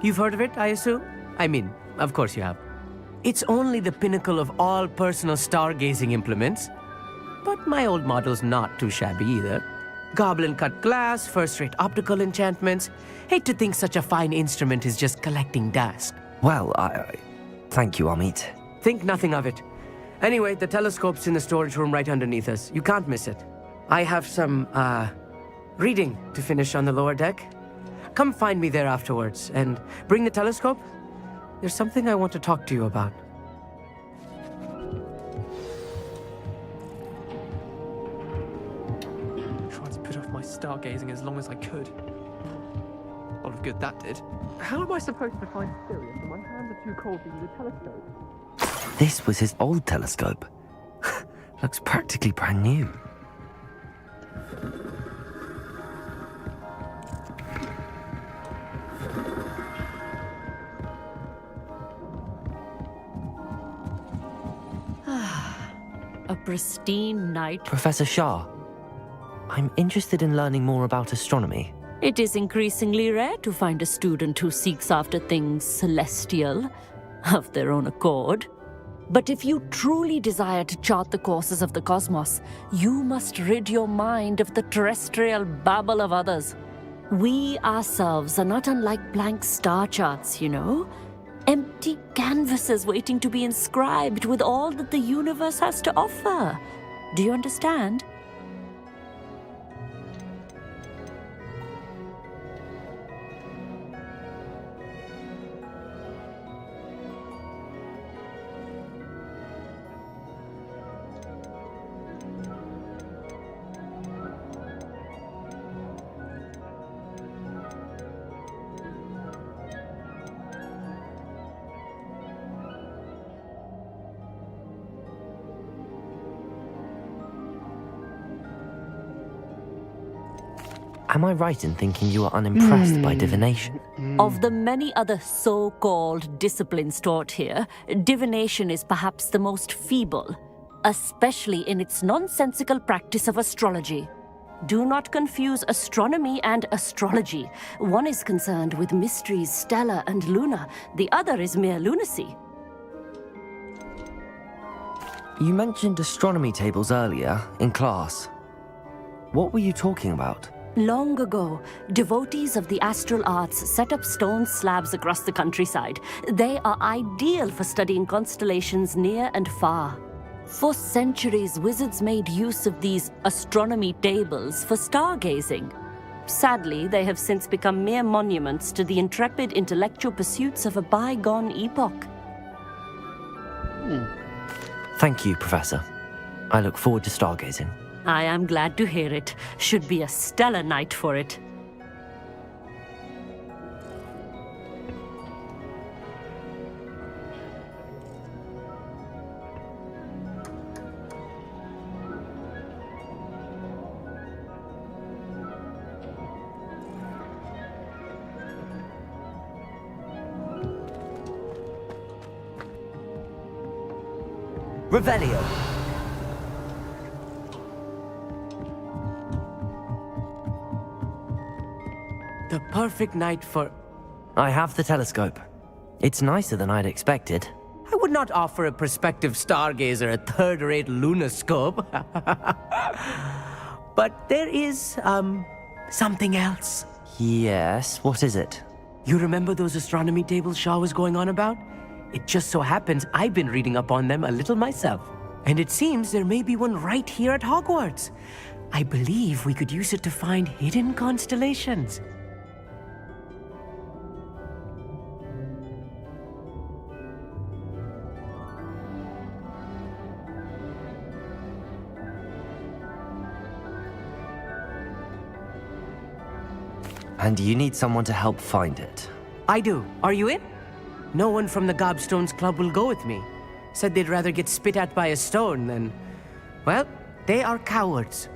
You've heard of it, I assume? I mean, of course you have. It's only the pinnacle of all personal stargazing implements. But my old model's not too shabby either. Goblin-cut glass, first-rate optical enchantments. Hate to think such a fine instrument is just collecting dust. Well, thank you, Amit. Think nothing of it. Anyway, the telescope's in the storage room right underneath us. You can't miss it. I have some, reading to finish on the lower deck. Come find me there afterwards, and bring the telescope. There's something I want to talk to you about. Tried to put off my stargazing as long as I could. A lot of good that did. How am I supposed to find Sirius when my hands are too cold to use a telescope? This was his old telescope. Looks practically brand new. A pristine night. Professor Shah, I'm interested in learning more about astronomy. It is increasingly rare to find a student who seeks after things celestial of their own accord. But if you truly desire to chart the courses of the cosmos, you must rid your mind of the terrestrial babble of others. We ourselves are not unlike blank star charts, you know. Empty canvases waiting to be inscribed with all that the universe has to offer. Do you understand? Am I right in thinking you are unimpressed by divination? Of the many other so-called disciplines taught here, divination is perhaps the most feeble, especially in its nonsensical practice of astrology. Do not confuse astronomy and astrology. One is concerned with mysteries stellar and lunar, the other is mere lunacy. You mentioned astronomy tables earlier in class. What were you talking about? Long ago, devotees of the astral arts set up stone slabs across the countryside. They are ideal for studying constellations near and far. For centuries, wizards made use of these astronomy tables for stargazing. Sadly, they have since become mere monuments to the intrepid intellectual pursuits of a bygone epoch. Thank you, Professor. I look forward to stargazing. I am glad to hear it. Should be a stellar night for it. Revelio. The perfect night for... I have the telescope. It's nicer than I'd expected. I would not offer a prospective stargazer a third-rate lunoscope. But there is, something else. Yes, what is it? You remember those astronomy tables Shaw was going on about? It just so happens I've been reading up on them a little myself. And it seems there may be one right here at Hogwarts. I believe we could use it to find hidden constellations. And you need someone to help find it. I do. Are you in? No one from the Gobstones Club will go with me. Said they'd rather get spit at by a stone than... Well, they are cowards.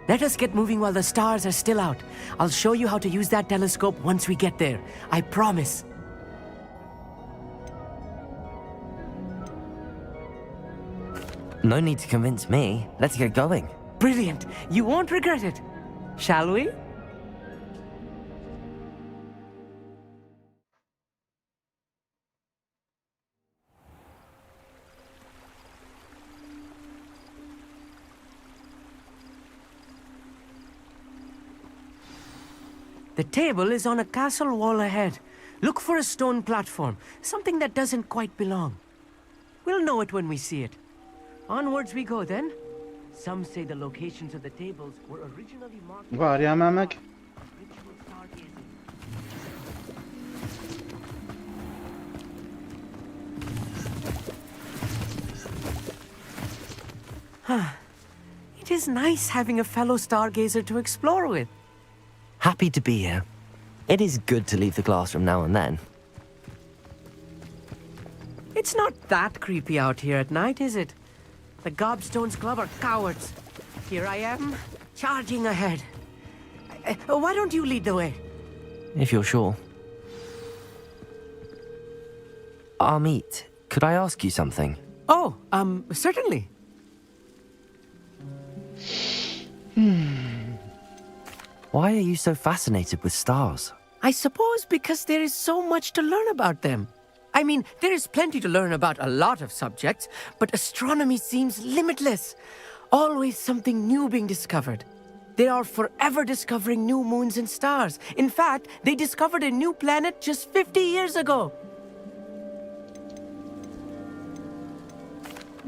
Let us get moving while the stars are still out. I'll show you how to use that telescope once we get there. I promise. No need to convince me. Let's get going. Brilliant. You won't regret it. Shall we? The table is on a castle wall ahead. Look for a stone platform, something that doesn't quite belong. We'll know it when we see it. Onwards we go then. Some say the locations of the tables were originally marked... Várjál már meg! It is nice having a fellow stargazer to explore with. Happy to be here. It is good to leave the classroom now and then. It's not that creepy out here at night, is it? The Gobstones Club are cowards. Here I am, charging ahead. Why don't you lead the way? If you're sure. Amit, could I ask you something? Oh, certainly. Why are you so fascinated with stars? I suppose because there is so much to learn about them. I mean, there is plenty to learn about a lot of subjects, but astronomy seems limitless. Always something new being discovered. They are forever discovering new moons and stars. In fact, they discovered a new planet just 50 years ago.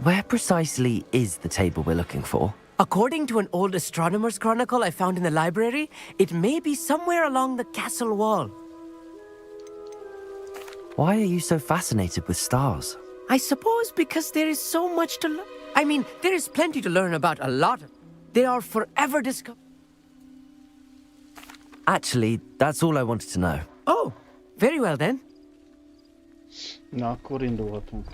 Where precisely is the table we're looking for? According to an old astronomer's chronicle I found in the library, it may be somewhere along the castle wall. Why are you so fascinated with stars? I suppose because there is so much to learn. I mean, there is plenty to learn about a lot of... They are forever discovered. Actually, that's all I wanted to know. Oh, very well then. Na, akkor indulhatunk.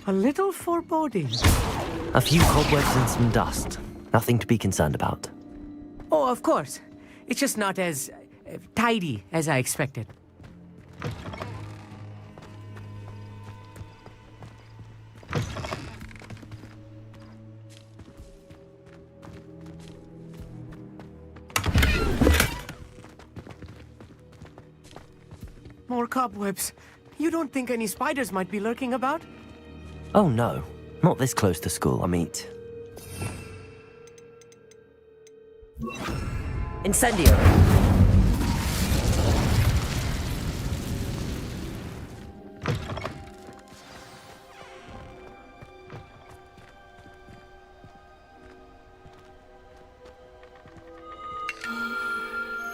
A little foreboding. A few cobwebs and some dust. Nothing to be concerned about. Oh, of course. It's just not as tidy as I expected. more cobwebs. You don't think any spiders might be lurking about? Oh no, not this close to school, Amit. Incendio.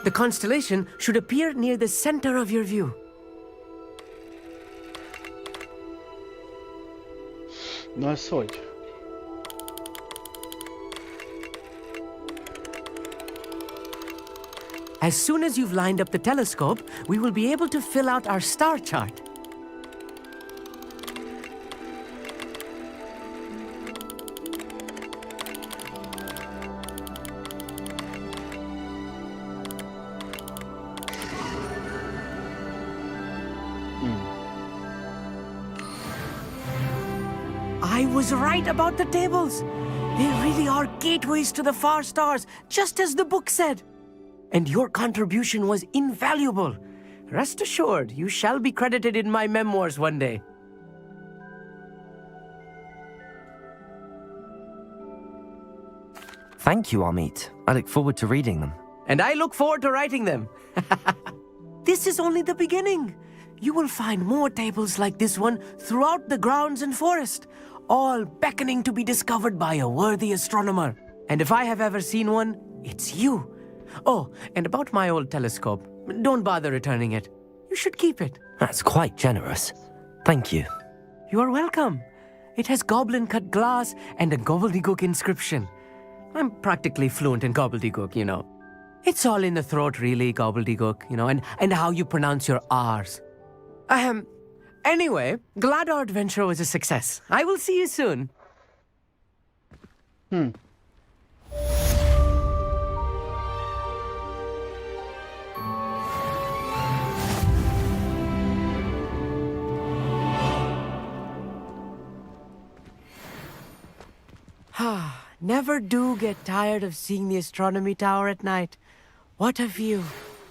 The constellation should appear near the center of your view. Na ez hogy? As soon as you've lined up the telescope, we will be able to fill out our star chart. I was right about the tables. They really are gateways to the far stars, just as the book said. And your contribution was invaluable. Rest assured, you shall be credited in my memoirs one day. Thank you, Amit. I look forward to reading them. And I look forward to writing them. This is only the beginning. You will find more tables like this one throughout the grounds and forest, all beckoning to be discovered by a worthy astronomer. And if I have ever seen one, it's you. Oh, and about my old telescope, don't bother returning it. You should keep it. That's quite generous. Thank you. You are welcome. It has goblin-cut glass and a gobbledygook inscription. I'm practically fluent in gobbledygook, you know. It's all in the throat, really, gobbledygook, you know, and how you pronounce your R's. Anyway, glad our adventure was a success. I will see you soon. Never do get tired of seeing the astronomy tower at night. What a view.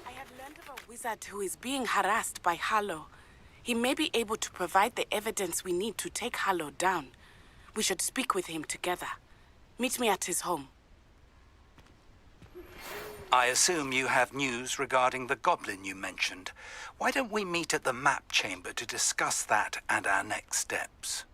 I have learned of a wizard who is being harassed by Harlow. He may be able to provide the evidence we need to take Harlow down. We should speak with him together. Meet me at his home. I assume you have news regarding the goblin you mentioned. Why don't we meet at the map chamber to discuss that and our next steps?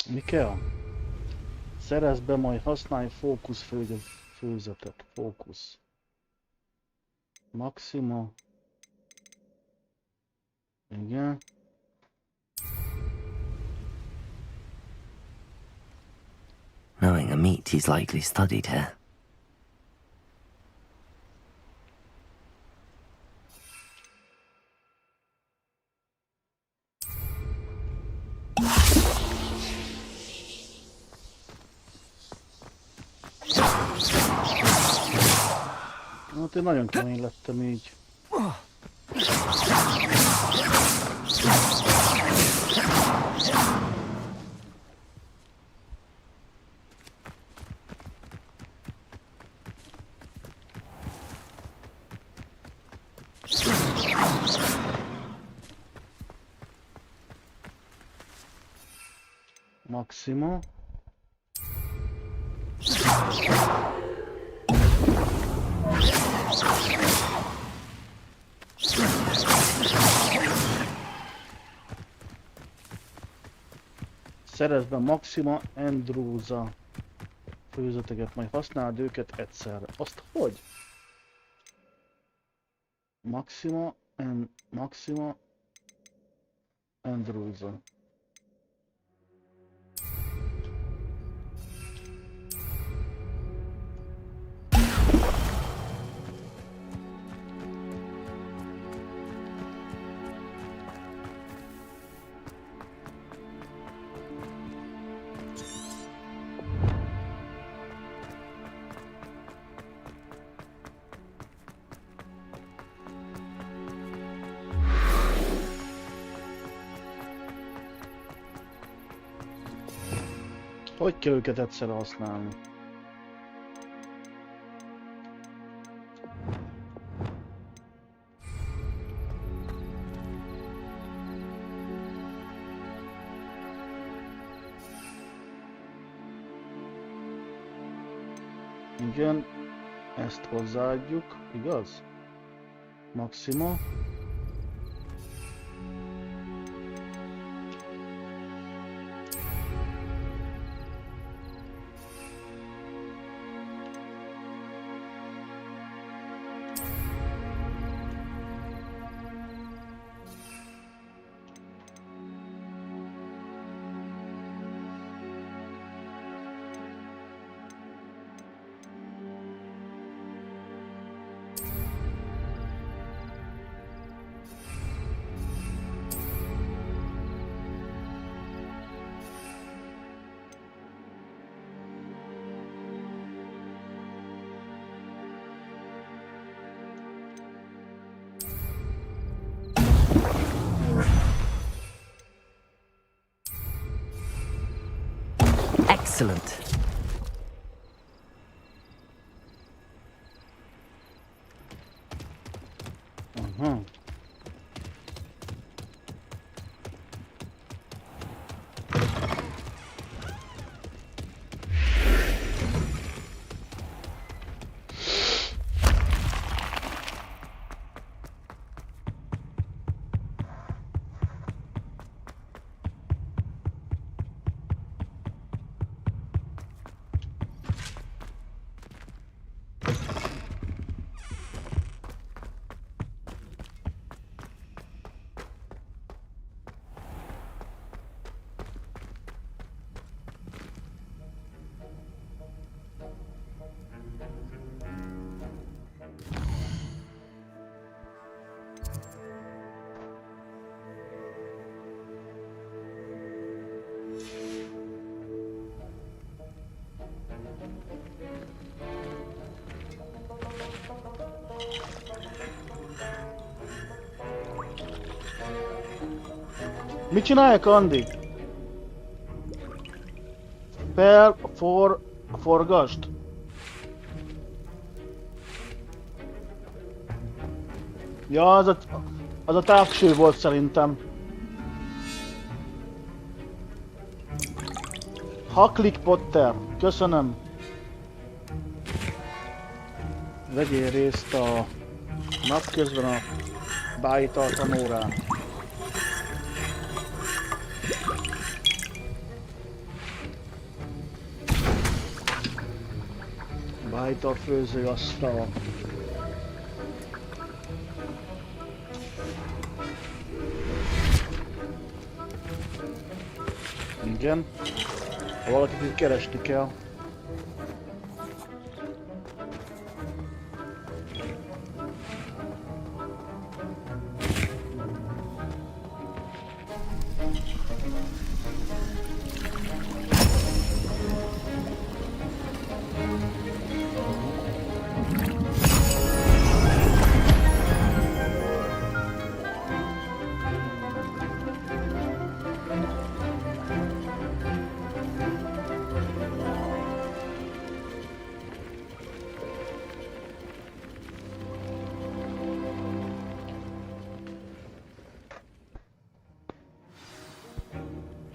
Mi kell? Szerezd be, majd használj fókusz főzetet. Fókusz. Maxima. Igen. Knowing Amit, he's likely studied here. Hát én nagyon kemény lettem így. Maxima. Szerezd be Maxima Andrewsa főzeteket, majd használd őket egyszerre. Azt hogy? Maxima Andrewsa. Hogy kell őket egyszerre használni? Igen, ezt hozzáadjuk, igaz? Maxima. Excellent. Mit csinálják, Andi? Forgast? Ja, az a távcső volt szerintem. Haklik Potter, köszönöm. Vegyél részt a napközben a bájtal tanórán. Bájtal főzőasztal. Igen. Ha valakit itt keresni kell.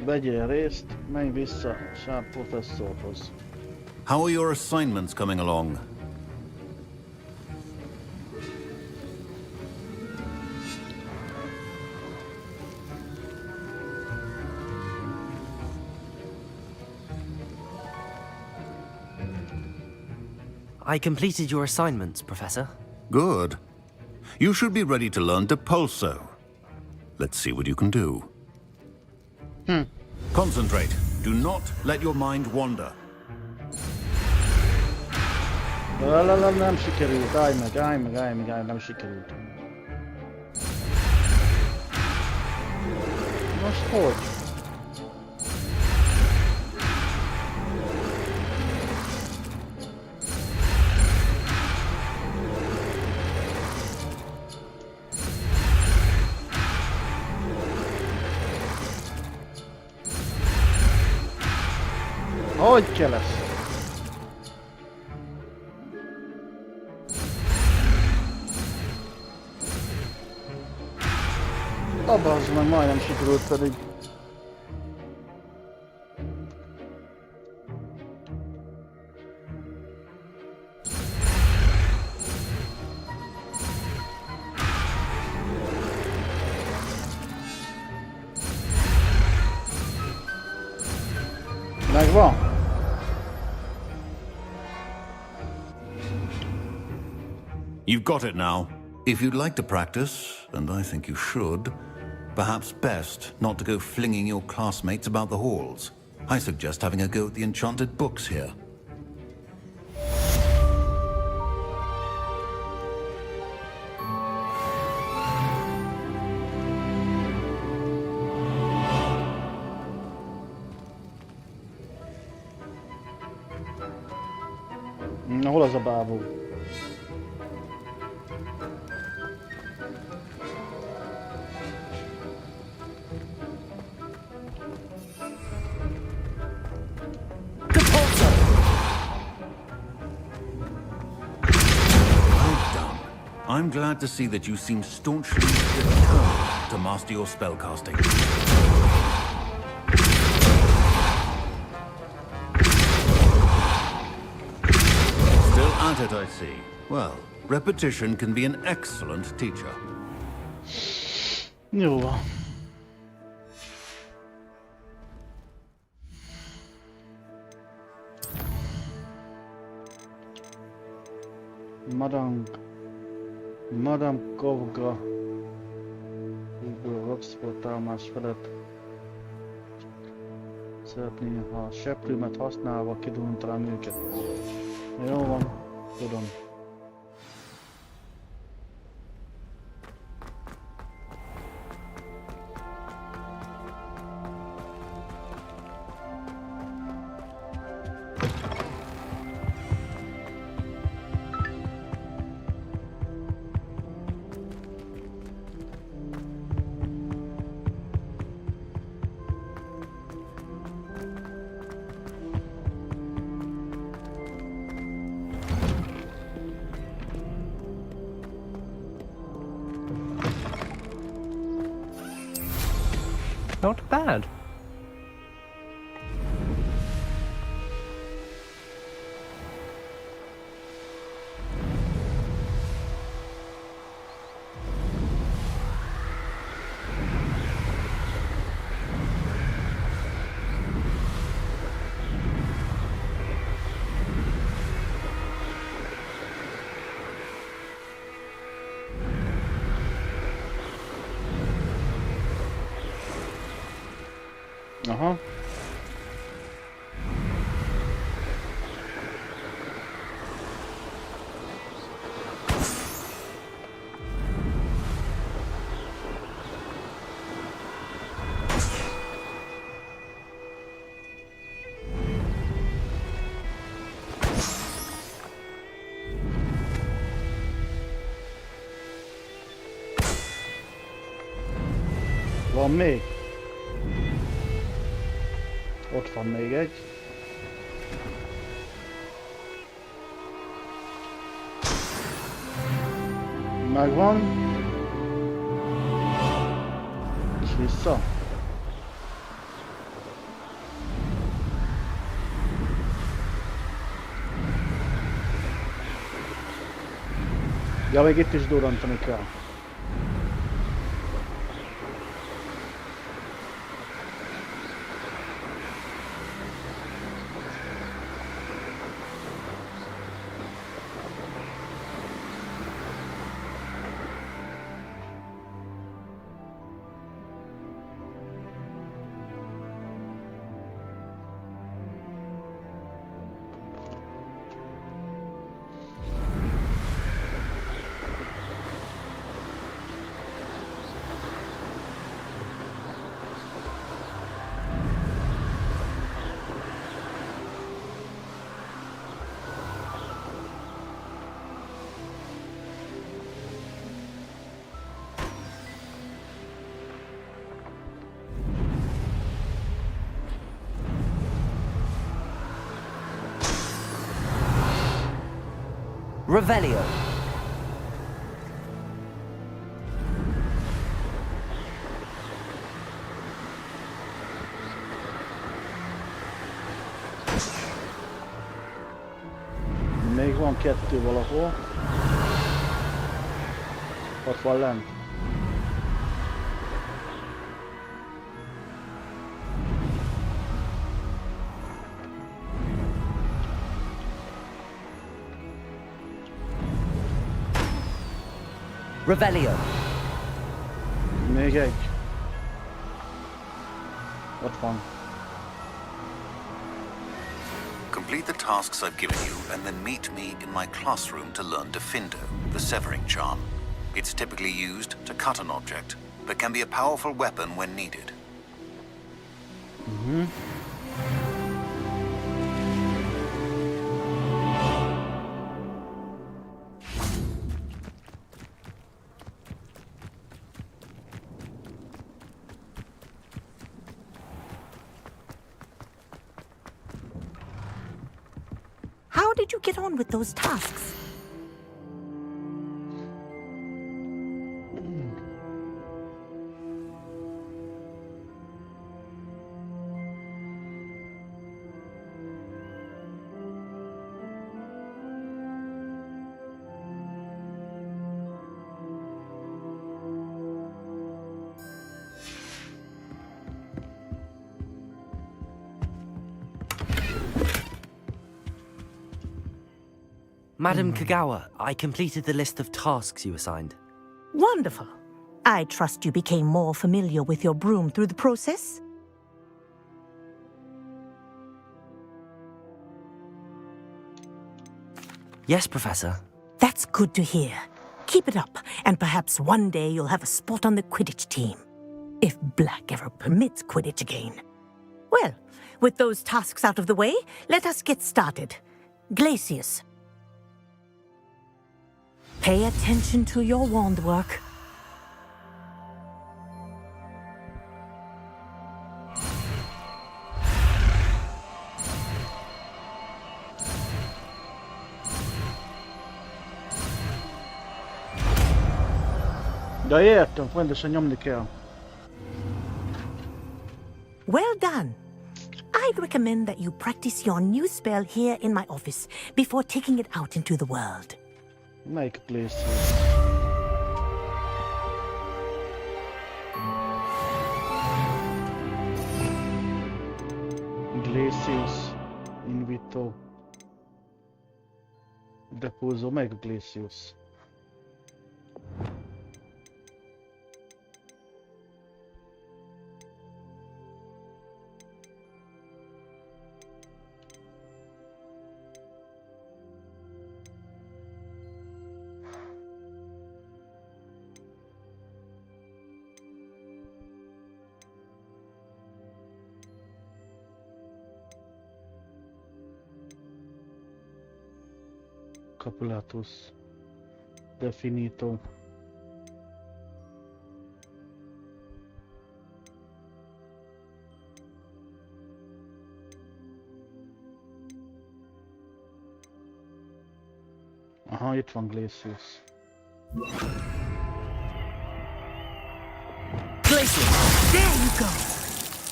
Vegyél részt, menj vissza Sharp professzorhoz. How are your assignments coming along? I completed your assignments, Professor. Good. You should be ready to learn Depulso. Let's see what you can do. Concentrate. Do not let your mind wander. Nem sikerült. Állj meg, nem sikerült. Most hogy? Hogy kell ez? Abba az meg majdnem sikerült pedig. Megvan. You've got it now. If you'd like to practice, and I think you should, perhaps best not to go flinging your classmates about the halls. I suggest having a go at the enchanted books here. Na, hol az a bábú? I'm glad to see that you seem staunchly determined to master your spellcasting. Still at it, I see. Well, repetition can be an excellent teacher. Jó van. Madame Kovga Roxfort állomás felett szeretném, ha a seprőmet használva kiduntanám őket. Jó van, tudom. Not bad. Aha. Van még? Ott van még egy. Megvan. És vissza. Ja, még itt is durrantani kell. Revelio. Még van 2 valahol. Ott van lent. Revelio. Még egy. Ott van. Complete the tasks I've given you and then meet me in my classroom to learn Defindo, the severing charm. It's typically used to cut an object, but can be a powerful weapon when needed. How did you get on with those tasks? Madam Kagawa, I completed the list of tasks you assigned. Wonderful. I trust you became more familiar with your broom through the process? Yes, Professor. That's good to hear. Keep it up, and perhaps one day you'll have a spot on the Quidditch team. If Black ever permits Quidditch again. Well, with those tasks out of the way, let us get started. Glacius. Pay attention to your wand work. De értem, rendesen nyomni kell. Well done. I'd recommend that you practice your new spell here in my office before taking it out into the world. Melyik place? Glacius. Invito. Depuzo, melyik Glacius? Capulatus. Definito. Aha, itt van Glacius. Glacius! There you go!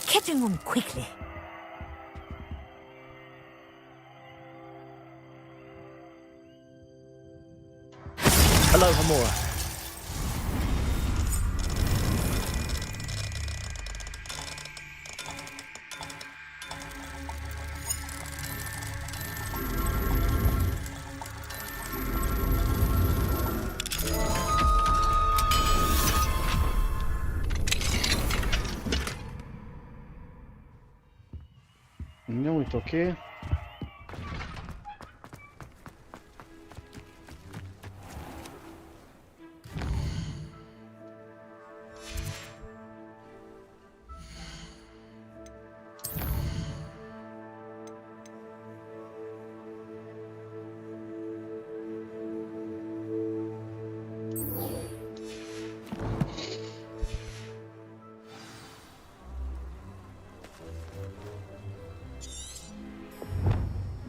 Catching on quickly. Hello, Hamura. Nyújt, oké.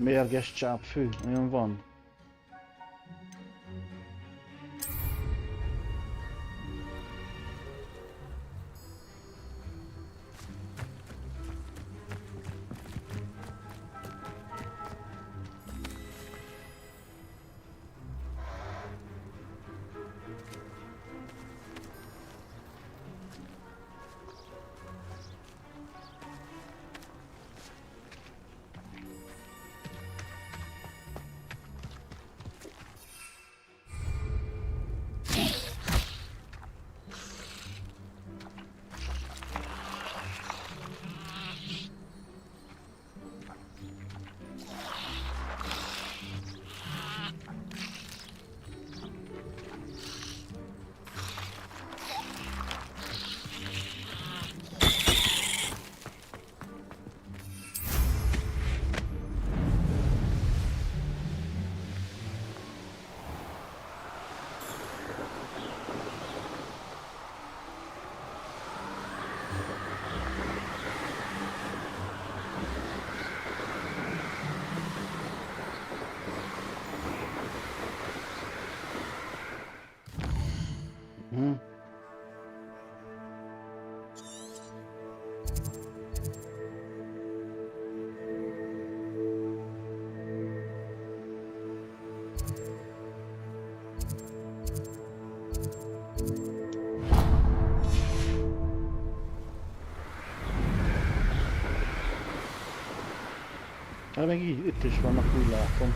Mérges csápfű, olyan van. Hát még így, itt is vannak, úgy látom.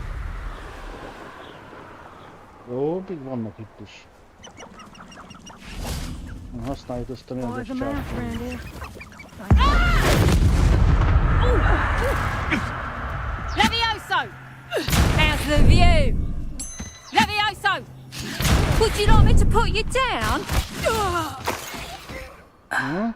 Jó, még vannak itt is. Használjuk ezt a nézést csát. Levioso! How's the view? Levioso! Would you like me to put you down? Huh?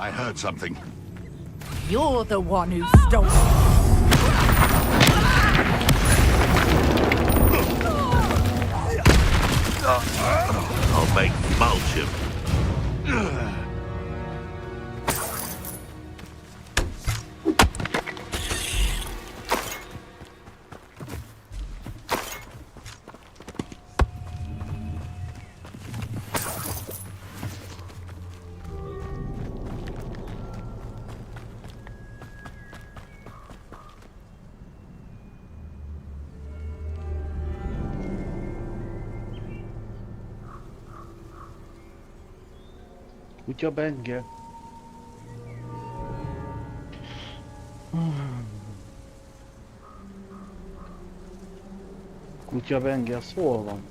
I heard something. You're the one who stole it. I'll make mulch him. Kutya benge. Kutya benge, az hol van?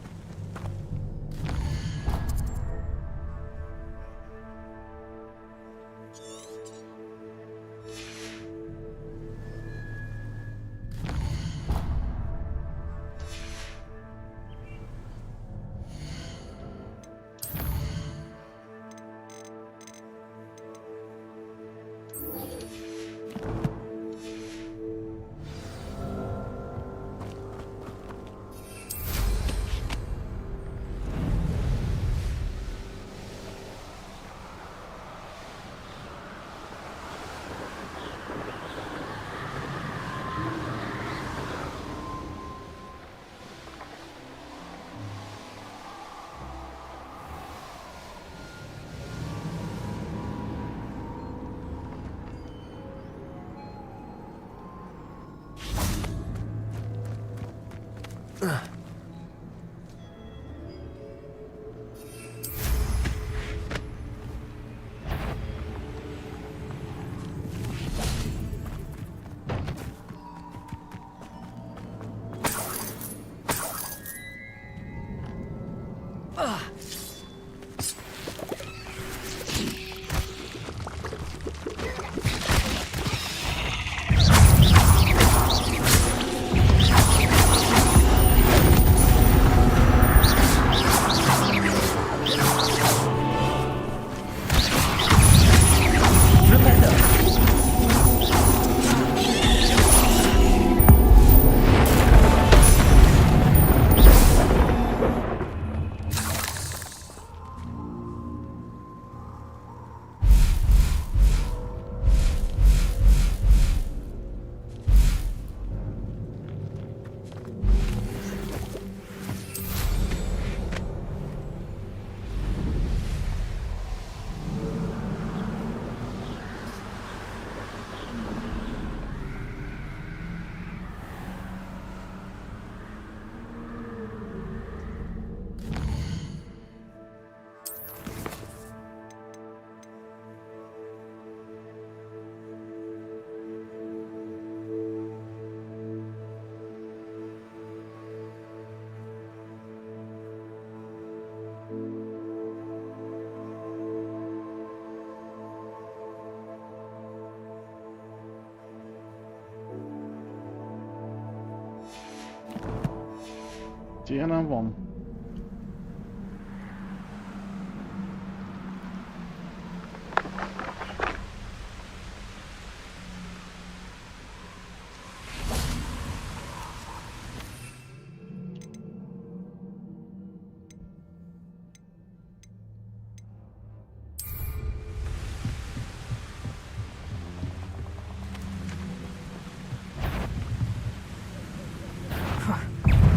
Ilyenem van.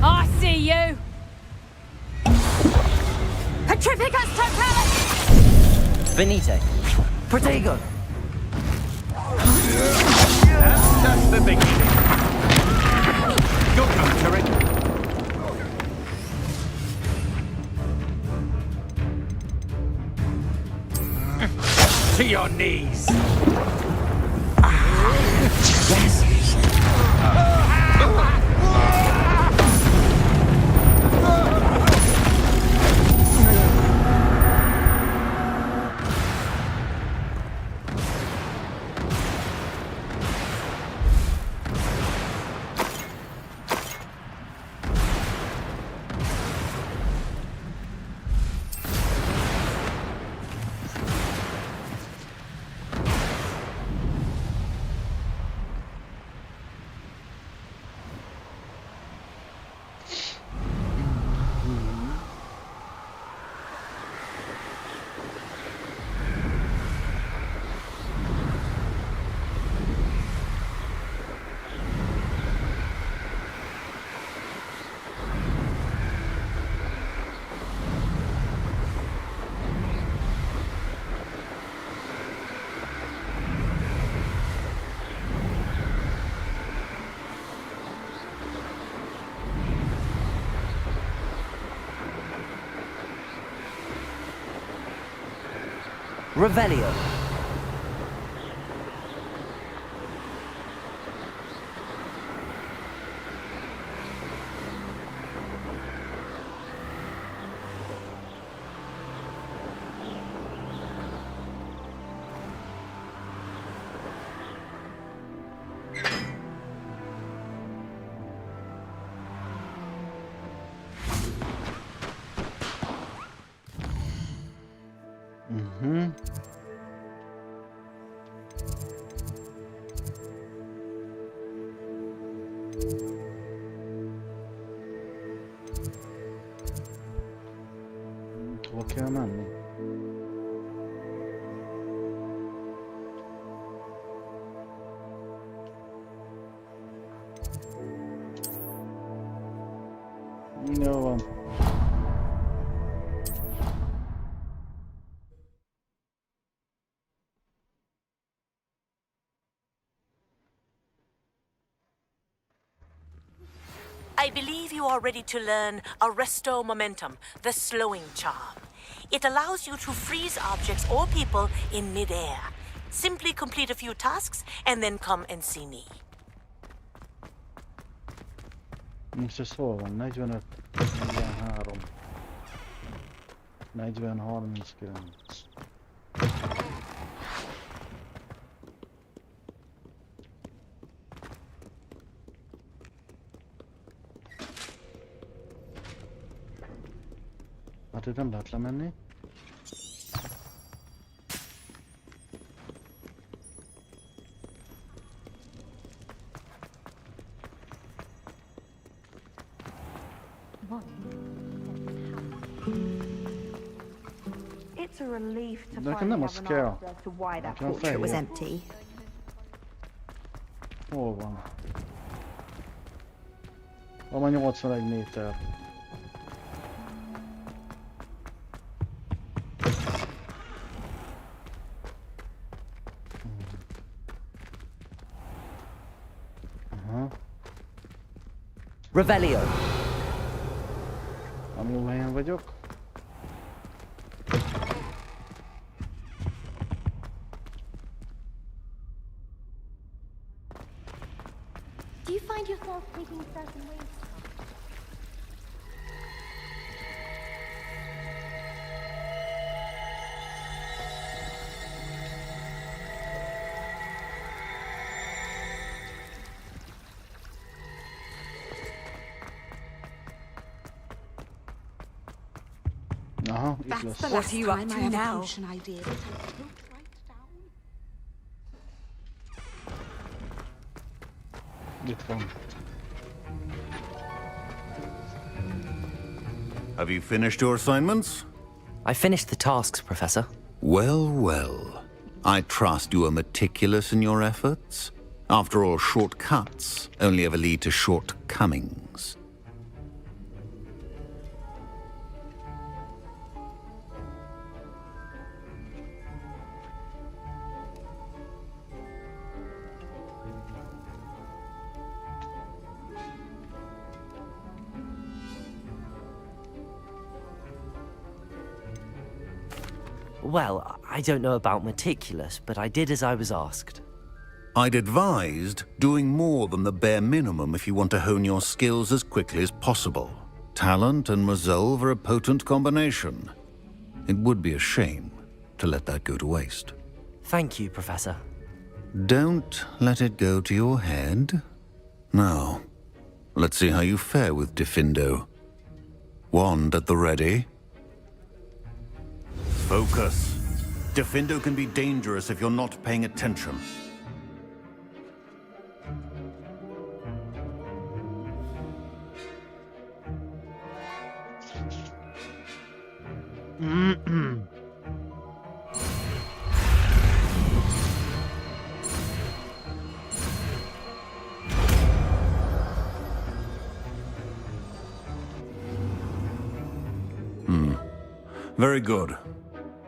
I see you! Petrificus totalis! Benite. Protego. the beginning. Your turn, turret. To your knees. Yes. Revelio. Hova kell menni? Jó van. I believe you are ready to learn Arresto Momentum, the slowing charm. It allows you to freeze objects or people in mid-air. Simply complete a few tasks and then come and see me. Most ez hol van? 45, 43, 40, 39. Hát itt nem lehet lemenni. It's a relief to Nekem finally nem a have an scale. answer to why that Nekem a portrait was fehér. empty. Hol van? Van a 81 méter. Revelio. Nem jó helyen vagyok. Do you find yourself taking certain ways? Aha, itt lesz. What are you up to now? Itt van. Have you finished your assignments? I finished the tasks, Professor. Well, well. I trust you are meticulous in your efforts. After all, shortcuts only ever lead to shortcomings. Well, I don't know about meticulous, but I did as I was asked. I'd advised doing more than the bare minimum if you want to hone your skills as quickly as possible. Talent and resolve are a potent combination. It would be a shame to let that go to waste. Thank you, Professor. Don't let it go to your head. Now, let's see how you fare with Diffindo. Wand at the ready. Focus. Diffindo can be dangerous if you're not paying attention. Very good.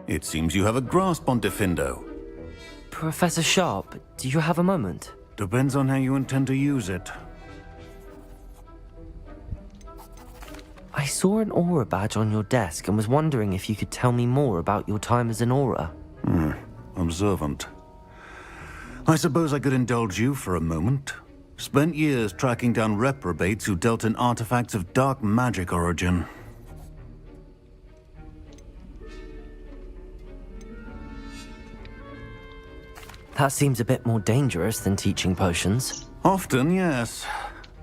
It seems you have a grasp on Diffindo. Professor Sharp, do you have a moment? Depends on how you intend to use it. I saw an aura badge on your desk and was wondering if you could tell me more about your time as an aura. Observant. I suppose I could indulge you for a moment. Spent years tracking down reprobates who dealt in artifacts of dark magic origin. That seems a bit more dangerous than teaching potions. Often, yes.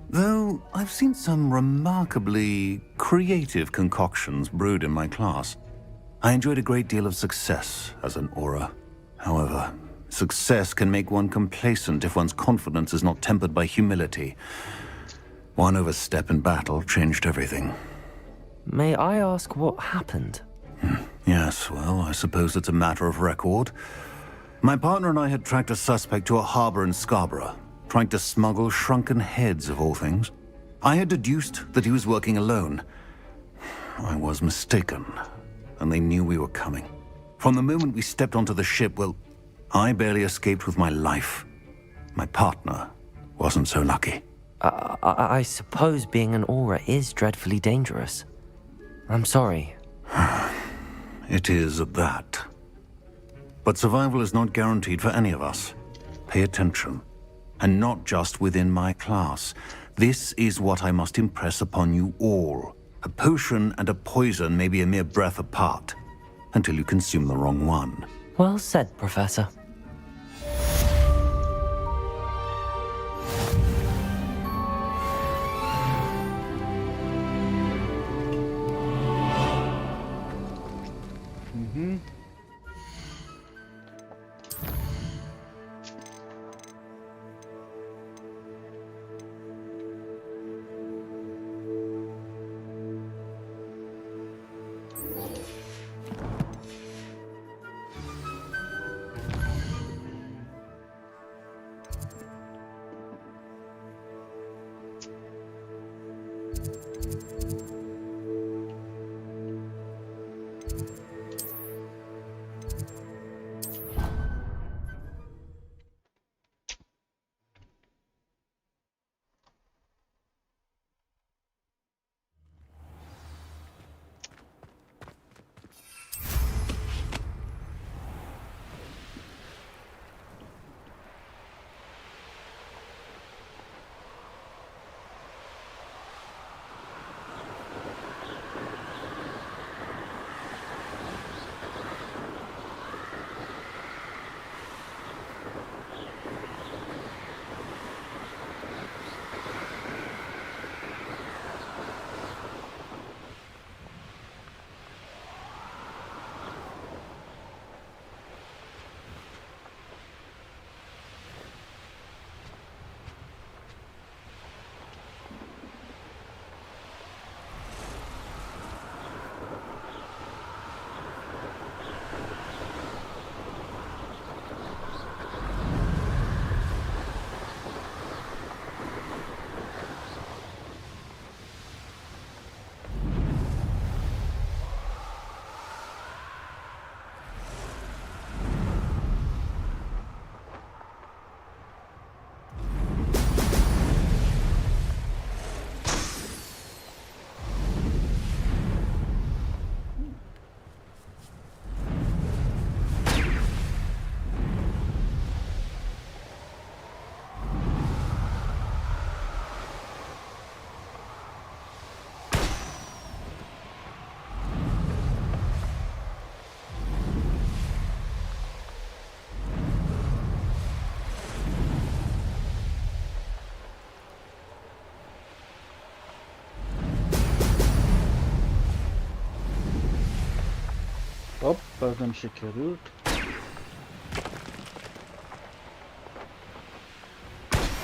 Though I've seen some remarkably creative concoctions brewed in my class. I enjoyed a great deal of success as an aura. However, success can make one complacent if one's confidence is not tempered by humility. One overstep in battle changed everything. May I ask what happened? Yes, well, I suppose it's a matter of record. My partner and I had tracked a suspect to a harbor in Scarborough, trying to smuggle shrunken heads of all things. I had deduced that he was working alone. I was mistaken, and they knew we were coming. From the moment we stepped onto the ship, well, I barely escaped with my life. My partner wasn't so lucky. I suppose being an aura is dreadfully dangerous. I'm sorry. It is at that. But survival is not guaranteed for any of us. Pay attention. And not just within my class. This is what I must impress upon you all. A potion and a poison may be a mere breath apart, until you consume the wrong one. Well said, Professor. Hoppá, ez nem sikerült.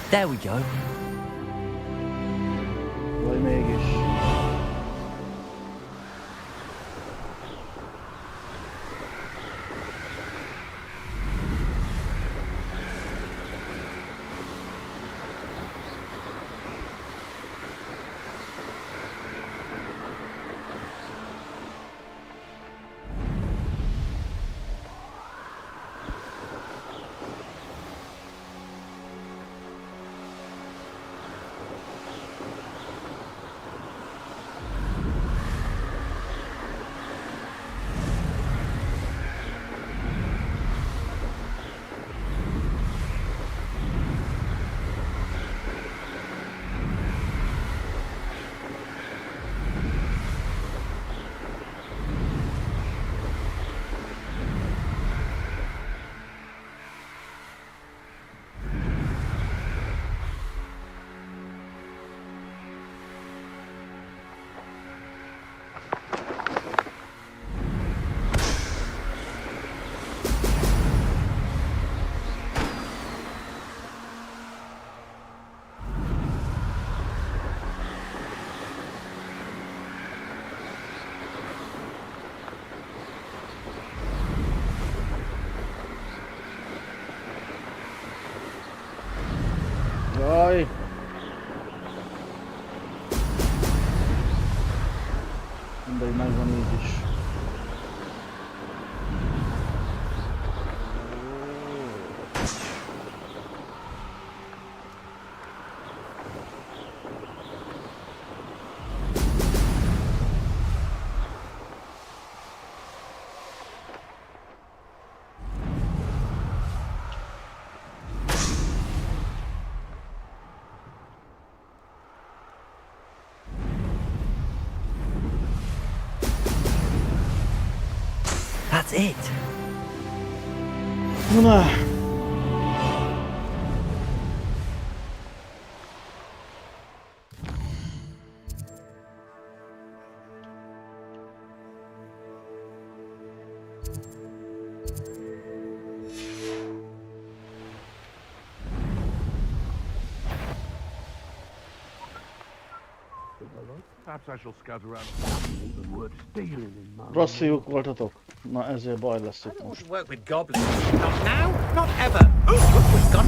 There we go. Vagy mégis. Jaj! Mindegy, megvan így is. That's it. Na. Perhaps I shall scout around the word stealing in mind. Rossz fiúk voltatok? Na ezért baj lesz itt most. Work with goblins. Not now, not ever. We've gone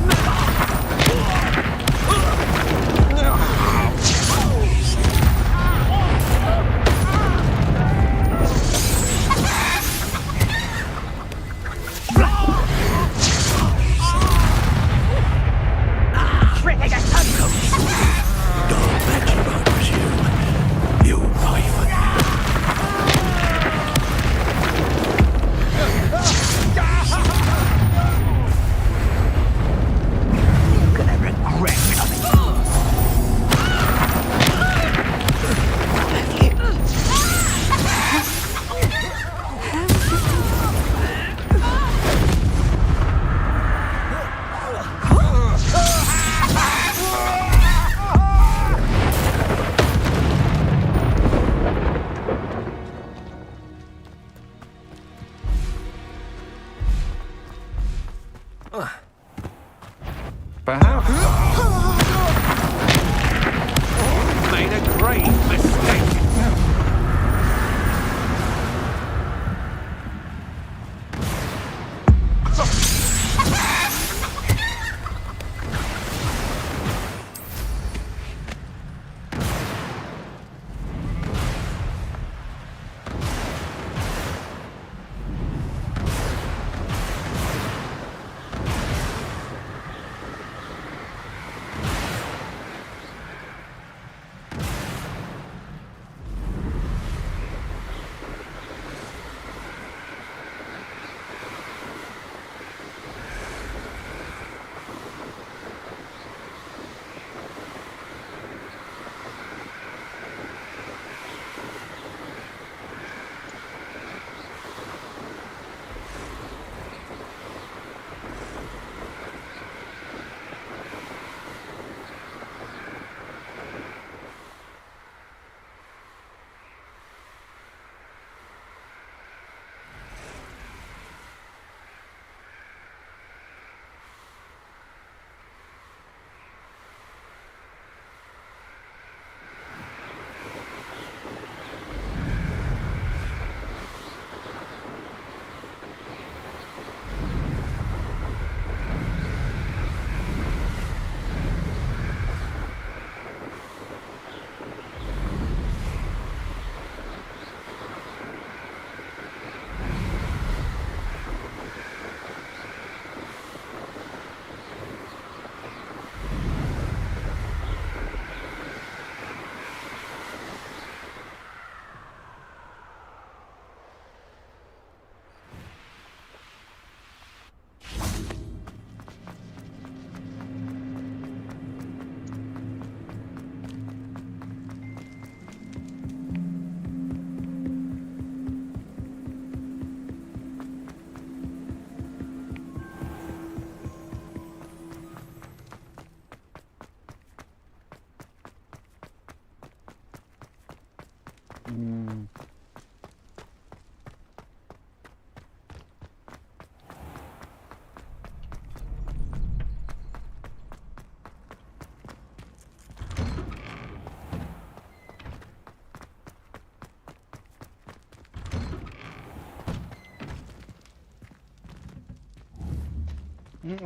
made a grave mistake.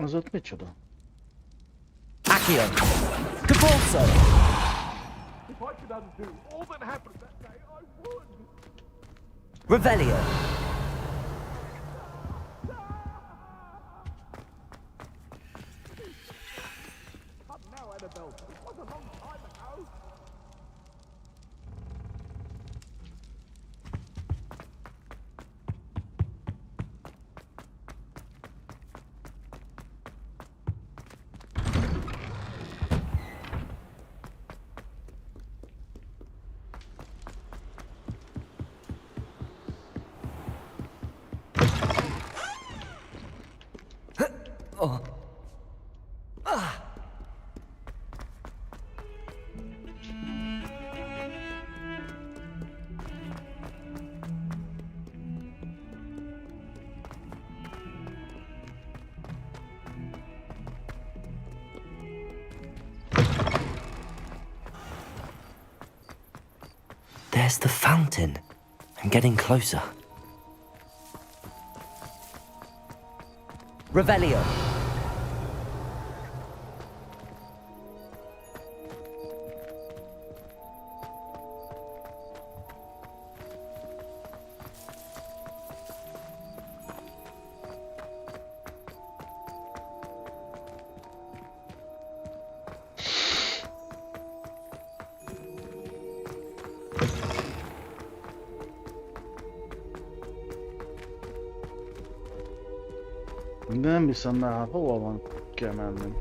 Az ott micsoda? Accio. Caporso. If I could undo all that happened that day, I would. Revelio. Come now, Annabelle. It was a long time ago. Oh. There's the fountain. I'm getting closer. Revelio. Nem hiszem, mert hát hova van kell menni?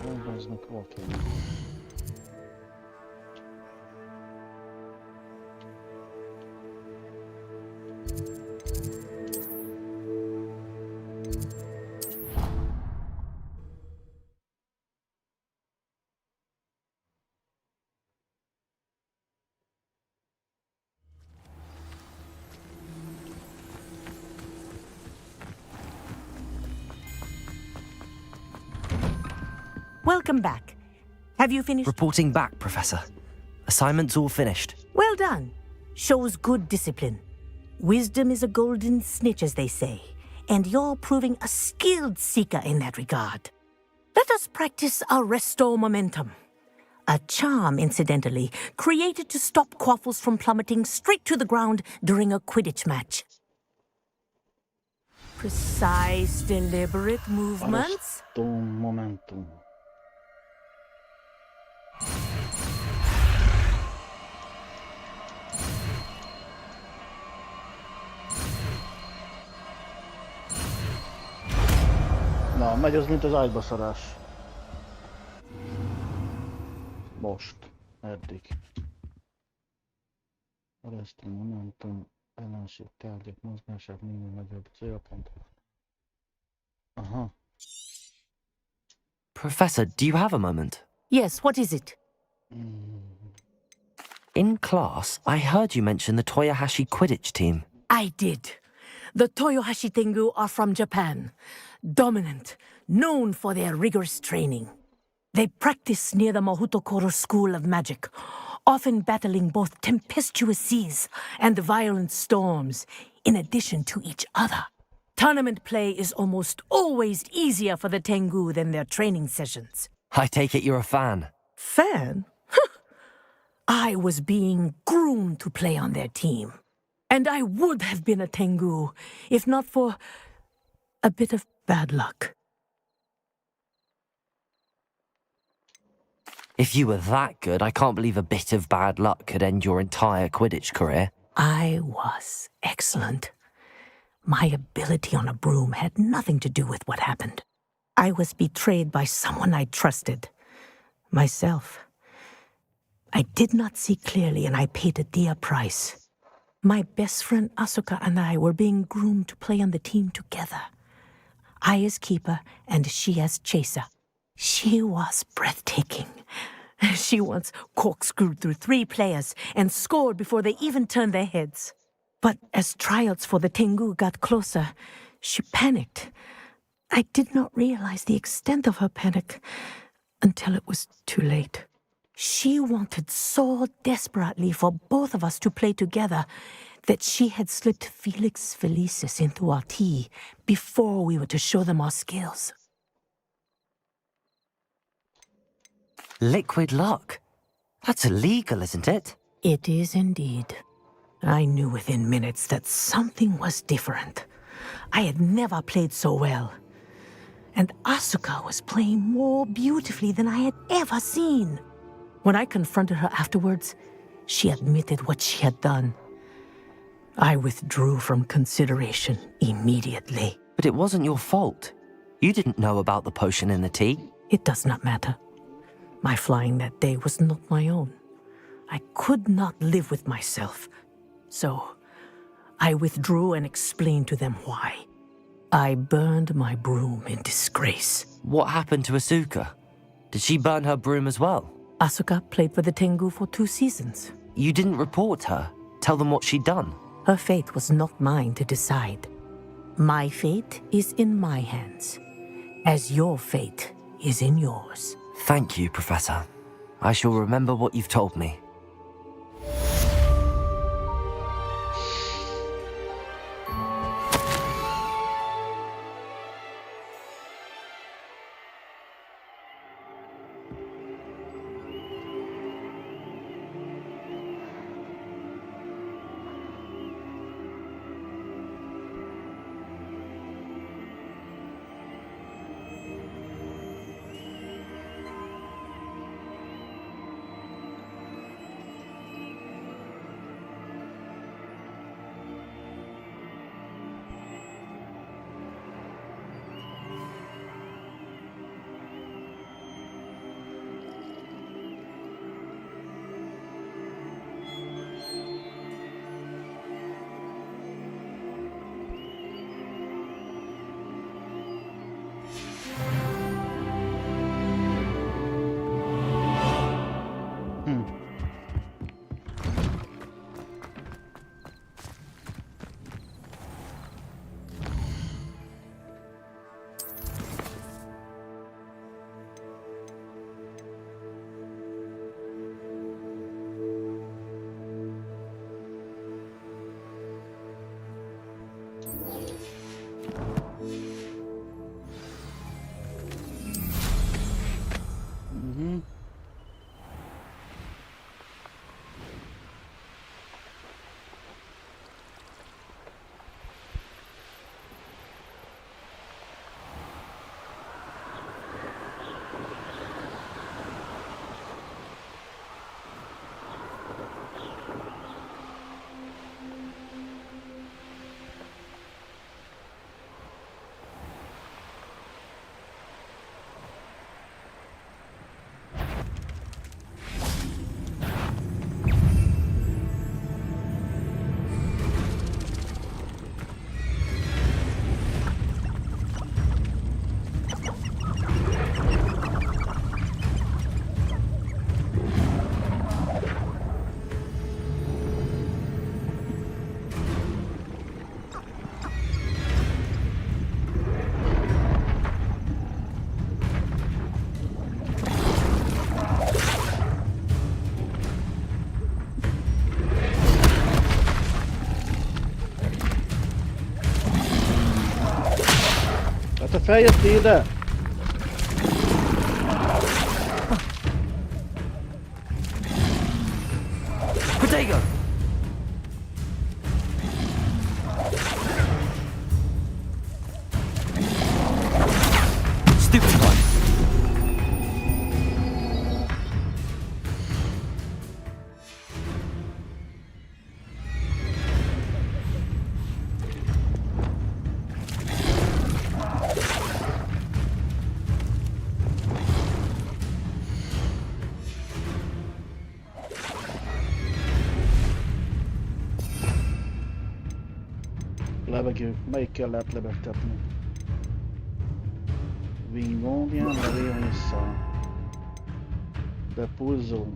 Hol hol kell menni? Welcome back. Have you finished? Reporting back, Professor. Assignment's all finished. Well done. Shows good discipline. Wisdom is a golden snitch, as they say, and you're proving a skilled seeker in that regard. Let us practice our restore momentum. A charm, incidentally, created to stop quaffles from plummeting straight to the ground during a Quidditch match. Precise, deliberate movements. Momentum. Na, megy az, mint az ágybaszarás. Most. Eddig. Arresztő momentum, ellenség tárgyak mozgását minél nagyobb célpont. Aha. Professor, do you have a moment? Yes, what is it? In class, I heard you mention the Toyohashi Quidditch team. I did. The Toyohashi Tengu are from Japan. Dominant, known for their rigorous training. They practice near the Mahutokoro School of Magic, often battling both tempestuous seas and violent storms, in addition to each other. Tournament play is almost always easier for the Tengu than their training sessions. I take it you're a fan. Fan? I was being groomed to play on their team. And I would have been a Tengu, if not for a bit of bad luck. If you were that good, I can't believe a bit of bad luck could end your entire Quidditch career. I was excellent. My ability on a broom had nothing to do with what happened. I was betrayed by someone I trusted. Myself. I did not see clearly, and I paid a dear price. My best friend Asuka and I were being groomed to play on the team together. I as keeper and she as chaser. She was breathtaking. She once corkscrewed through 3 players and scored before they even turned their heads. But as trials for the Tengu got closer, she panicked. I did not realize the extent of her panic until it was too late. She wanted so desperately for both of us to play together that she had slipped Felix Felicis into our tea before we were to show them our skills. Liquid luck? That's illegal, isn't it? It is indeed. I knew within minutes that something was different. I had never played so well. And Asuka was playing more beautifully than I had ever seen. When I confronted her afterwards, she admitted what she had done. I withdrew from consideration immediately. But it wasn't your fault. You didn't know about the potion in the tea. It does not matter. My flying that day was not my own. I could not live with myself. So, I withdrew and explained to them why. I burned my broom in disgrace. What happened to Asuka? Did she burn her broom as well? Asuka played for the Tengu for 2 seasons. You didn't report her? Tell them what she'd done? Her fate was not mine to decide. My fate is in my hands, as your fate is in yours. Thank you, Professor. I shall remember what you've told me. te feljöttél ide? Potato! Stupid one! Levegő. Melyikkel lehet lebegtetni? Wingolvján, levéljen vissza. Bepulzó.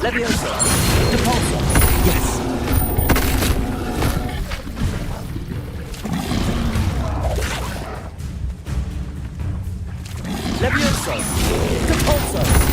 Leviosa! Depulso! Yes! Leviosa! Depulso!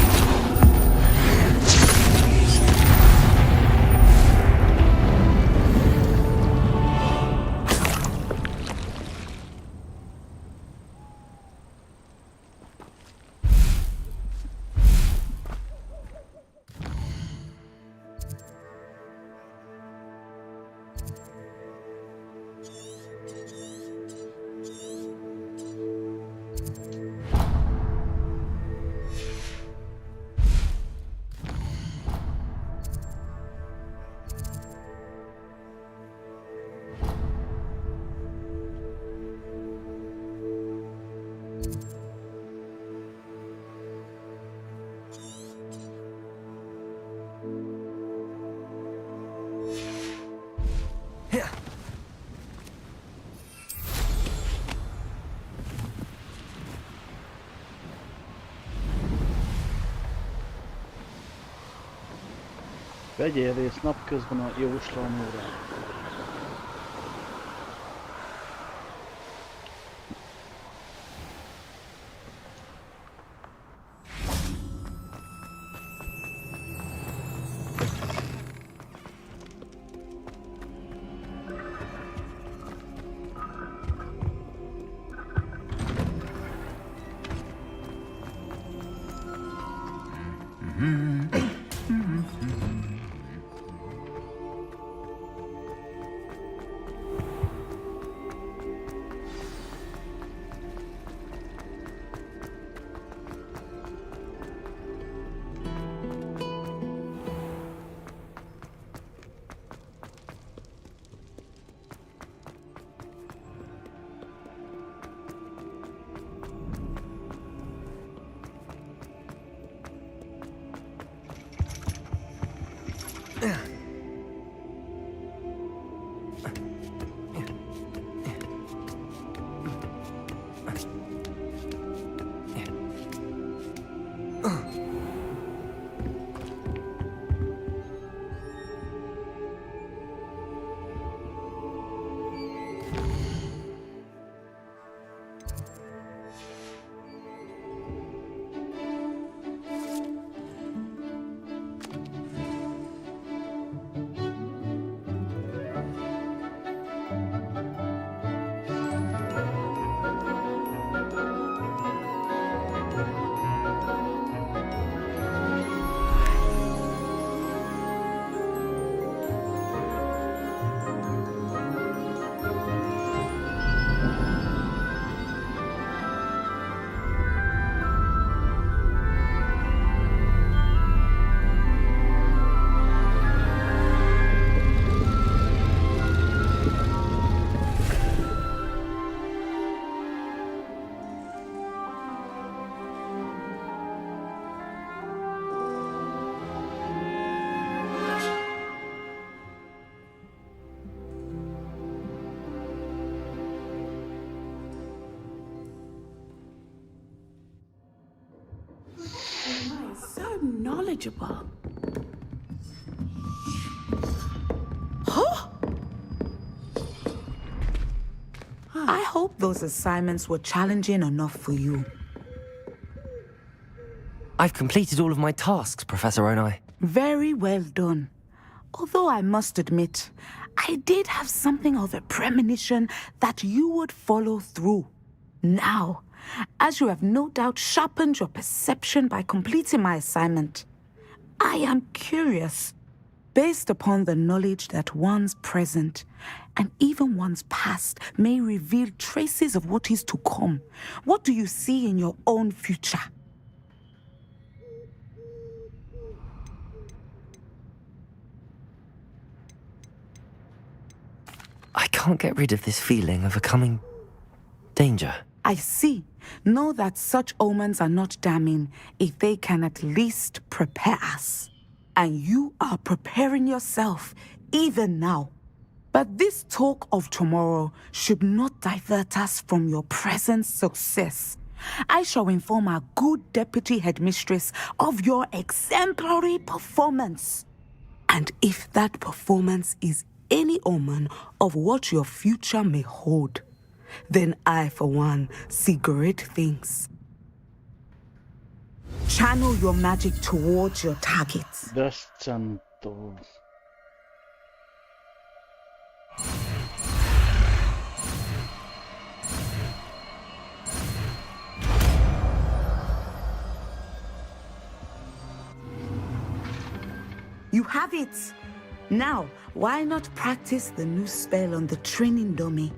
Vegyél részt napközben a jóslanórán. So knowledgeable. Huh? I hope those assignments were challenging enough for you. I've completed all of my tasks, Professor Onai. Very well done. Although I must admit, I did have something of a premonition that you would follow through. Now, as you have no doubt sharpened your perception by completing my assignment, I am curious, based upon the knowledge that one's present and even one's past may reveal traces of what is to come. What do you see in your own future? I can't get rid of this feeling of a coming danger. I see. Know that such omens are not damning if they can at least prepare us. And you are preparing yourself, even now. But this talk of tomorrow should not divert us from your present success. I shall inform our good deputy headmistress of your exemplary performance. And if that performance is any omen of what your future may hold, then I, for one, see great things. Channel your magic towards your targets. Descento. You have it! Now, why not practice the new spell on the training dummy?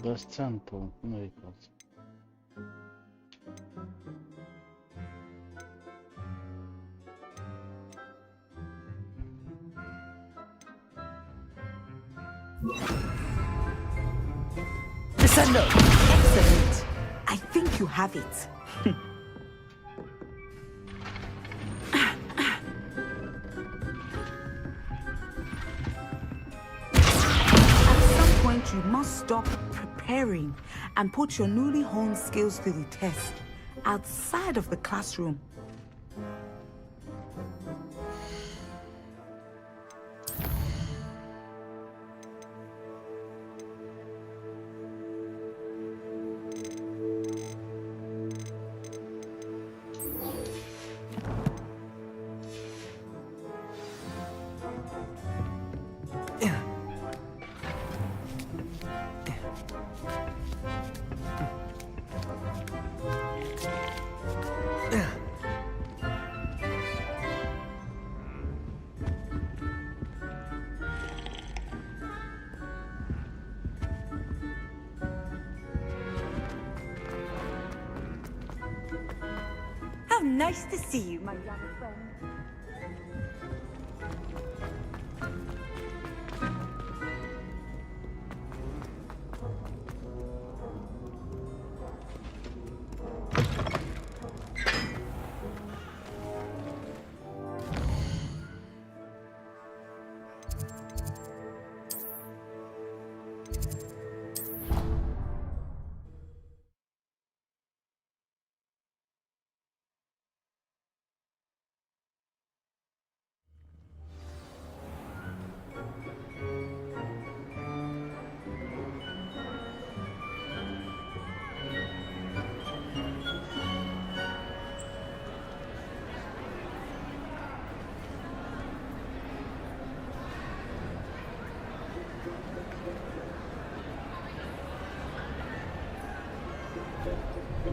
Descento. Melyik az? Descendo! Excellent. I think you have it. At some point, you must stop preparing and put your newly honed skills to the test outside of the classroom. How nice to see you, my young friend.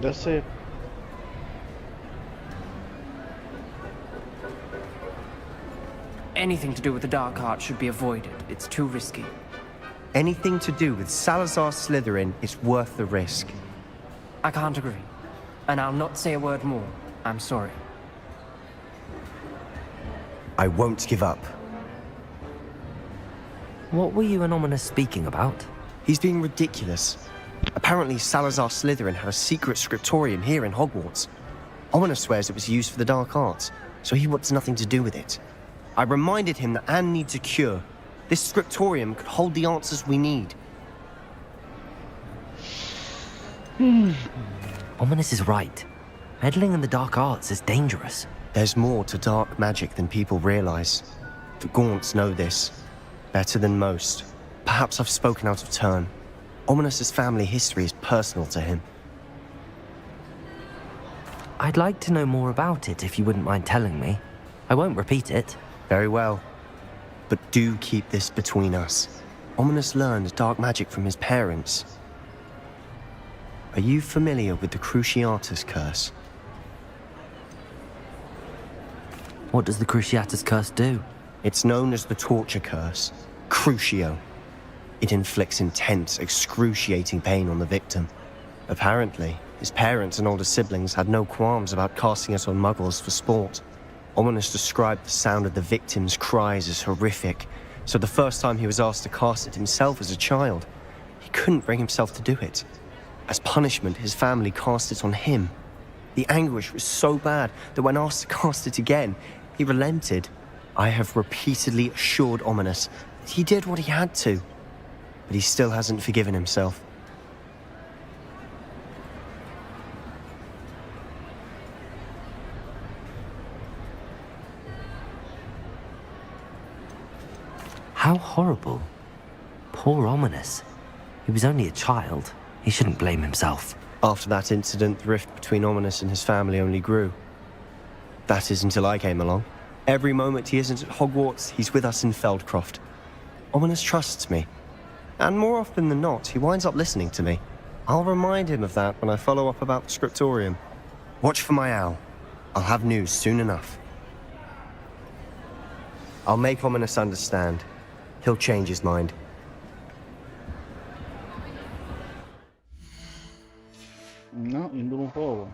De szép. Anything to do with the dark art should be avoided. It's too risky. Anything to do with Salazar Slytherin is worth the risk. I can't agree. And I'll not say a word more. I'm sorry. I won't give up. What were you and Ominous speaking about? He's being ridiculous. Apparently, Salazar Slytherin had a secret scriptorium here in Hogwarts. Ominous swears it was used for the dark arts, so he wants nothing to do with it. I reminded him that Anne needs a cure. This scriptorium could hold the answers we need. Ominous is right. Meddling in the dark arts is dangerous. There's more to dark magic than people realize. The Gaunts know this. Better than most. Perhaps I've spoken out of turn. Ominous's family history is personal to him. I'd like to know more about it if you wouldn't mind telling me. I won't repeat it. Very well. But do keep this between us. Ominous learned dark magic from his parents. Are you familiar with the Cruciatus Curse? What does the Cruciatus Curse do? It's known as the Torture Curse. Crucio. It inflicts intense, excruciating pain on the victim. Apparently, his parents and older siblings had no qualms about casting it on muggles for sport. Ominous described the sound of the victim's cries as horrific, so the first time he was asked to cast it himself as a child, he couldn't bring himself to do it. As punishment, his family cast it on him. The anguish was so bad that when asked to cast it again, he relented. I have repeatedly assured Ominous that he did what he had to, but he still hasn't forgiven himself. How horrible. Poor Ominous. He was only a child. He shouldn't blame himself. After that incident, the rift between Ominous and his family only grew. That is until I came along. Every moment he isn't at Hogwarts, he's with us in Feldcroft. Ominous trusts me. And more often than not, he winds up listening to me. I'll remind him of that when I follow up about the scriptorium. Watch for my owl. I'll have news soon enough. I'll make Ominous understand. He'll change his mind. Na, indulunk hol?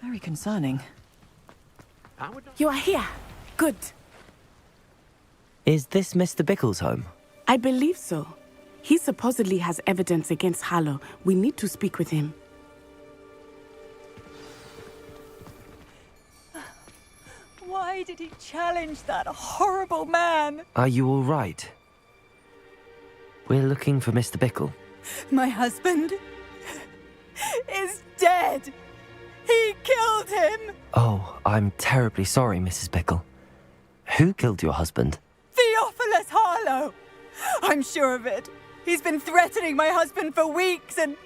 Very concerning. You are here. Good. Is this Mr. Bickle's home? I believe so. He supposedly has evidence against Harlow. We need to speak with him. Why did he challenge that horrible man? Are you all right? We're looking for Mr. Bickle. My husband is dead. He killed him. Oh, I'm terribly sorry, Mrs. Bickle. Who killed your husband? Theophilus Harlow. I'm sure of it. He's been threatening my husband for weeks and...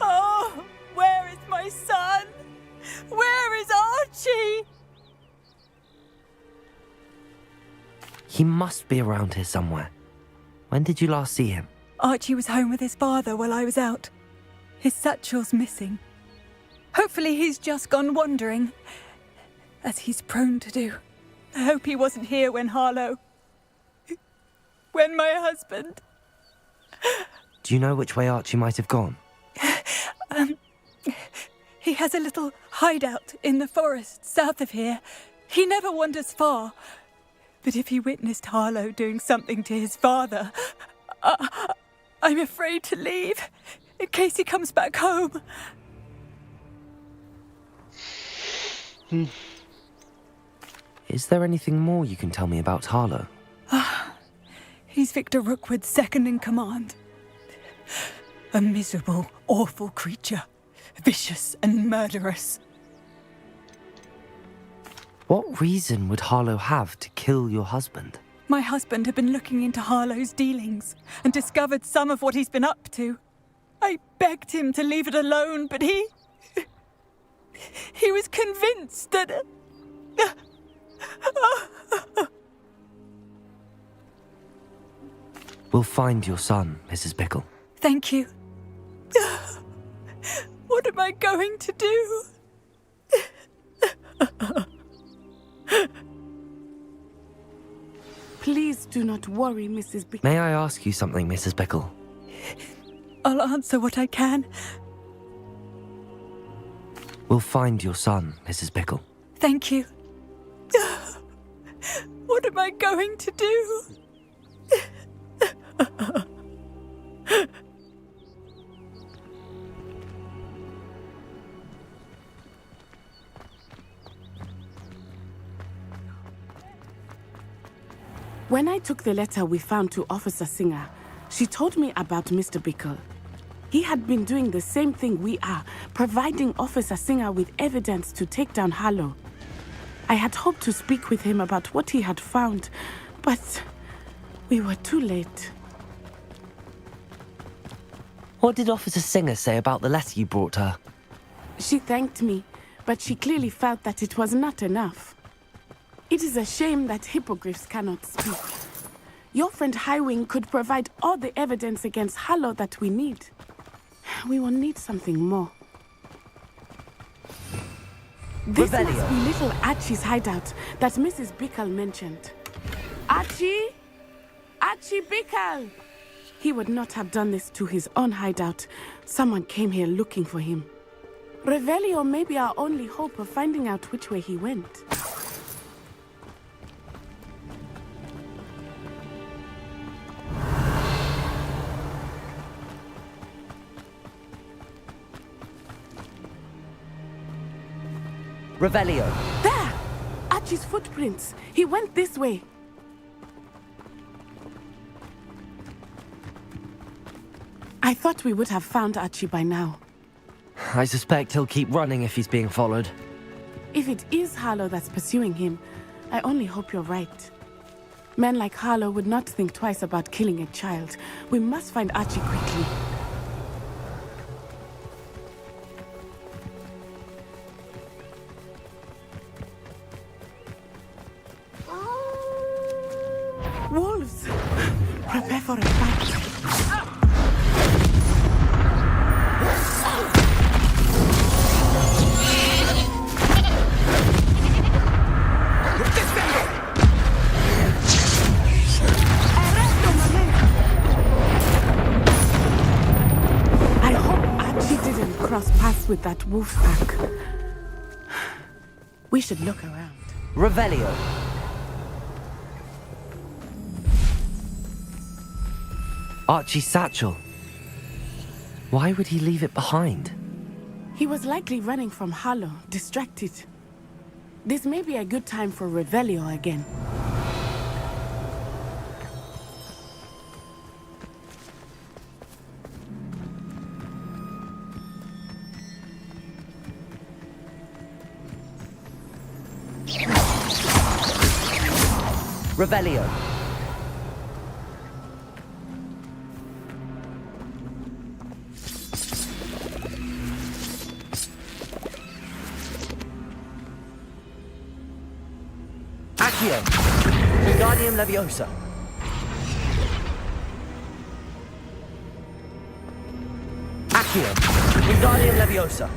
Oh, where is my son? Where is Archie? He must be around here somewhere. When did you last see him? Archie was home with his father while I was out. His satchel's missing. Hopefully he's just gone wandering, as he's prone to do. I hope he wasn't here when Harlow... when my husband... Do you know which way Archie might have gone? He has a little hideout in the forest south of here. He never wanders far. But if he witnessed Harlow doing something to his father, I'm afraid to leave, in case he comes back home. Is there anything more you can tell me about Harlow? He's Victor Rookwood's second in command. A miserable, awful creature. Vicious and murderous. What reason would Harlow have to kill your husband? My husband had been looking into Harlow's dealings and discovered some of what he's been up to. I begged him to leave it alone, but he was convinced that... We'll find your son, Mrs. Bickle. Thank you. What am I going to do? Please do not worry, Mrs. Bickle. May I ask you something, Mrs. Bickle? I'll answer what I can. We'll find your son, Mrs. Bickle. Thank you. What am I going to do? When I took the letter we found to Officer Singer, she told me about Mr. Bickle. He had been doing the same thing we are, providing Officer Singer with evidence to take down Harlow. I had hoped to speak with him about what he had found, but we were too late. What did Officer Singer say about the letter you brought her? She thanked me, but she clearly felt that it was not enough. It is a shame that hippogriffs cannot speak. Your friend Highwing could provide all the evidence against Harlow that we need. We will need something more. This must be little Archie's hideout that Mrs. Bickle mentioned. Archie? Archie Bickle! He would not have done this to his own hideout. Someone came here looking for him. Revelio may be our only hope of finding out which way he went. Revelio. There! Archie's footprints. He went this way. I thought we would have found Archie by now. I suspect he'll keep running if he's being followed. If it is Harlow that's pursuing him, I only hope you're right. Men like Harlow would not think twice about killing a child. We must find Archie quickly. Wolves! Prepare for a fight. I hope Archie didn't cross paths with that wolf pack. We should look around. Revelio. Archie's satchel. Why would he leave it behind? He was likely running from Harlow, distracted. This may be a good time for Revelio again. Revelio. Accio. Wingardium Leviosa. Accio. Wingardium Leviosa.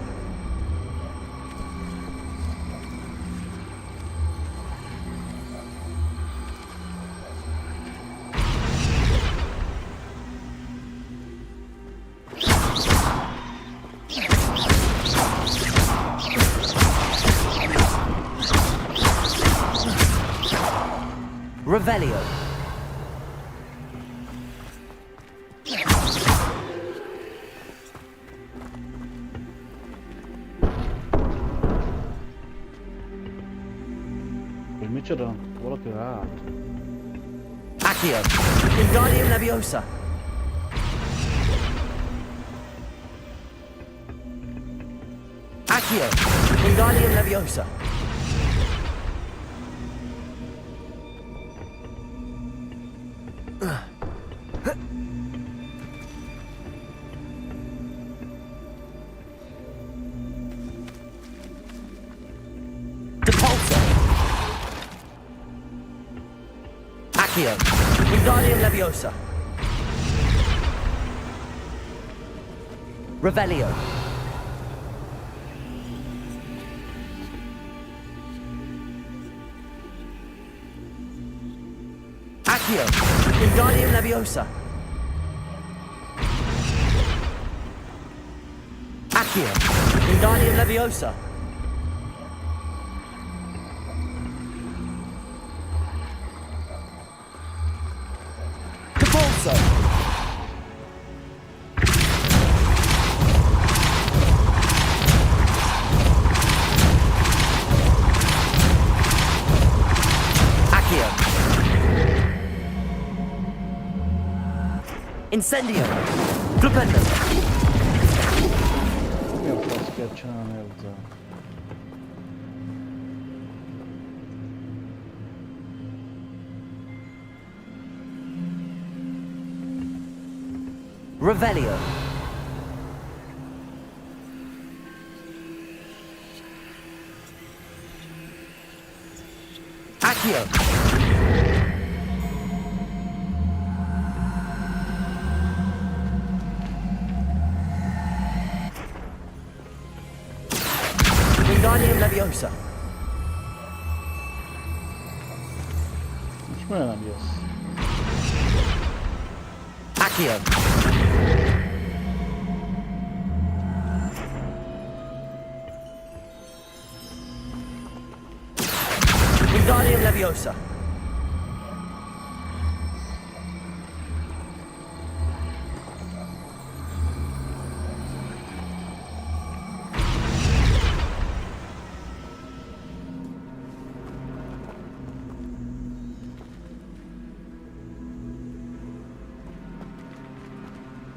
Revelio. Hogy micsoda? Valaki ráállt. Accio. Wingardium Leviosa. Accio. Wingardium Leviosa. Accio. Wingardium Leviosa. Revelio. Accio. Wingardium Leviosa. Accio. Wingardium Leviosa. Incendio! Glupendo! Mi a fasz kell csinálni ezzel? Revelio! Accio! Wingardium Leviosa. Most miért nem jössz? Accio. Wingardium Leviosa.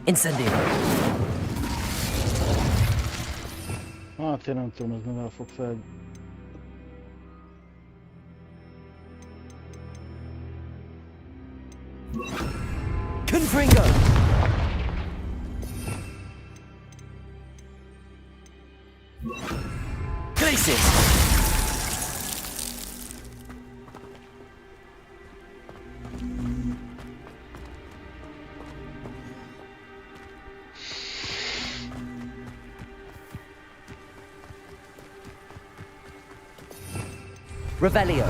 Incendio. Hát én nem tudom, ez mivel fog fel. Confringo. Glacis. Revelio.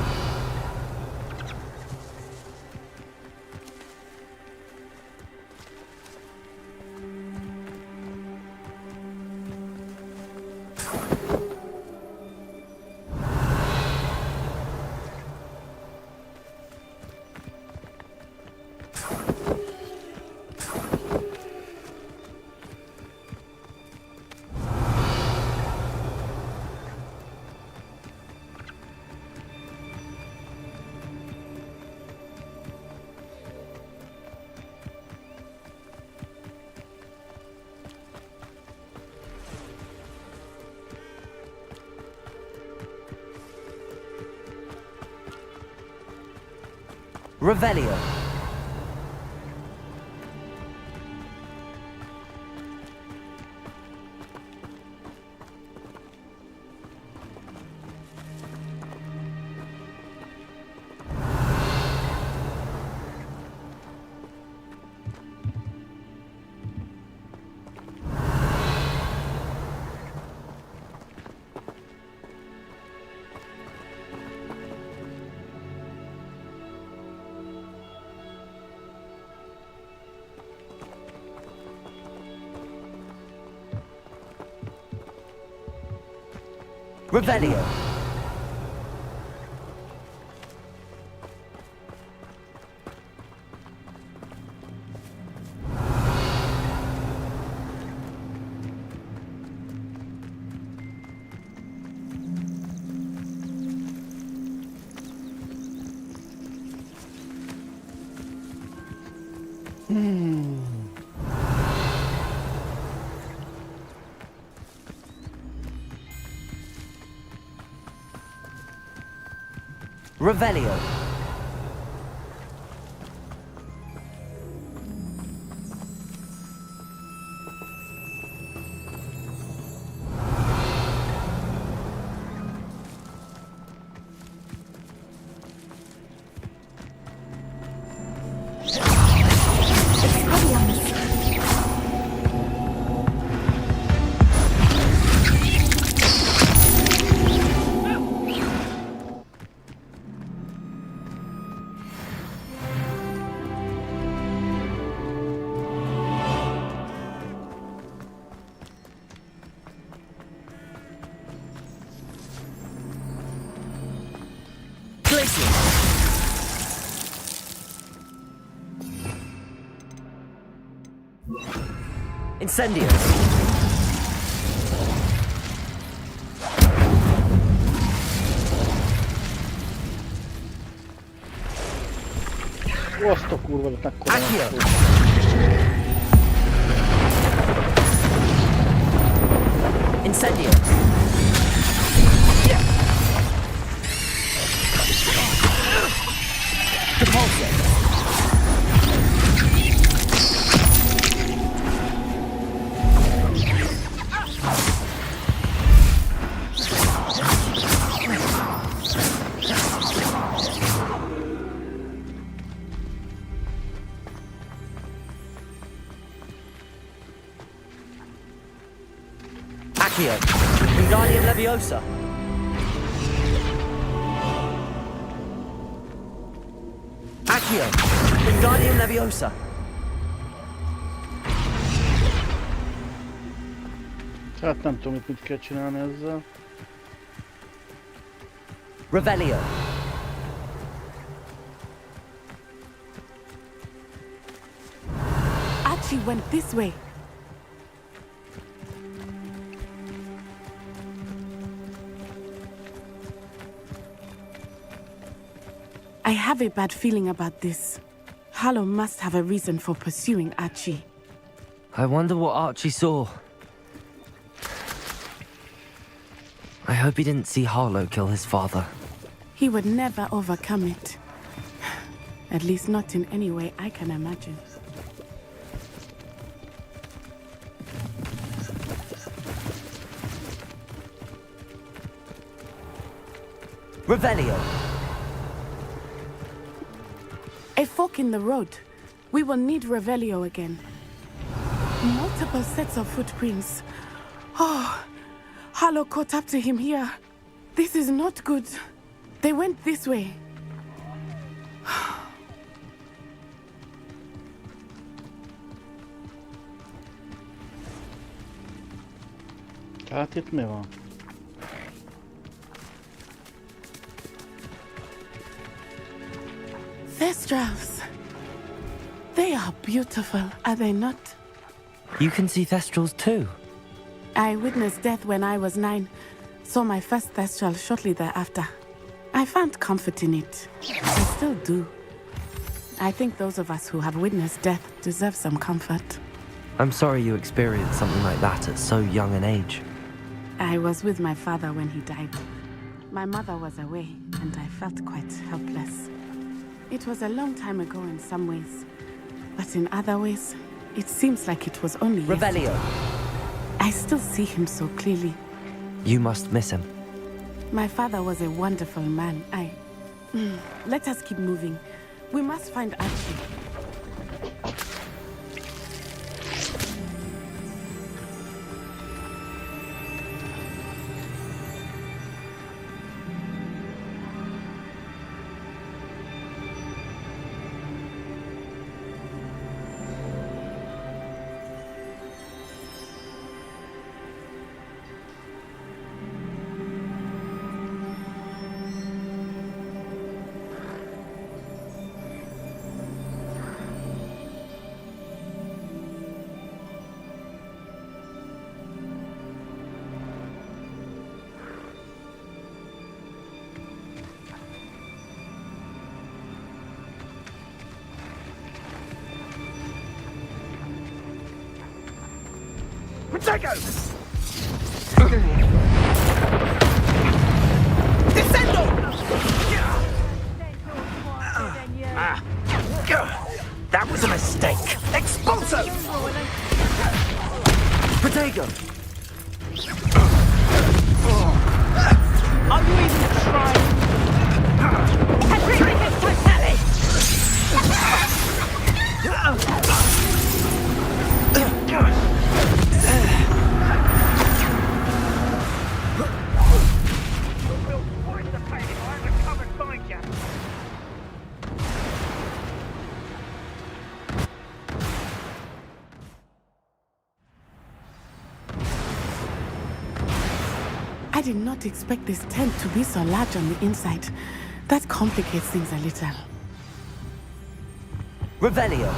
Revelio. Revelio. Revelio. Incendios. Azt a kurva, de mekkora. Incendio. Repulsor. Accio. Wingardium Leviosa. Accio. Wingardium Leviosa. Hát nem tudom, mit kell csinálni ezzel. Revelio. Archie went this way. I have a bad feeling about this. Harlow must have a reason for pursuing Archie. I wonder what Archie saw. I hope he didn't see Harlow kill his father. He would never overcome it. At least not in any way I can imagine. Revelio. A fork in the road. We will need Revelio again. Multiple sets of footprints. Oh, Harlow caught up to him here. This is not good. They went this way. Hát itt mi van? Thestrals. They are beautiful, are they not? You can see Thestrals too. I witnessed death when I was 9. Saw my first Thestral shortly thereafter. I found comfort in it. I still do. I think those of us who have witnessed death deserve some comfort. I'm sorry you experienced something like that at so young an age. I was with my father when he died. My mother was away, and I felt quite helpless. It was a long time ago in some ways, but in other ways, it seems like it was only Revelio. yesterday. I still see him so clearly. You must miss him. My father was a wonderful man. Let us keep moving. We must find Archie. Protego! Descendo! I did not expect this tent to be so large on the inside. That complicates things a little. Revelio.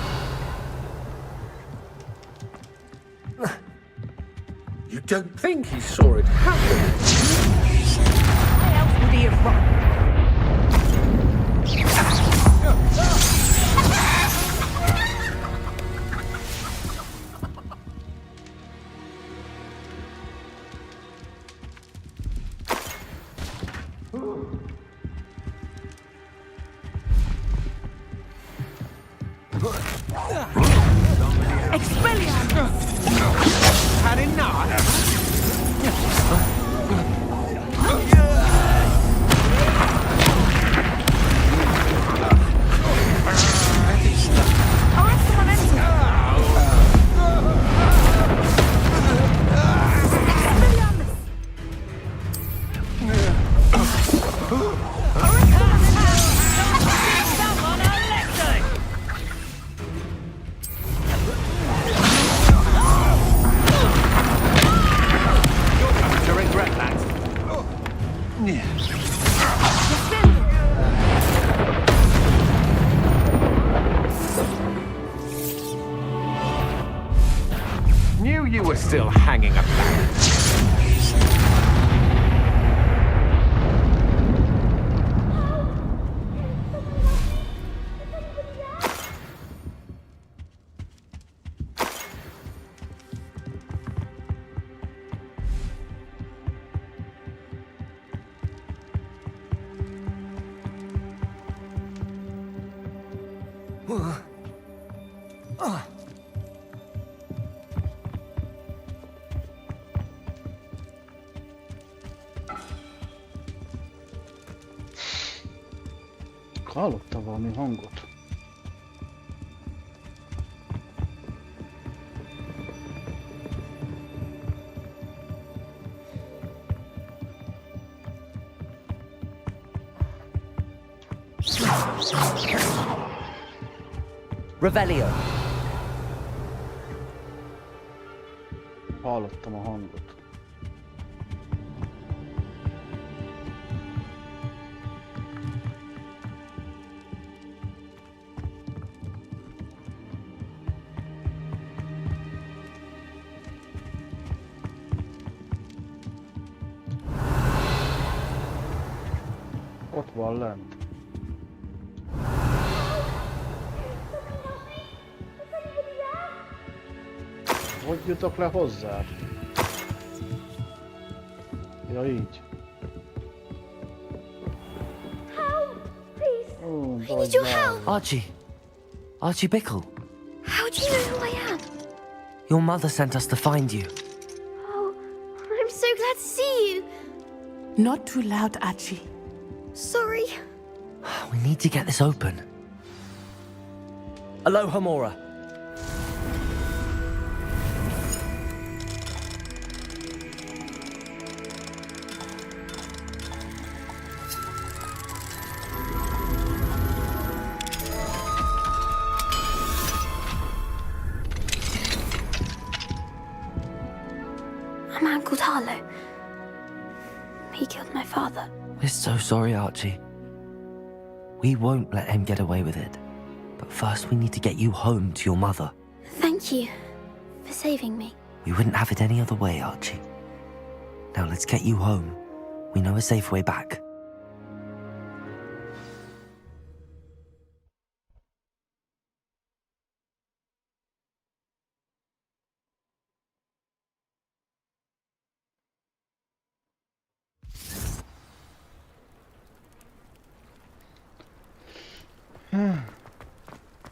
You don't think he saw it happen? Why else would he have run? Had enough? Knew you were still hanging about. Hallotta valami hangot. Revelio. Hallottam a hangot. Ott van lent. Hogy jutok le hozzád? Ja, így. Oh, I need your help. Archie. Archie Bickle. How do you know who I am? Your mother sent us to find you. Oh, I'm so glad to see you. Not too loud, Archie. Sorry. We need to get this open. Aloha Mora. A man called Harlow. He killed my father. We're so sorry, Archie. We won't let him get away with it. But first we need to get you home to your mother. Thank you for saving me. We wouldn't have it any other way, Archie. Now let's get you home. We know a safe way back.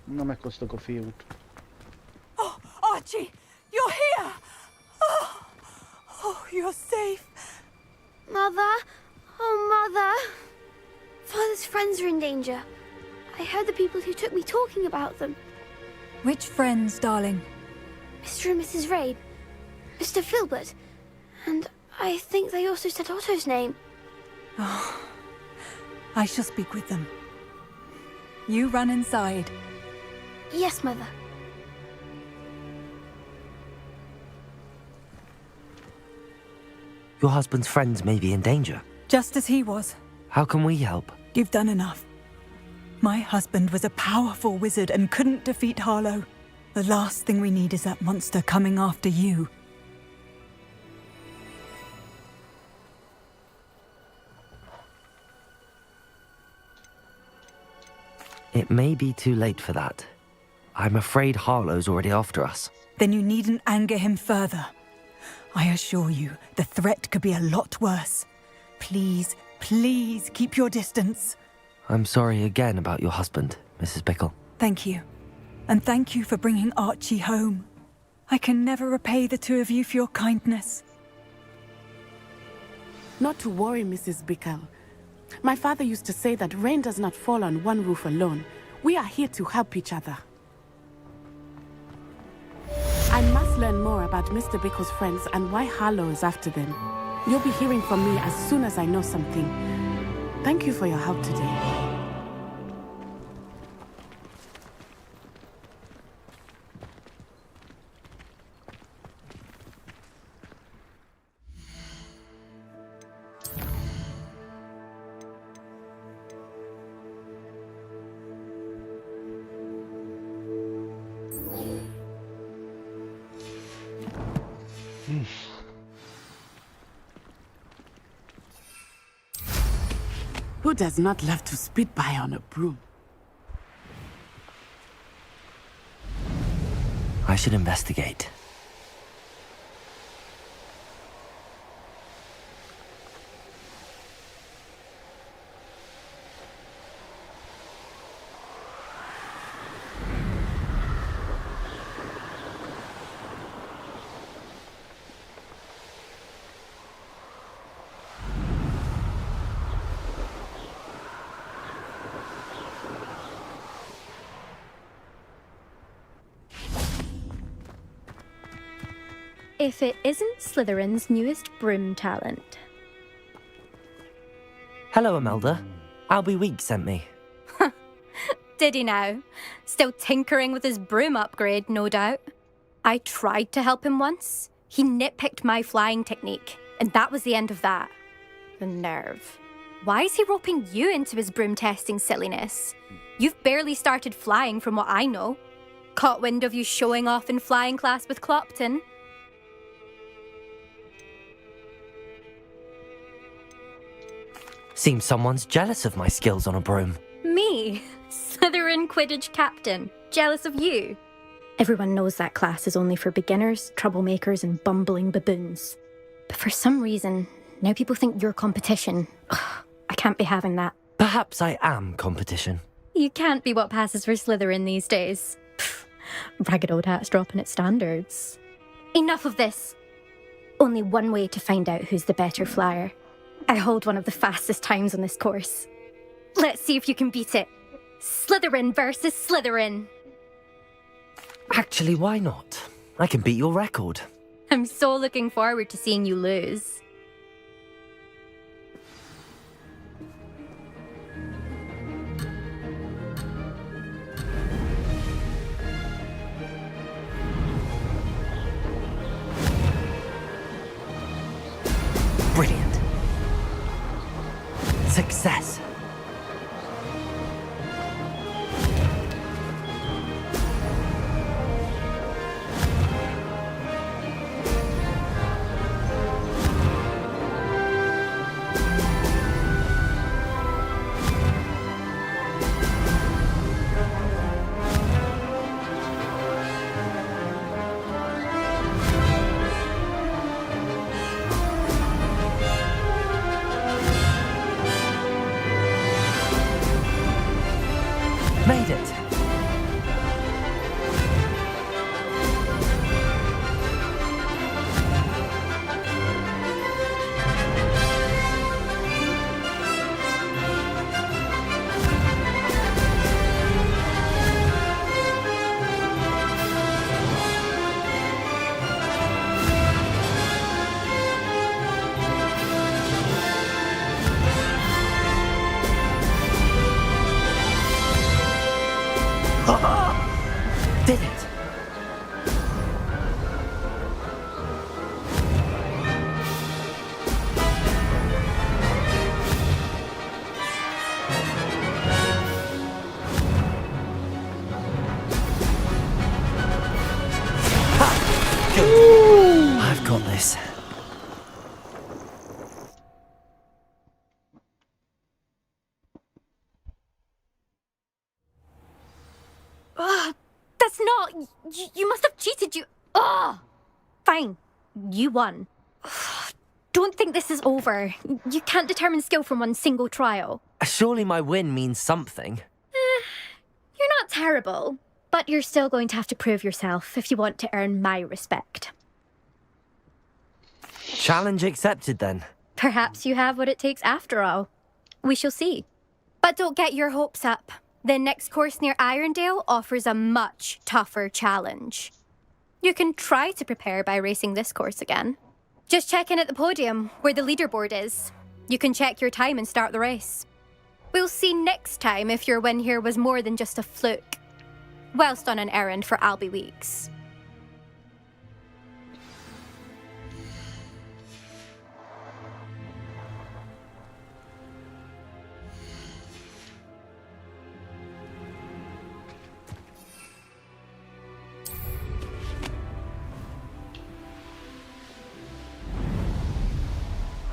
Na, meghoztak a fiút. Oh, Archie, you're here! Oh, you're safe. Mother? Oh, Mother. Father's friends are in danger. I heard the people who took me talking about them. Which friends, darling? Mr. and Mrs. Rabe. Mr. Filbert. And I think they also said Otto's name. Oh, I shall speak with them. You run inside. Yes, Mother. Your husband's friends may be in danger. Just as he was. How can we help? You've done enough. My husband was a powerful wizard and couldn't defeat Harlow. The last thing we need is that monster coming after you. It may be too late for that. I'm afraid Harlow's already after us. Then you needn't anger him further. I assure you, the threat could be a lot worse. Please, please keep your distance. I'm sorry again about your husband, Mrs. Bickle. Thank you. And thank you for bringing Archie home. I can never repay the two of you for your kindness. Not to worry, Mrs. Bickle. My father used to say that rain does not fall on one roof alone. We are here to help each other. I must learn more about Mr. Bickle's friends and why Harlow is after them. You'll be hearing from me as soon as I know something. Thank you for your help today. Who does not love to speed by on a broom? I should investigate. If it isn't Slytherin's newest broom talent. Hello, Imelda. Albie Weeks sent me. Did he now? Still tinkering with his broom upgrade, no doubt. I tried to help him once. He nitpicked my flying technique, and that was the end of that. The nerve. Why is he roping you into his broom testing silliness? You've barely started flying from what I know. Caught wind of you showing off in flying class with Clopton. Seems someone's jealous of my skills on a broom. Me? Slytherin Quidditch captain. Jealous of you? Everyone knows that class is only for beginners, troublemakers, and bumbling baboons. But for some reason, now people think you're competition. Ugh, I can't be having that. Perhaps I am competition. You can't be what passes for Slytherin these days. Pfft, ragged old hat's dropping its standards. Enough of this. Only one way to find out who's the better flyer. I hold one of the fastest times on this course. Let's see if you can beat it. Slytherin versus Slytherin. Actually, why not? I can beat your record. I'm so looking forward to seeing you lose. Brilliant. Success. That's not... You must have cheated, you... Oh! Fine. You won. Don't think this is over. You can't determine skill from one single trial. Surely my win means something. You're not terrible, but you're still going to have to prove yourself if you want to earn my respect. Challenge accepted then. Perhaps you have what it takes after all. We shall see. But don't get your hopes up. The next course near Irondale offers a much tougher challenge. You can try to prepare by racing this course again. Just check in at the podium, where the leaderboard is. You can check your time and start the race. We'll see next time if your win here was more than just a fluke, whilst on an errand for Albie Weeks.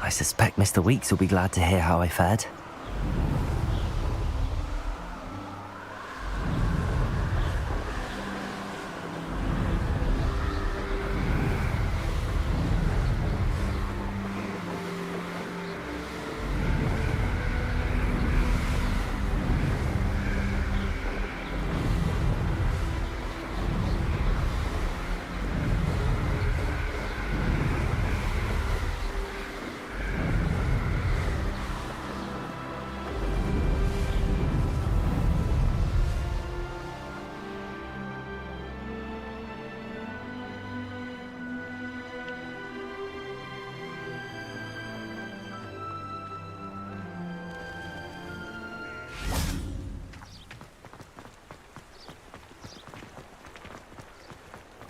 I suspect Mr. Weeks will be glad to hear how I fared.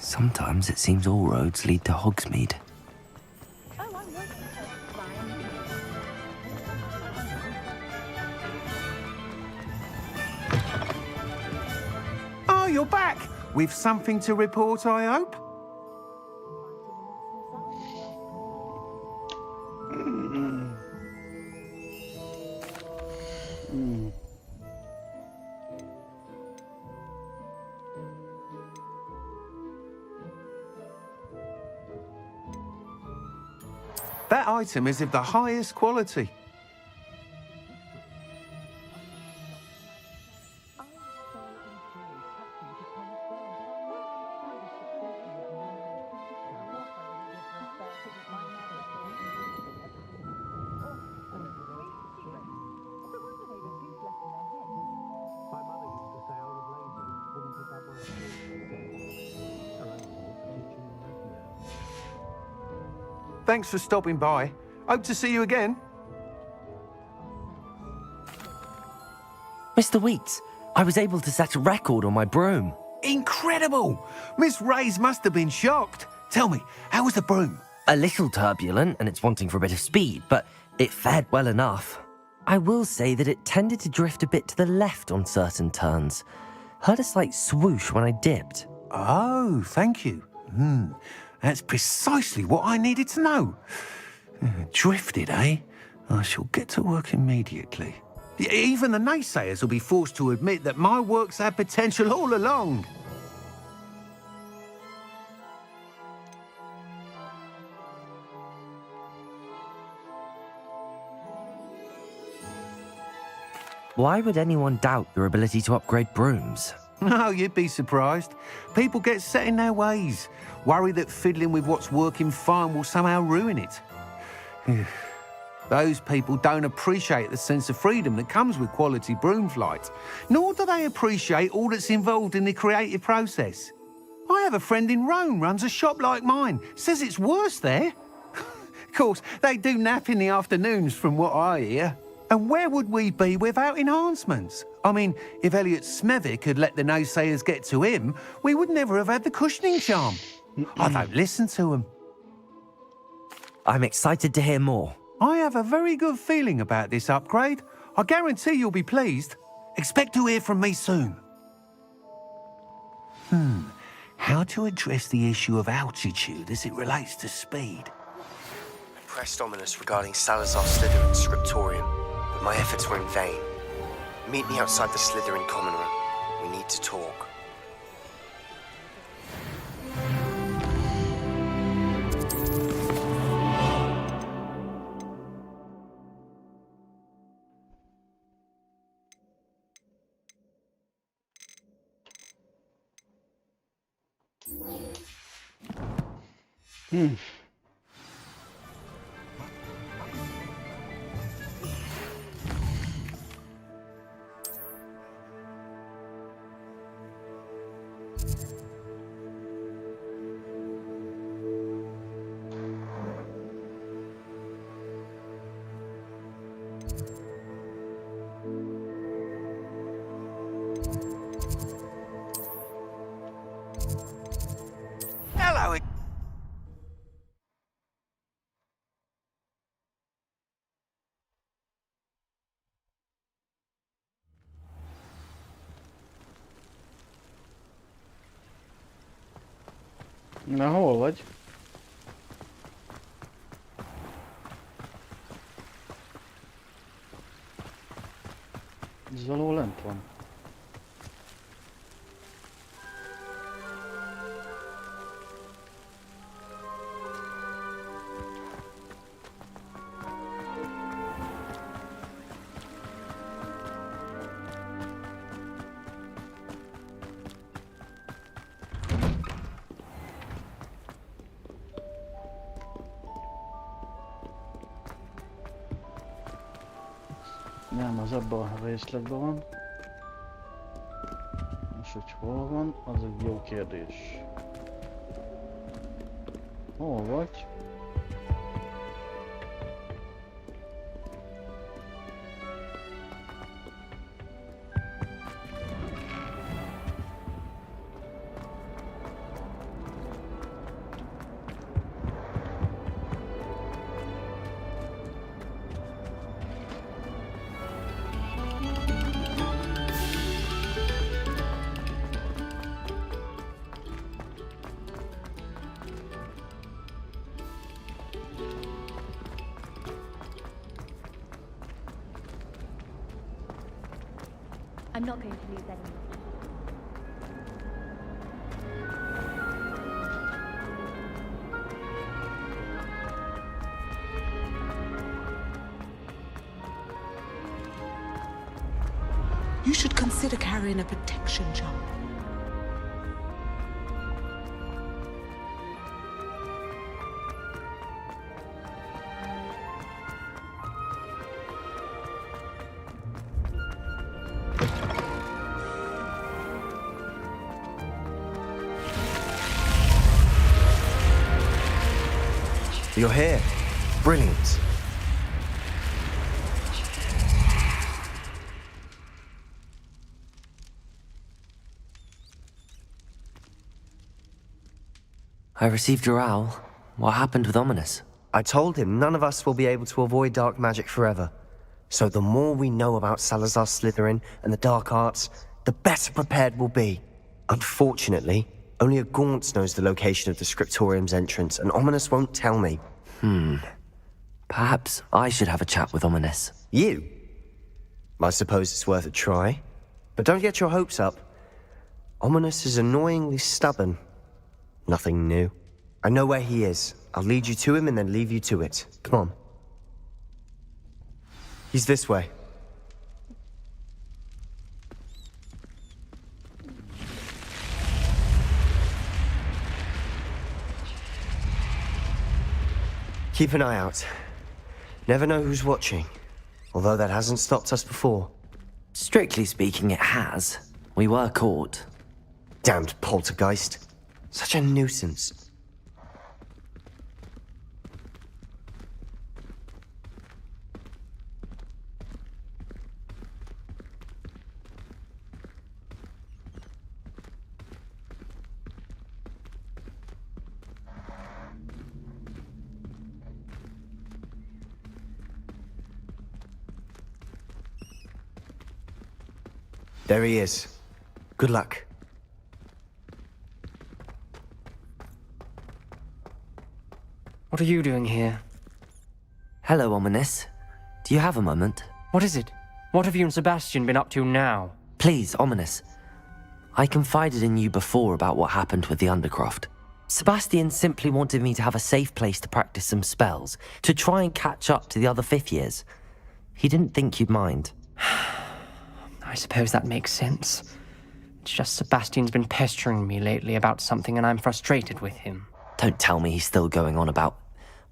Sometimes it seems all roads lead to Hogsmeade. Oh, you're back! With something to report, I hope? That item is of the highest quality. Thanks for stopping by. Hope to see you again. Mr. Weeks, I was able to set a record on my broom. Incredible! Miss Reyes must have been shocked. Tell me, how was the broom? A little turbulent, and it's wanting for a bit of speed, but it fared well enough. I will say that it tended to drift a bit to the left on certain turns. Heard a slight swoosh when I dipped. Oh, thank you. That's precisely what I needed to know. Drifted, eh? I shall get to work immediately. Even the naysayers will be forced to admit that my work's had potential all along. Why would anyone doubt your ability to upgrade brooms? No, you'd be surprised. People get set in their ways, worry that fiddling with what's working fine will somehow ruin it. Those people don't appreciate the sense of freedom that comes with quality broom flight, nor do they appreciate all that's involved in the creative process. I have a friend in Rome runs a shop like mine, says it's worse there. Of course, they do nap in the afternoons from what I hear. And where would we be without enhancements? I mean, if Elliot Smethwick had let the naysayers get to him, we would never have had the cushioning charm. I don't listen to them. I'm excited to hear more. I have a very good feeling about this upgrade. I guarantee you'll be pleased. Expect to hear from me soon. How to address the issue of altitude as it relates to speed? I pressed ominous regarding Salazar Slytherin's scriptorium, but my efforts were in vain. Meet me outside the Slytherin common room. We need to talk. Hello. Na, hol vagy? Zoló lent van. Nem, az abban a részletben van. És hogy hol van, az egy jó kérdés. Hol vagy? I'm not going to lose any more. You should consider carrying a protection charm. You're here. Brilliant. I received your owl. What happened with Ominous? I told him none of us will be able to avoid dark magic forever. So the more we know about Salazar Slytherin and the dark arts, the better prepared we'll be. Unfortunately, only a Gaunt knows the location of the Scriptorium's entrance, and Ominous won't tell me. Perhaps I should have a chat with Ominous. You? I suppose it's worth a try. But don't get your hopes up. Ominous is annoyingly stubborn. Nothing new. I know where he is. I'll lead you to him and then leave you to it. Come on. He's this way. Keep an eye out. Never know who's watching. Although that hasn't stopped us before. Strictly speaking, it has. We were caught. Damned poltergeist. Such a nuisance. There he is. Good luck. What are you doing here? Hello, Ominous. Do you have a moment? What is it? What have you and Sebastian been up to now? Please, Ominous. I confided in you before about what happened with the Undercroft. Sebastian simply wanted me to have a safe place to practice some spells, to try and catch up to the other fifth years. He didn't think you'd mind. I suppose that makes sense. It's just Sebastian's been pestering me lately about something and I'm frustrated with him. Don't tell me he's still going on about,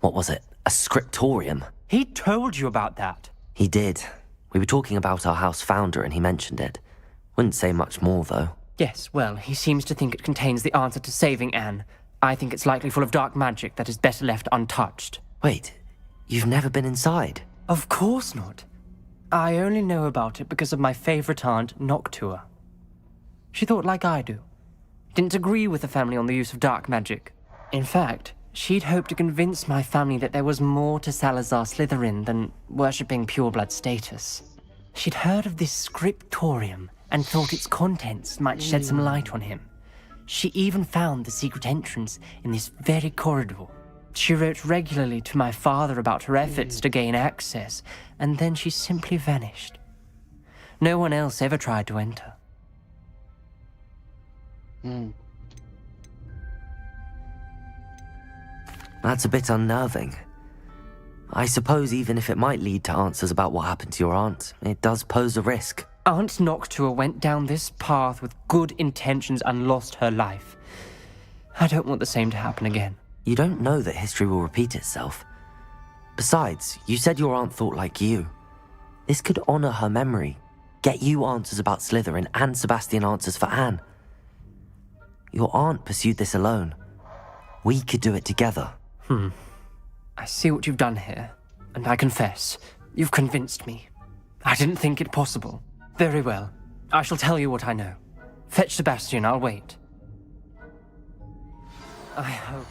what was it, a scriptorium? He told you about that. He did. We were talking about our house founder and he mentioned it. Wouldn't say much more, though. Yes, well, he seems to think it contains the answer to saving Anne. I think it's likely full of dark magic that is better left untouched. Wait, you've never been inside? Of course not. I only know about it because of my favorite aunt, Noctua. She thought like I do. Didn't agree with the family on the use of dark magic. In fact, she'd hoped to convince my family that there was more to Salazar Slytherin than worshipping pureblood status. She'd heard of this scriptorium and thought its contents might shed some light on him. She even found the secret entrance in this very corridor. She wrote regularly to my father about her efforts to gain access, and then she simply vanished. No one else ever tried to enter. That's a bit unnerving. I suppose even if it might lead to answers about what happened to your aunt, it does pose a risk. Aunt Noctua went down this path with good intentions and lost her life. I don't want the same to happen again. You don't know that history will repeat itself. Besides, you said your aunt thought like you. This could honor her memory, get you answers about Slytherin and Sebastian answers for Anne. Your aunt pursued this alone. We could do it together. I see what you've done here, and I confess, you've convinced me. I didn't think it possible. Very well. I shall tell you what I know. Fetch Sebastian, I'll wait. I hope...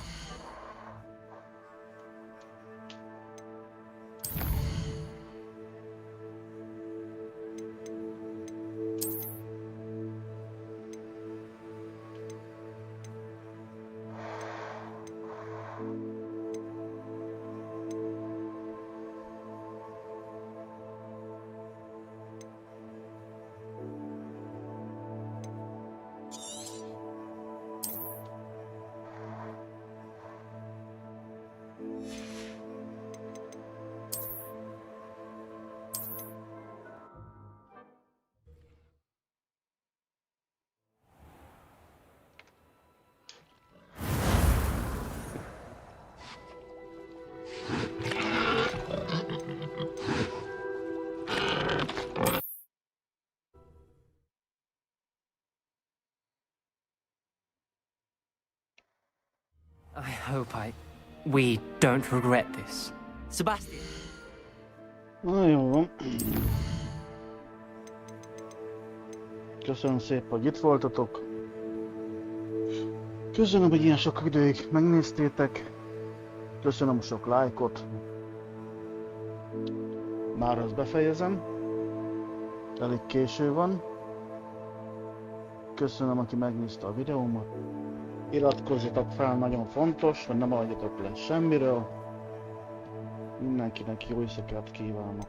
I hope we don't regret this. Sebastian! Na jó van. Köszönöm szépen, hogy itt voltatok. Köszönöm, hogy ilyen sok időig megnéztétek. Köszönöm a sok lájkot. Már azt befejezem. Elég késő van. Köszönöm, aki megnézte a videómat. Iratkozzatok fel, nagyon fontos, hogy ne maradjatok le semmiről. Mindenkinek jó éjszakát kívánok.